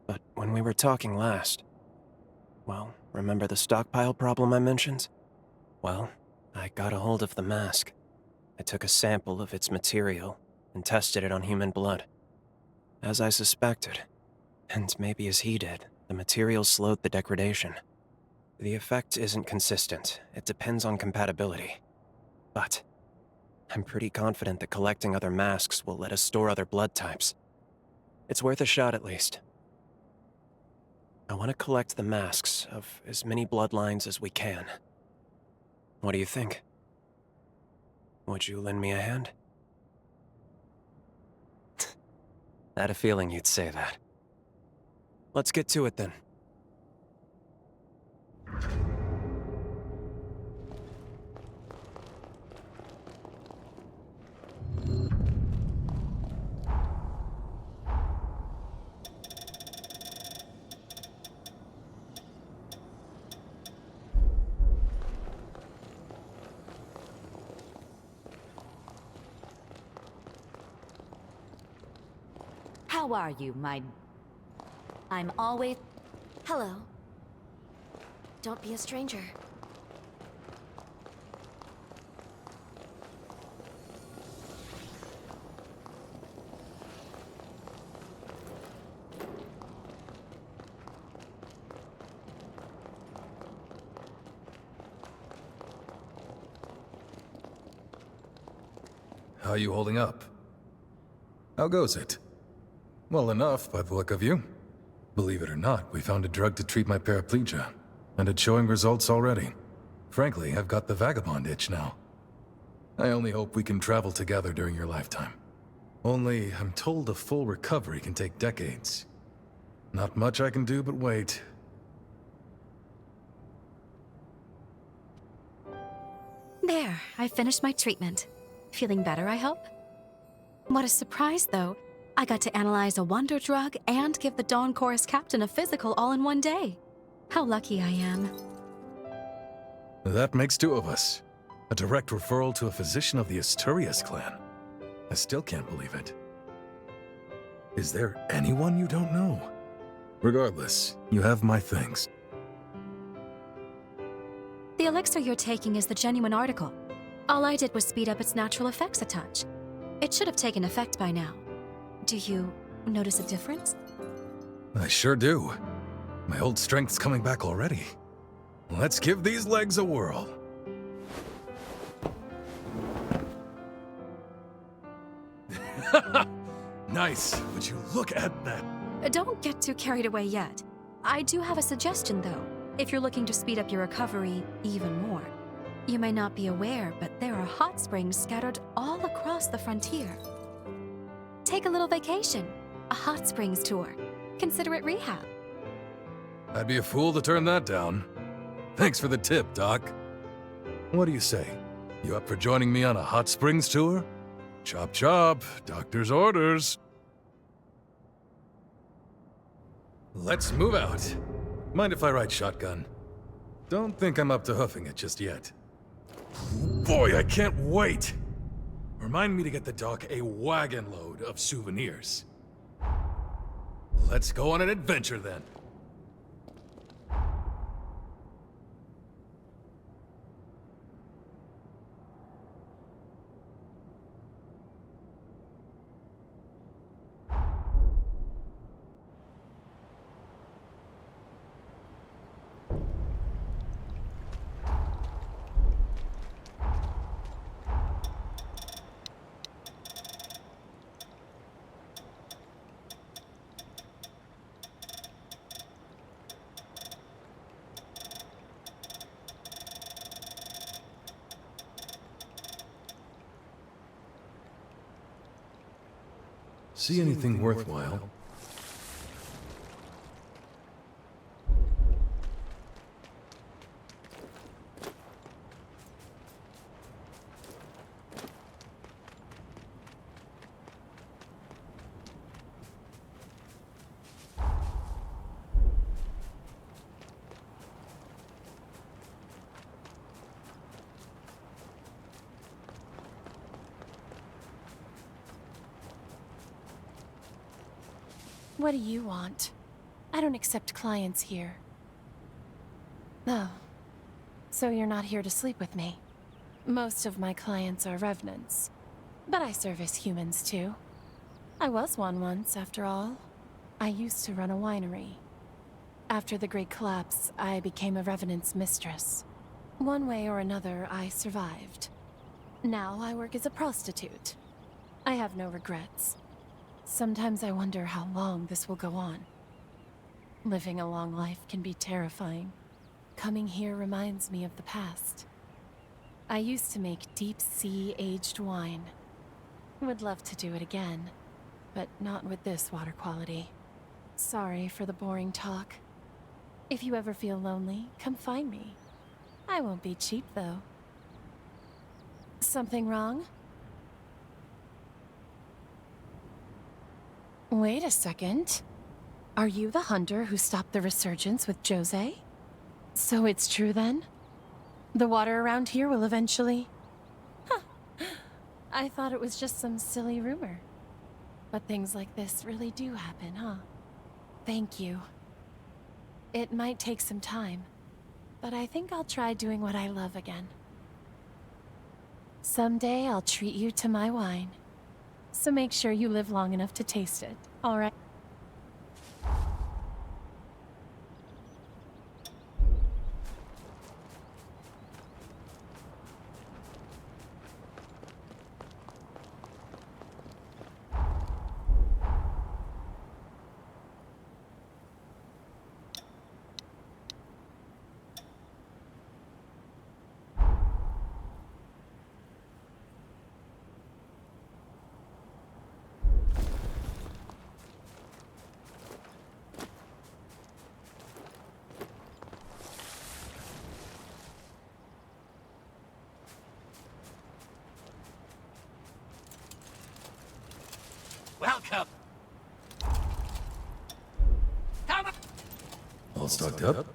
But when we were talking last... Well, remember the stockpile problem I mentioned? Well, I got a hold of the mask. I took a sample of its material and tested it on human blood. As I suspected, and maybe as he did, the material slowed the degradation. The effect isn't consistent. It depends on compatibility. But I'm pretty confident that collecting other masks will let us store other blood types. It's worth a shot at least. I want to collect the masks of as many bloodlines as we can. What do you think? Would you lend me a hand? I had a feeling you'd say that. Let's get to it then. How are you, my... I'm always... Hello. Don't be a stranger. How are you holding up? How goes it? Well enough, by the look of you. Believe it or not, we found a drug to treat my paraplegia, and it's showing results already. Frankly, I've got the vagabond itch now. I only hope we can travel together during your lifetime. Only, I'm told a full recovery can take decades. Not much I can do but wait. There, I finished my treatment. Feeling better, I hope? What a surprise, though. I got to analyze a wonder drug and give the Dawn Chorus captain a physical all in one day. How lucky I am. That makes two of us. A direct referral to a physician of the Asturias clan. I still can't believe it. Is there anyone you don't know? Regardless, you have my thanks. The elixir you're taking is the genuine article. All I did was speed up its natural effects a touch. It should have taken effect by now. Do you notice a difference? I sure do. My old strength's coming back already. Let's give these legs a whirl. Nice. Would you look at that? Don't get too carried away yet. I do have a suggestion, though, if you're looking to speed up your recovery even more. You may not be aware, but there are hot springs scattered all across the frontier. Take a little vacation, a hot springs tour. Consider it rehab. I'd be a fool to turn that down. Thanks for the tip, Doc. What do you say? You up for joining me on a hot springs tour? Chop chop, doctor's orders. Let's move out. Mind if I ride shotgun? Don't think I'm up to hoofing it just yet. Boy, I can't wait! Remind me to get the doc a wagon load of souvenirs. Let's go on an adventure then. See anything worthwhile? What do you want? I don't accept clients here. Oh. So you're not here to sleep with me. Most of my clients are revenants. But I service humans too. I was one once, after all. I used to run a winery. After the Great Collapse, I became a revenant's mistress. One way or another, I survived. Now I work as a prostitute. I have no regrets. Sometimes I wonder how long this will go on. Living a long life can be terrifying. Coming here reminds me of the past. I used to make deep-sea aged wine. Would love to do it again, but not with this water quality. Sorry for the boring talk. If you ever feel lonely, come find me. I won't be cheap, though. Something wrong? Wait a second. Are you the hunter who stopped the resurgence with Jose? So it's true then? The water around here will eventually... Huh. I thought it was just some silly rumor. But things like this really do happen, huh? Thank you. It might take some time, but I think I'll try doing what I love again. Someday I'll treat you to my wine. So make sure you live long enough to taste it, all right? Welcome. Come on. All stocked up?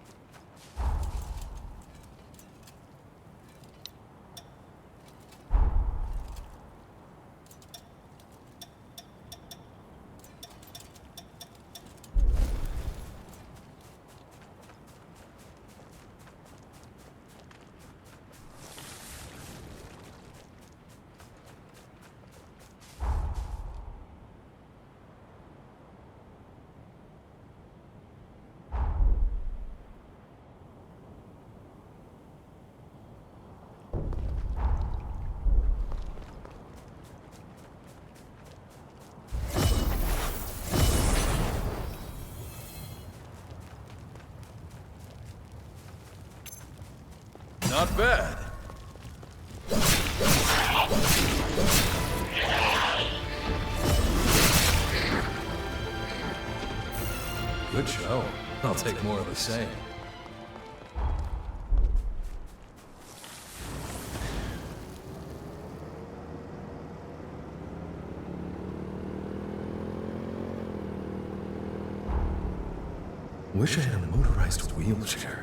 Not bad. Good show. I'll take more of the same. Wish I had a motorized wheelchair.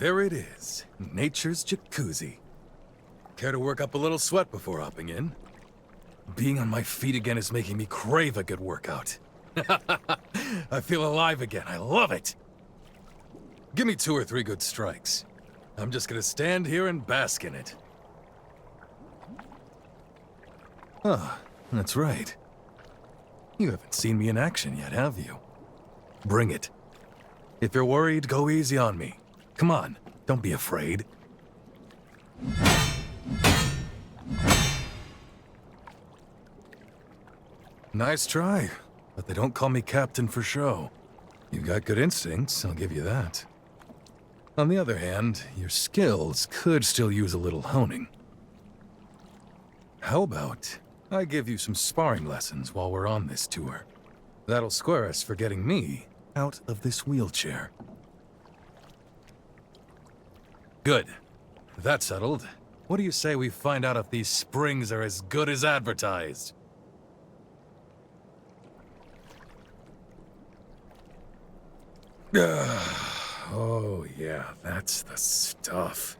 There it is, nature's jacuzzi. Care to work up a little sweat before hopping in? Being on my feet again is making me crave a good workout. I feel alive again, I love it! Give me 2 or 3 good strikes. I'm just gonna stand here and bask in it. Ah, that's right. You haven't seen me in action yet, have you? Bring it. If you're worried, go easy on me. Come on, don't be afraid. Nice try, but they don't call me captain for show. You've got good instincts, I'll give you that. On the other hand, your skills could still use a little honing. How about I give you some sparring lessons while we're on this tour? That'll square us for getting me out of this wheelchair. Good. That's settled. What do you say we find out if these springs are as good as advertised? Oh yeah, that's the stuff.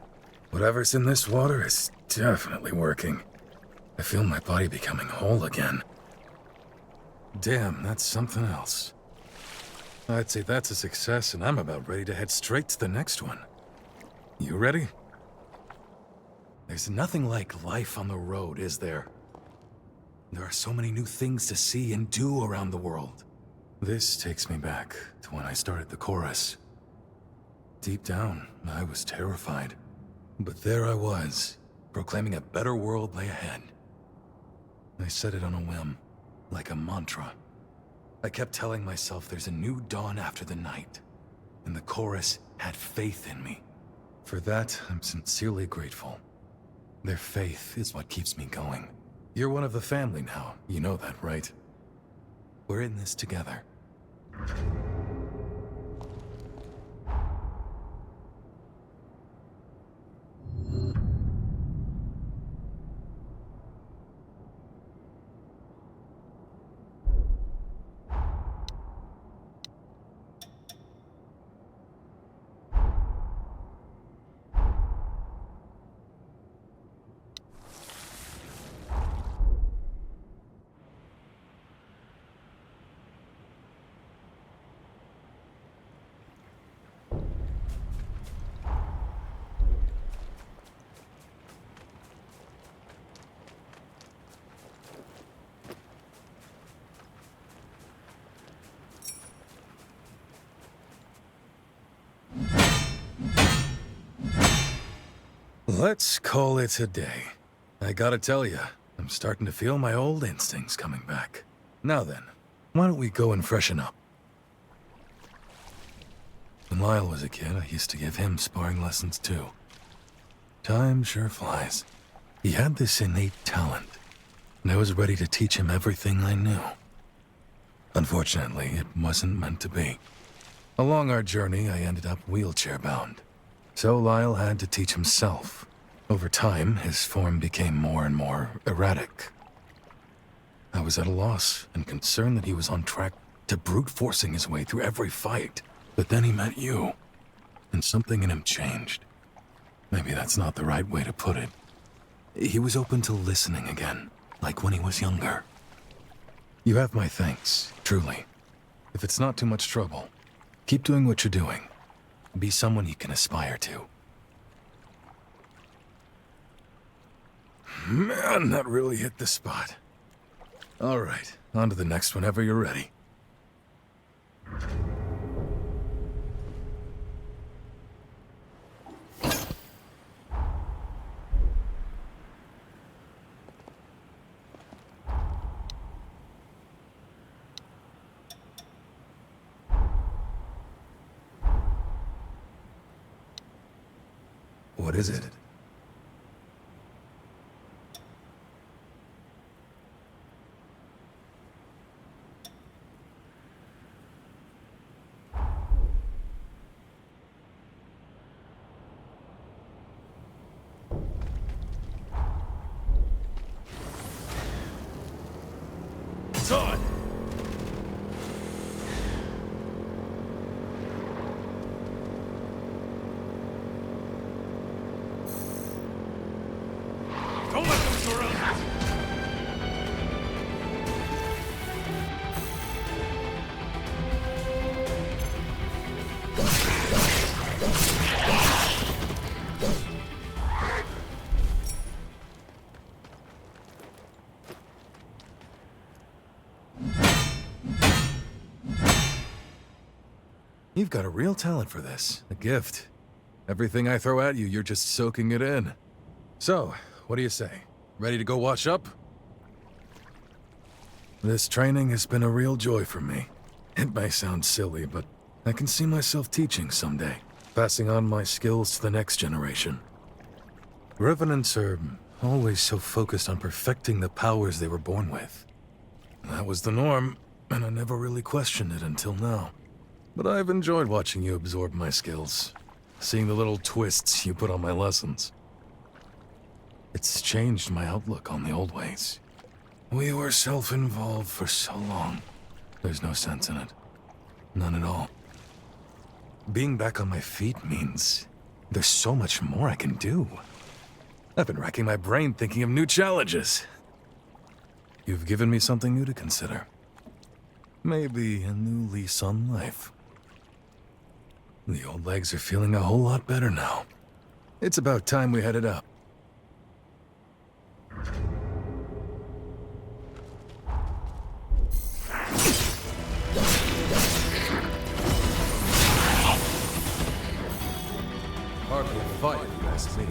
Whatever's in this water is definitely working. I feel my body becoming whole again. Damn, that's something else. I'd say that's a success, and I'm about ready to head straight to the next one. You ready? There's nothing like life on the road, is there? There are so many new things to see and do around the world. This takes me back to when I started the chorus. Deep down, I was terrified. But there I was, proclaiming a better world lay ahead. I said it on a whim, like a mantra. I kept telling myself there's a new dawn after the night, and the chorus had faith in me. For that, I'm sincerely grateful. Their faith is what keeps me going. You're one of the family now, you know that, right? We're in this together. Let's call it a day. I gotta tell you, I'm starting to feel my old instincts coming back. Now then, why don't we go and freshen up? When Lyle was a kid, I used to give him sparring lessons too. Time sure flies. He had this innate talent, and I was ready to teach him everything I knew. Unfortunately, it wasn't meant to be. Along our journey, I ended up wheelchair-bound. So Lyle had to teach himself. Over time, his form became more and more erratic. I was at a loss and concerned that he was on track to brute forcing his way through every fight. But then he met you, and something in him changed. Maybe that's not the right way to put it. He was open to listening again, like when he was younger. You have my thanks, truly. If it's not too much trouble, keep doing what you're doing. Be someone you can aspire to. Man, that really hit the spot. All right, on to the next whenever you're ready. What is it? It's on! Don't let them surround us! You've got a real talent for this. A gift. Everything I throw at you, you're just soaking it in. So, what do you say? Ready to go wash up? This training has been a real joy for me. It may sound silly, but I can see myself teaching someday, passing on my skills to the next generation. Revenants are always so focused on perfecting the powers they were born with. That was the norm, and I never really questioned it until now. But I've enjoyed watching you absorb my skills, seeing the little twists you put on my lessons. It's changed my outlook on the old ways. We were self-involved for so long. There's no sense in it. None at all. Being back on my feet means there's so much more I can do. I've been racking my brain thinking of new challenges. You've given me something new to consider. Maybe a new lease on life. The old legs are feeling a whole lot better now. It's about time we headed out. Hardly a fight, if you ask me.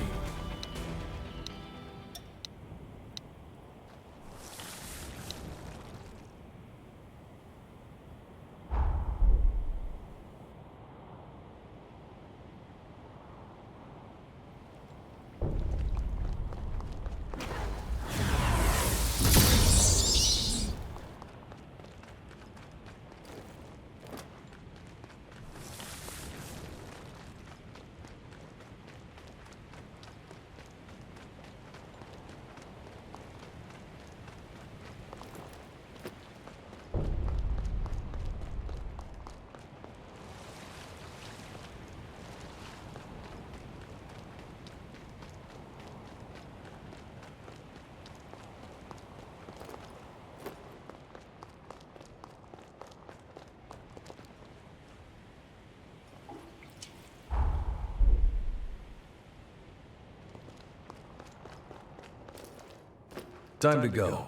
Time to go.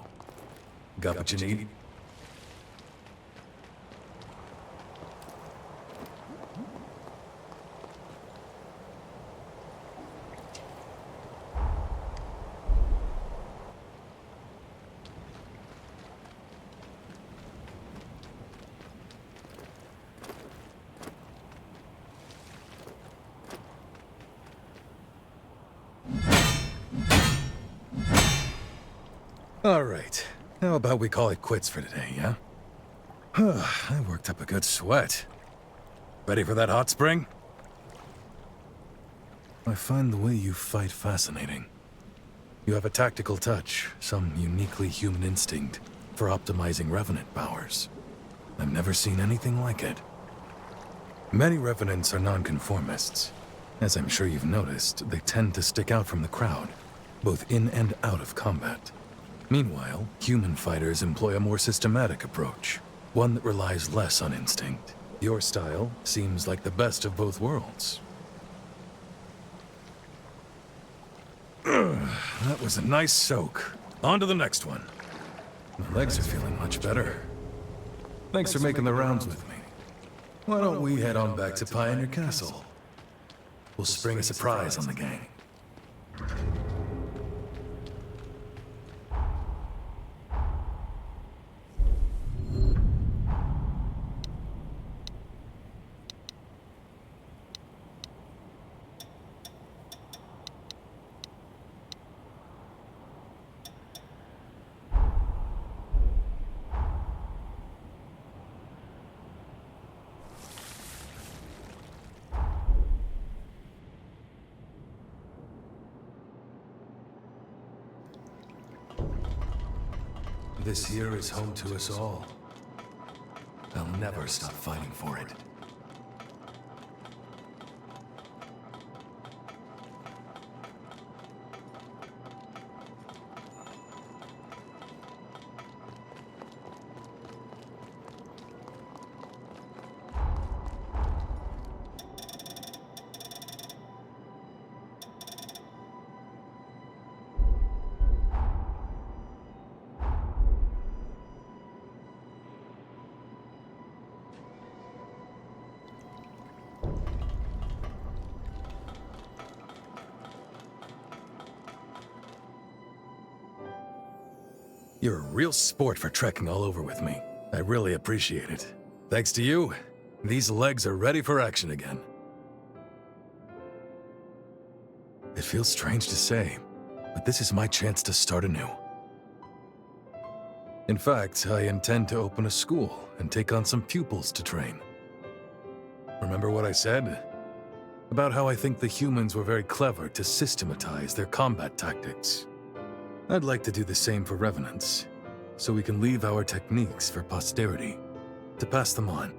Got what you need? All right. How about we call it quits for today, yeah? I worked up a good sweat. Ready for that hot spring? I find the way you fight fascinating. You have a tactical touch, some uniquely human instinct for optimizing Revenant powers. I've never seen anything like it. Many Revenants are nonconformists. As I'm sure you've noticed, they tend to stick out from the crowd, both in and out of combat. Meanwhile, human fighters employ a more systematic approach, one that relies less on instinct. Your style seems like the best of both worlds. That was a nice soak. On to the next one. My legs are feeling much better. Thanks for making the rounds with me. Why don't we head on back to Pioneer Castle? We'll spring a surprise on the gang. This here is home to us all. I'll never stop fighting for it. You're a real sport for trekking all over with me. I really appreciate it. Thanks to you, these legs are ready for action again. It feels strange to say, but this is my chance to start anew. In fact, I intend to open a school and take on some pupils to train. Remember what I said? About how I think the humans were very clever to systematize their combat tactics. I'd like to do the same for Revenants, so we can leave our techniques for posterity, to pass them on.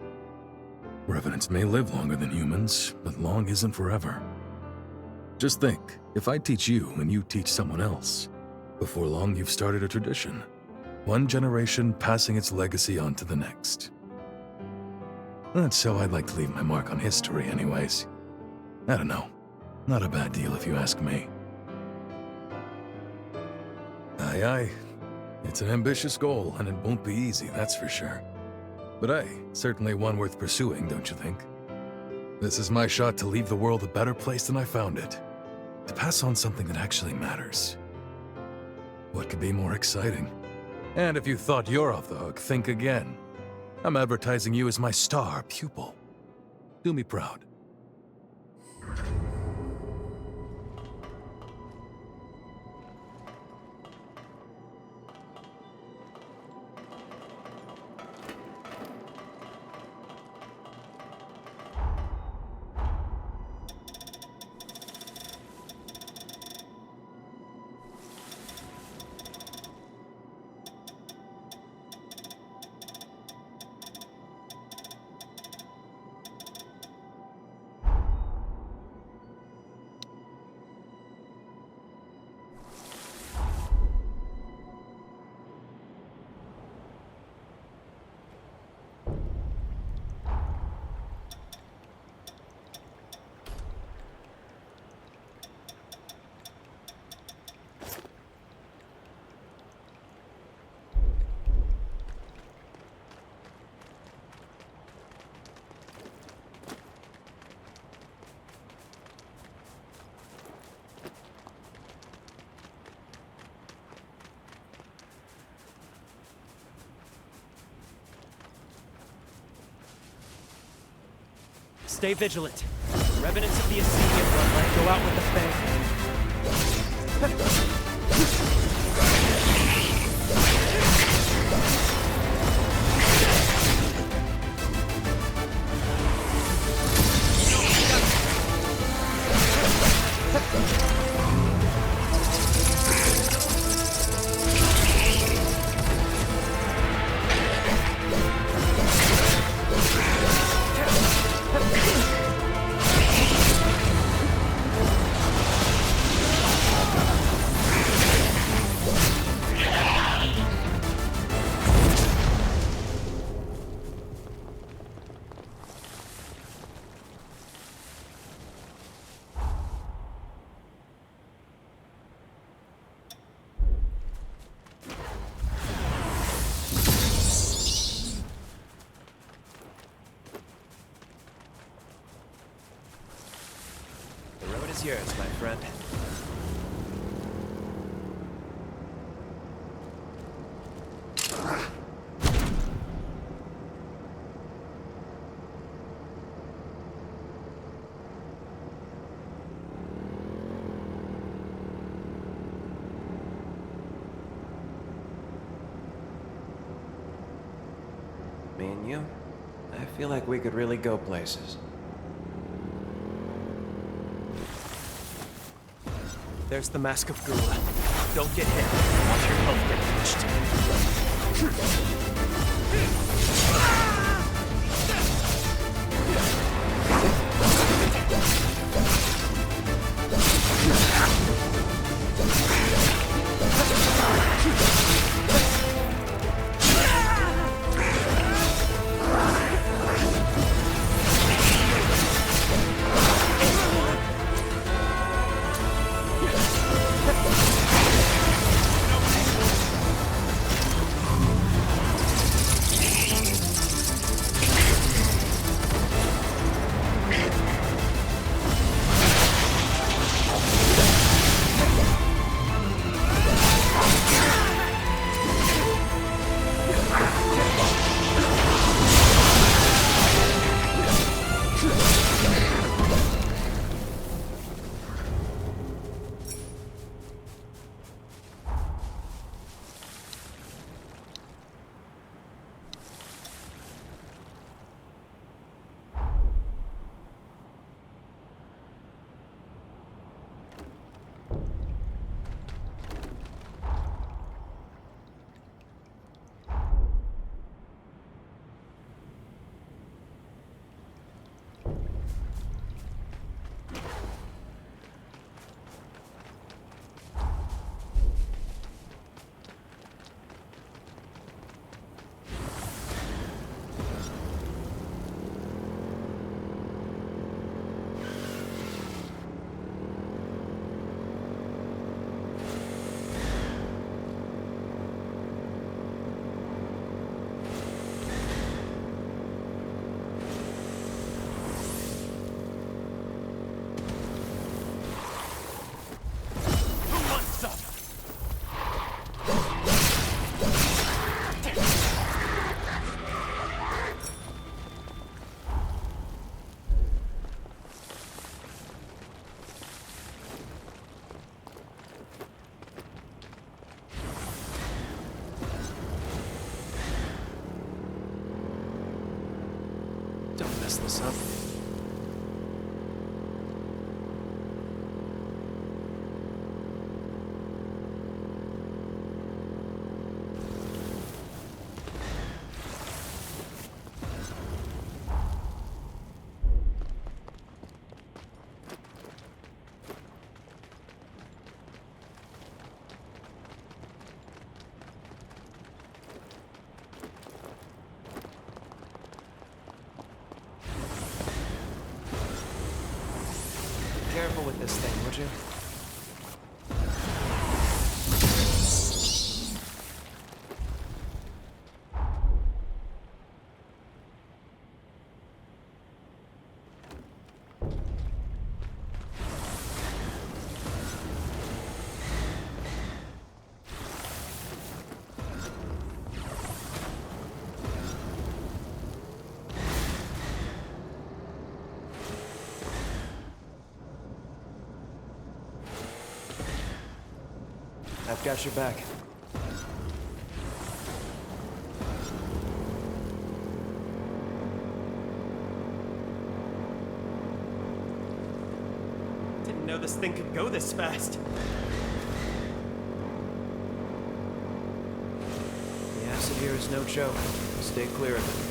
Revenants may live longer than humans, but long isn't forever. Just think, if I teach you and you teach someone else, before long you've started a tradition. One generation passing its legacy on to the next. That's how I'd like to leave my mark on history anyways. I don't know. Not a bad deal if you ask me. Aye, aye. It's an ambitious goal, and it won't be easy, that's for sure. But hey, certainly one worth pursuing, don't you think? This is my shot to leave the world a better place than I found it. To pass on something that actually matters. What could be more exciting? And if you thought you're off the hook, think again. I'm advertising you as my star pupil. Do me proud. Stay vigilant. Revenants of the Assyrian bloodline go out with the Fang. Yours, my friend. Me and you, I feel like we could really go places. There's the Mask of Gula. Don't get hit. Watch your health get this up. Careful with this thing, would you? I've got your back. Didn't know this thing could go this fast. The acid here is no joke. Stay clear of it.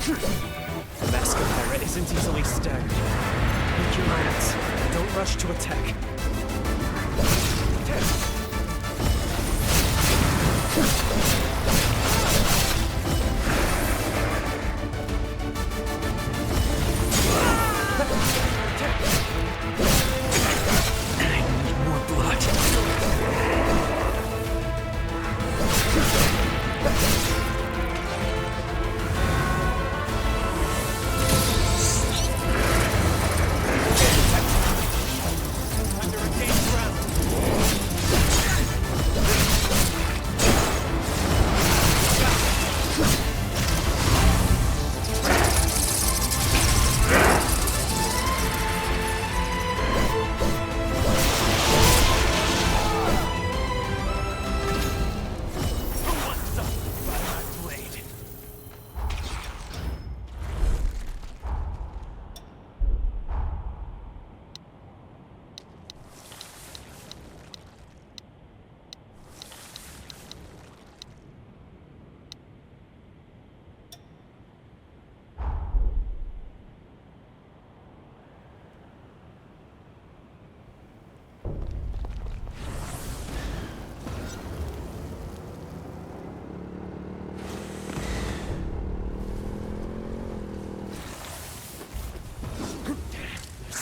The Mask of Pyra isn't easily staggered. Keep your eye and don't rush to attack. More blood.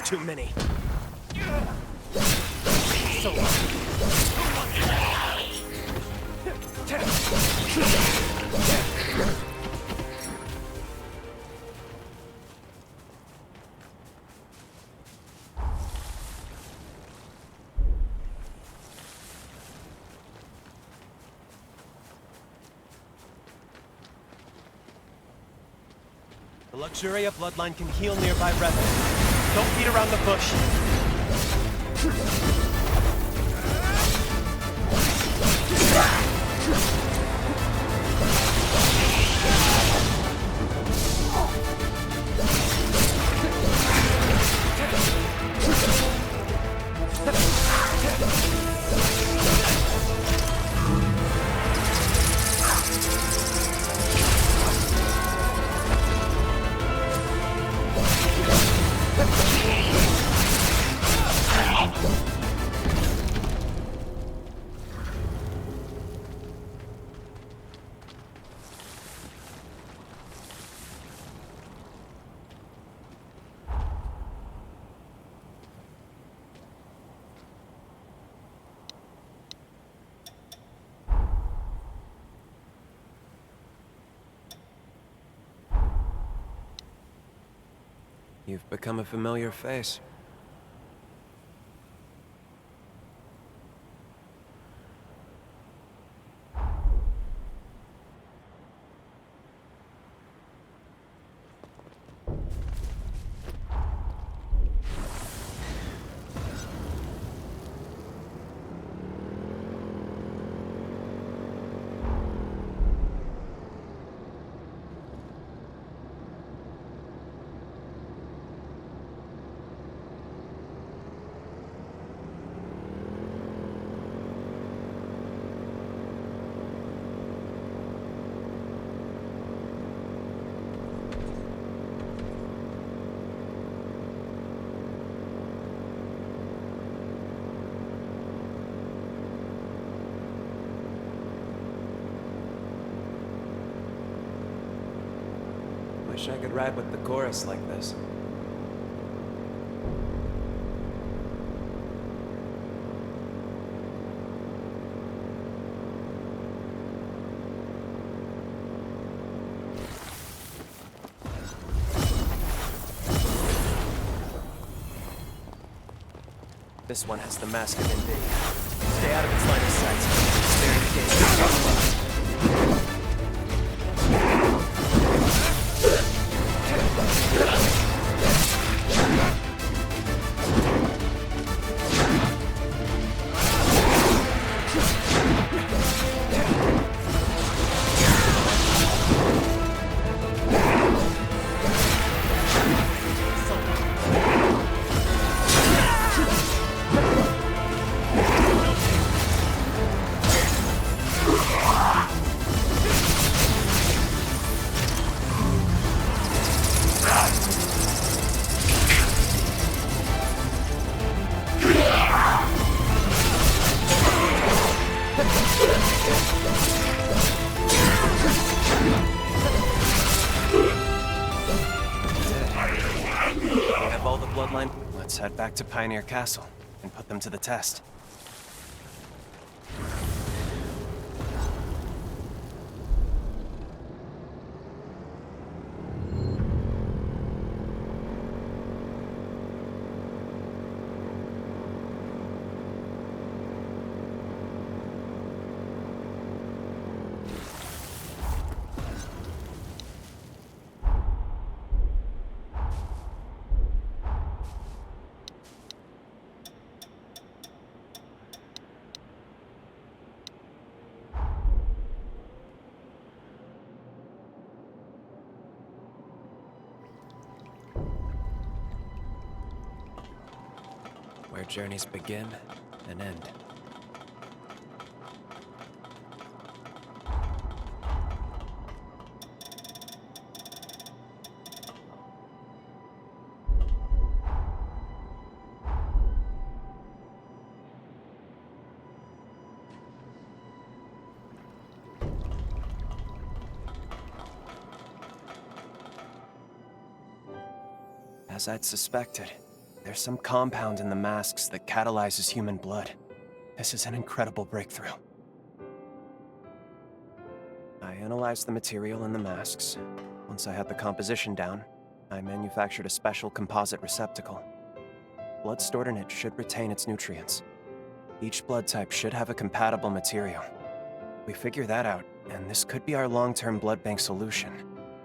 Too many. So the Luxuria bloodline can heal nearby residents. Don't beat around the bush. You've become a familiar face. Wish I could ride with the chorus like this. This one has the mask of Invader. Stay out of its line of sight. Spare the game. Let's head back to Pioneer Castle and put them to the test. Where journeys begin and end. As I'd suspected, there's some compound in the masks that catalyzes human blood. This is an incredible breakthrough. I analyzed the material in the masks. Once I had the composition down, I manufactured a special composite receptacle. Blood stored in it should retain its nutrients. Each blood type should have a compatible material. We figure that out, and this could be our long-term blood bank solution.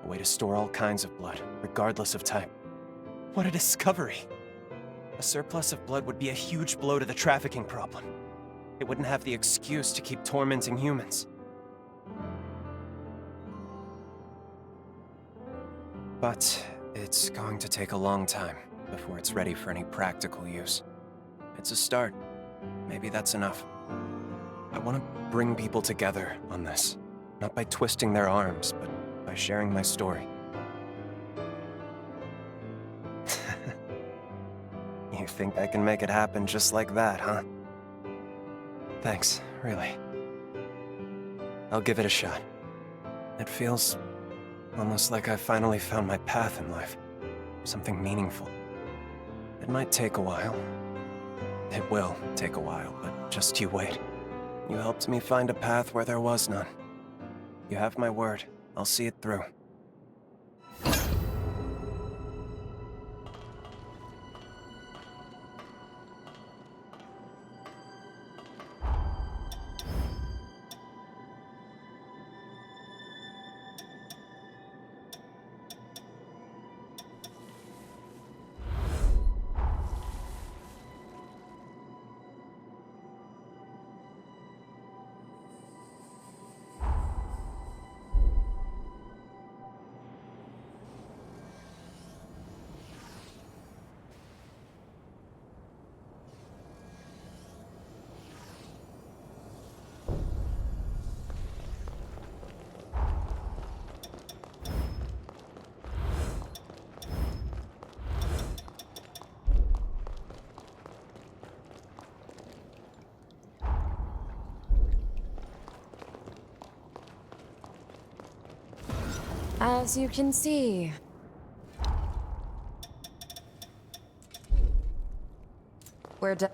A way to store all kinds of blood, regardless of type. What a discovery! A surplus of blood would be a huge blow to the trafficking problem. It wouldn't have the excuse to keep tormenting humans. But it's going to take a long time before it's ready for any practical use. It's a start. Maybe that's enough. I want to bring people together on this. Not by twisting their arms, but by sharing my story. You think I can make it happen just like that, huh? Thanks, really. I'll give it a shot. It feels almost like I finally found my path in life. Something meaningful. It might take a while. It will take a while, but just you wait. You helped me find a path where there was none. You have my word. I'll see it through. As you can see, we're done.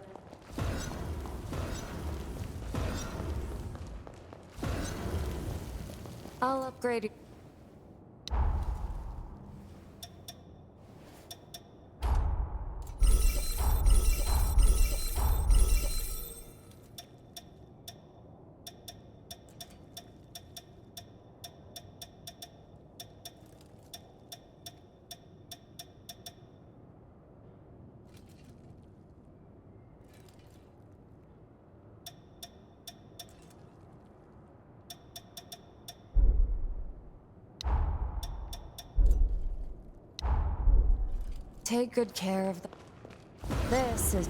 I'll upgrade you. Take good care of this is...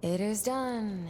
It is done.